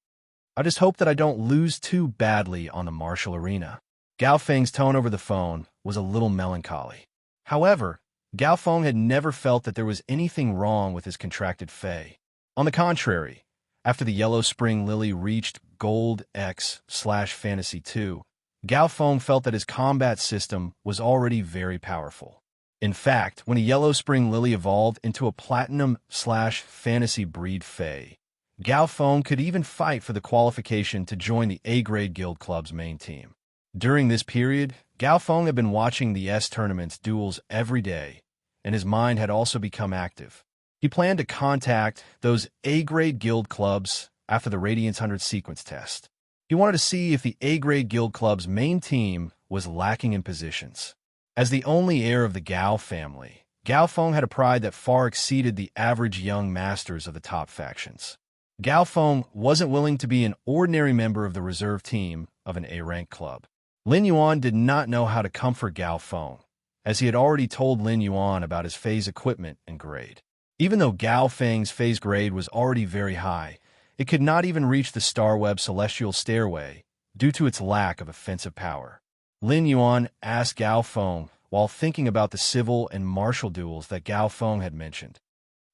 I just hope that I don't lose too badly on the martial arena. Gao Feng's tone over the phone was a little melancholy. However, Gao Feng had never felt that there was anything wrong with his contracted Fey. On the contrary, after the Yellow Spring Lily reached Gold X/Fantasy 2, Gao Feng felt that his combat system was already very powerful. In fact, when a Yellow Spring Lily evolved into a Platinum/Fantasy breed Fey, Gao Feng could even fight for the qualification to join the A-grade Guild Club's main team. During this period, Gao Feng had been watching the S-Tournament's duels every day, and his mind had also become active. He planned to contact those A-grade Guild Clubs after the Radiance 100 sequence test. He wanted to see if the A-grade Guild Club's main team was lacking in positions. As the only heir of the Gao family, Gao Feng had a pride that far exceeded the average young masters of the top factions. Gao Feng wasn't willing to be an ordinary member of the reserve team of an A-rank club. Lin Yuan did not know how to comfort Gao Feng, as he had already told Lin Yuan about his phase equipment and grade. Even though Gao Feng's phase grade was already very high, it could not even reach the Starweb Celestial Stairway due to its lack of offensive power. Lin Yuan asked Gao Feng while thinking about the civil and martial duels that Gao Feng had mentioned.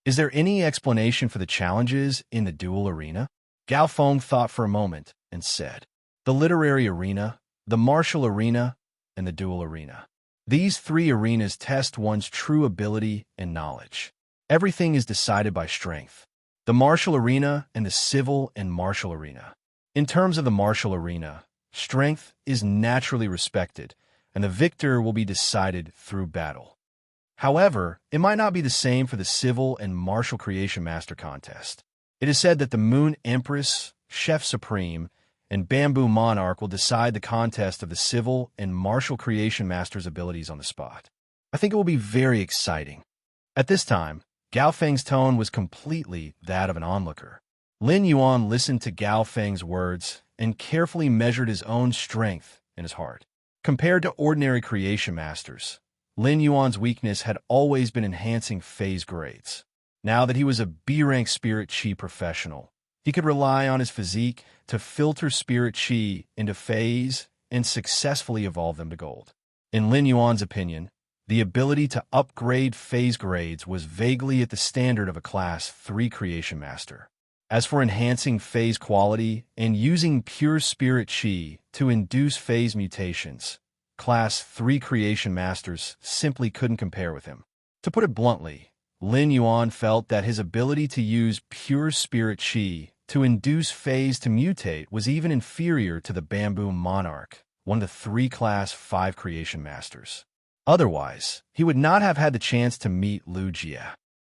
Is there any explanation for the challenges in the duel arena? Gao Feng thought for a moment and said, the literary arena, the martial arena, and the duel arena. These 3 arenas test one's true ability and knowledge. Everything is decided by strength. The martial arena and the civil and martial arena. In terms of the martial arena, strength is naturally respected, and the victor will be decided through battle. However, it might not be the same for the Civil and Martial Creation Master Contest. It is said that the Moon Empress, Chef Supreme, and Bamboo Monarch will decide the contest of the Civil and Martial Creation Master's abilities on the spot. I think it will be very exciting. At this time, Gao Feng's tone was completely that of an onlooker. Lin Yuan listened to Gao Feng's words and carefully measured his own strength in his heart. Compared to ordinary creation masters, Lin Yuan's weakness had always been enhancing phase grades. Now that he was a B-rank spirit chi professional, he could rely on his physique to filter spirit chi into phase and successfully evolve them to gold. In Lin Yuan's opinion, the ability to upgrade phase grades was vaguely at the standard of a Class 3 creation master. As for enhancing phase quality and using pure spirit chi to induce phase mutations, Class 3 creation masters simply couldn't compare with him. To put it bluntly, Lin Yuan felt that his ability to use pure spirit chi to induce phase to mutate was even inferior to the Bamboo Monarch, one of the 3 Class 5 creation masters. Otherwise, he would not have had the chance to meet Lu Jie.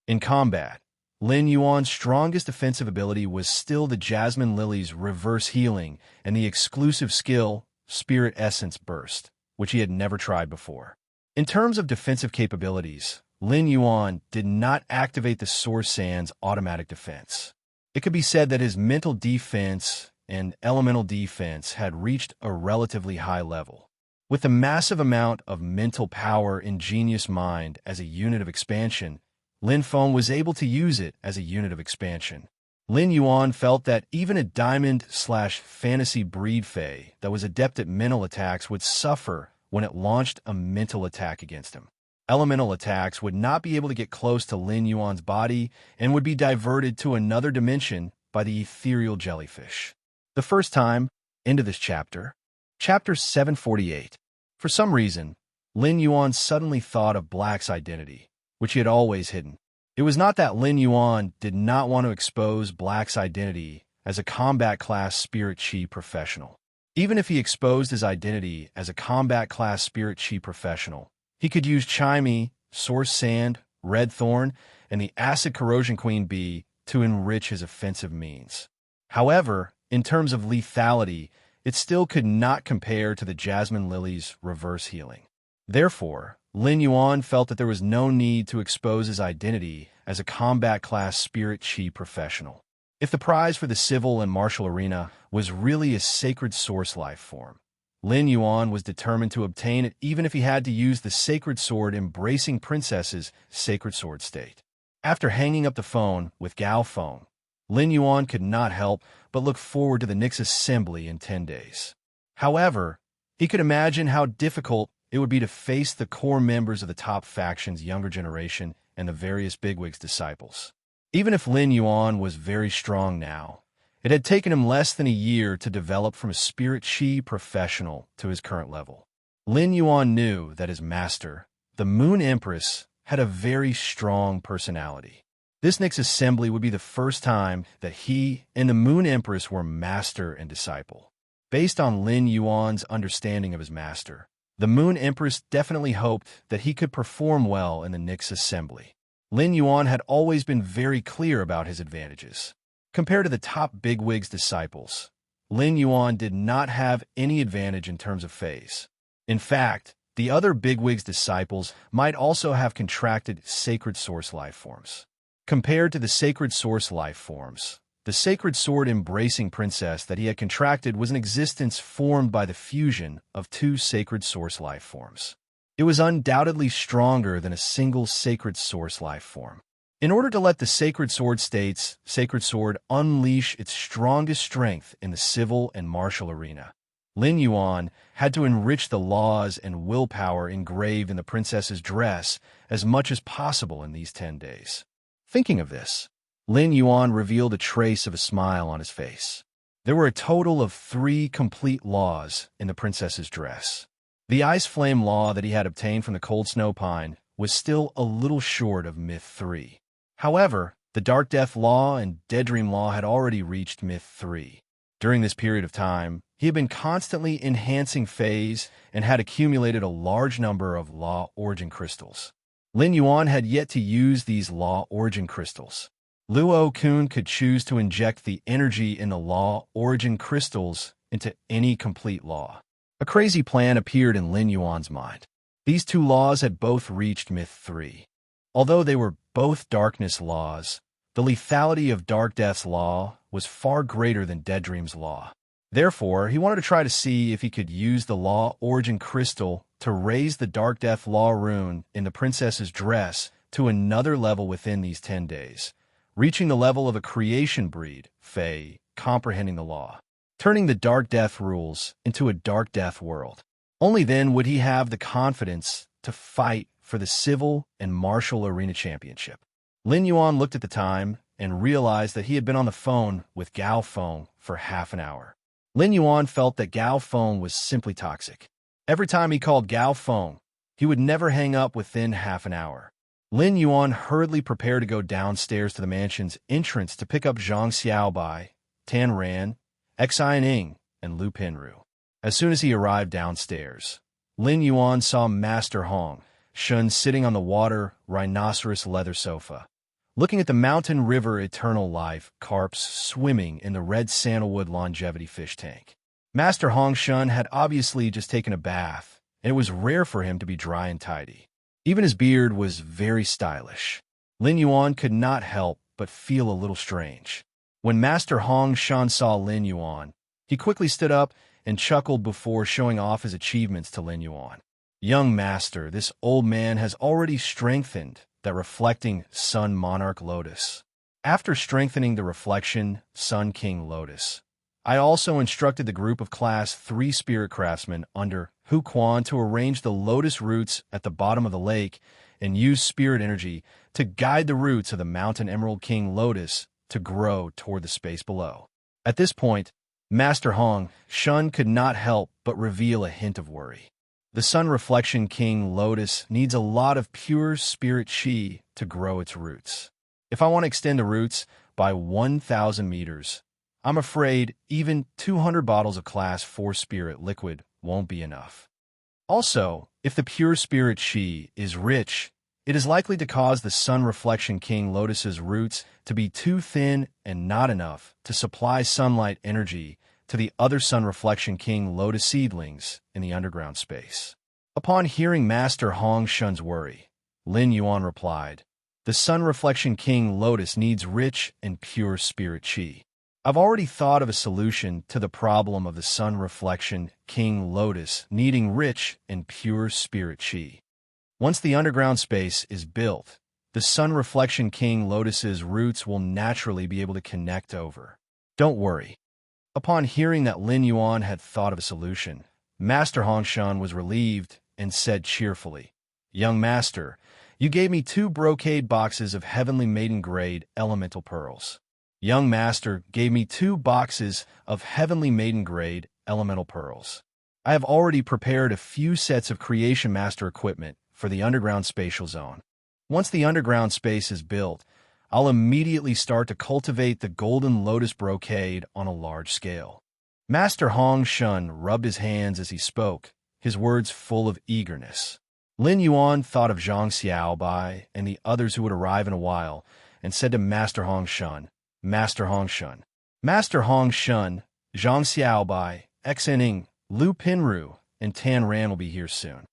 In combat, Lin Yuan's strongest defensive ability was still the Jasmine Lily's reverse healing and the exclusive skill, Spirit Essence Burst, which he had never tried before. In terms of defensive capabilities, Lin Yuan did not activate the Source Sand's automatic defense. It could be said that his mental defense and elemental defense had reached a relatively high level. With the massive amount of mental power in Genius Mind as a unit of expansion, Lin Feng was able to use it as a unit of expansion. Lin Yuan felt that even a diamond/fantasy breed Fey that was adept at mental attacks would suffer when it launched a mental attack against him. Elemental attacks would not be able to get close to Lin Yuan's body and would be diverted to another dimension by the ethereal jellyfish. The first time into this chapter, Chapter 748. For some reason, Lin Yuan suddenly thought of Black's identity, which he had always hidden. It was not that Lin Yuan did not want to expose Black's identity as a combat class spirit chi professional. Even if he exposed his identity as a combat class spirit chi professional, he could use Chimey, Source Sand, Red Thorn, and the Acid Corrosion Queen Bee to enrich his offensive means. However, in terms of lethality, it still could not compare to the Jasmine Lily's reverse healing. Therefore, Lin Yuan felt that there was no need to expose his identity as a combat class spirit chi professional. If the prize for the civil and martial arena was really a sacred source life form, Lin Yuan was determined to obtain it even if he had to use the sacred sword Embracing Princess's sacred sword state. After hanging up the phone with Gao Feng, Lin Yuan could not help but look forward to the Nyx assembly in 10 days. However, he could imagine how difficult it would be to face the core members of the top faction's younger generation and the various bigwigs' disciples. Even if Lin Yuan was very strong now, it had taken him less than a year to develop from a spirit chi professional to his current level. Lin Yuan knew that his master, the Moon Empress, had a very strong personality. This Nyx assembly would be the first time that he and the Moon Empress were master and disciple. Based on Lin Yuan's understanding of his master, the Moon Empress definitely hoped that he could perform well in the Nyx assembly. Lin Yuan had always been very clear about his advantages. Compared to the top bigwigs' disciples, Lin Yuan did not have any advantage in terms of phase. In fact, the other bigwigs' disciples might also have contracted sacred source life forms. Compared to the sacred source life forms, the sacred sword Embracing Princess that he had contracted was an existence formed by the fusion of 2 sacred source life forms. It was undoubtedly stronger than a single sacred source life form. In order to let the sacred sword state's sacred sword unleash its strongest strength in the civil and martial arena, Lin Yuan had to enrich the laws and willpower engraved in the princess's dress as much as possible in these 10 days. Thinking of this, Lin Yuan revealed a trace of a smile on his face. There were a total of 3 complete laws in the princess's dress. The Ice Flame law that he had obtained from the Cold Snow Pine was still a little short of Myth 3. However, the Dark Death law and Dead Dream law had already reached Myth 3. During this period of time, he had been constantly enhancing phase and had accumulated a large number of law origin crystals. Lin Yuan had yet to use these law origin crystals. Luo Kun could choose to inject the energy in the law origin crystals into any complete law. A crazy plan appeared in Lin Yuan's mind. These 2 laws had both reached Myth 3. Although they were both darkness laws, The lethality of Dark Death's law was far greater than Dead Dream's law. Therefore, he wanted to try to see if he could use the Law Origin Crystal to raise the Dark Death Law rune in the princess's dress to another level within these 10 days, reaching the level of a creation breed, Fae, comprehending the law, turning the Dark Death rules into a Dark Death world. Only then would he have the confidence to fight for the civil and martial arena championship. Lin Yuan looked at the time and realized that he had been on the phone with Gao Feng for half an hour. Lin Yuan felt that Gao Feng was simply toxic. Every time he called Gao Feng, he would never hang up within half an hour. Lin Yuan hurriedly prepared to go downstairs to the mansion's entrance to pick up Zhang Xiaobai, Tan Ran, Xi Ning, and Lu Pinru. As soon as he arrived downstairs, Lin Yuan saw Master Hong Shun sitting on the water rhinoceros leather sofa, looking at the mountain river eternal life carps swimming in the red sandalwood longevity fish tank. Master Hong Shun had obviously just taken a bath, and it was rare for him to be dry and tidy. Even his beard was very stylish. Lin Yuan could not help but feel a little strange. When Master Hong Shun saw Lin Yuan, he quickly stood up and chuckled before showing off his achievements to Lin Yuan. Young master, this old man has already strengthened that reflecting Sun Monarch Lotus. After strengthening the reflection Sun King Lotus, I also instructed the group of Class 3 Spirit Craftsmen under Hu Quan to arrange the lotus roots at the bottom of the lake and use spirit energy to guide the roots of the Mountain Emerald King Lotus to grow toward the space below. At this point, Master Hong Shun could not help but reveal a hint of worry. The Sun Reflection King Lotus needs a lot of pure spirit chi to grow its roots. If I want to extend the roots by 1,000 meters, I'm afraid even 200 bottles of Class 4 Spirit liquid won't be enough. Also, if the pure spirit chi is rich, it is likely to cause the Sun Reflection King Lotus's roots to be too thin and not enough to supply sunlight energy to the other Sun Reflection King Lotus seedlings in the underground space. Upon hearing Master Hong Shun's worry, Lin Yuan replied, "The Sun Reflection King Lotus needs rich and pure spirit chi. I've already thought of a solution to the problem of the Sun Reflection King Lotus needing rich and pure spirit chi. Once the underground space is built, the Sun Reflection King Lotus's roots will naturally be able to connect over. Don't worry." Upon hearing that Lin Yuan had thought of a solution, Master Hong Shun was relieved and said cheerfully, "Young master, you gave me 2 brocade boxes of Heavenly Maiden Grade Elemental Pearls. Young master gave me 2 boxes of Heavenly Maiden Grade Elemental Pearls. I have already prepared a few sets of Creation Master equipment for the underground spatial zone. Once the underground space is built, I'll immediately start to cultivate the Golden Lotus brocade on a large scale." Master Hong Shun rubbed his hands as he spoke, his words full of eagerness. Lin Yuan thought of Zhang Xiaobai and the others who would arrive in a while, and said to Master Hong Shun, "Master Hong Shun, Master Hong Shun, Zhang Xiaobai, Xi Ning, Lu Pinru, and Tan Ran will be here soon.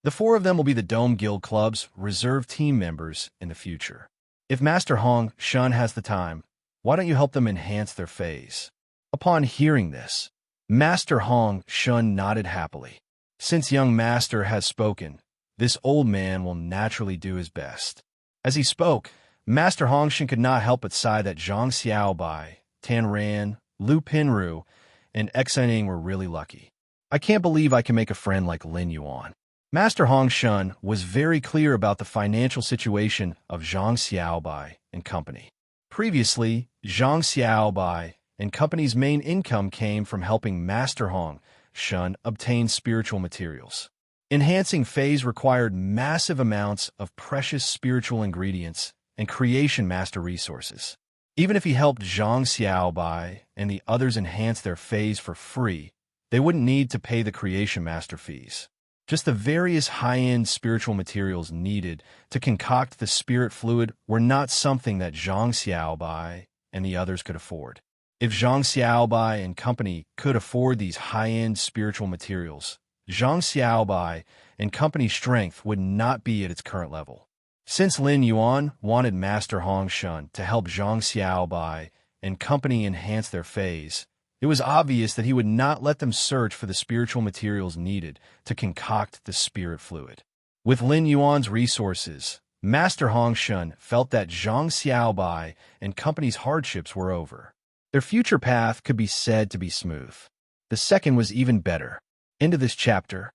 The 4 of them will be the Dome Guild Club's reserve team members in the future. If Master Hong Shun has the time, why don't you help them enhance their phase?" Upon hearing this, Master Hong Shun nodded happily. Since young master has spoken, this old man will naturally do his best. As he spoke, Master Hong Shun could not help but sigh that Zhang Xiaobai, Tan Ran, Lu Pinru, and Xi Ning were really lucky. "I can't believe I can make a friend like Lin Yuan." Master Hong Shun was very clear about the financial situation of Zhang Xiaobai and company. Previously, Zhang Xiaobai and company's main income came from helping Master Hong Shun obtain spiritual materials. Enhancing phase required massive amounts of precious spiritual ingredients and creation master resources. Even if he helped Zhang Xiaobai and the others enhance their phase for free, they wouldn't need to pay the creation master fees. Just the various high-end spiritual materials needed to concoct the spirit fluid were not something that Zhang Xiaobai and the others could afford. If Zhang Xiaobai and company could afford these high-end spiritual materials, Zhang Xiaobai and company's strength would not be at its current level. Since Lin Yuan wanted Master Hong Shun to help Zhang Xiaobai and company enhance their phase, it was obvious that he would not let them search for the spiritual materials needed to concoct the spirit fluid. With Lin Yuan's resources, Master Hong Shun felt that Zhang Xiaobai and company's hardships were over. Their future path could be said to be smooth. The second was even better. End of this chapter.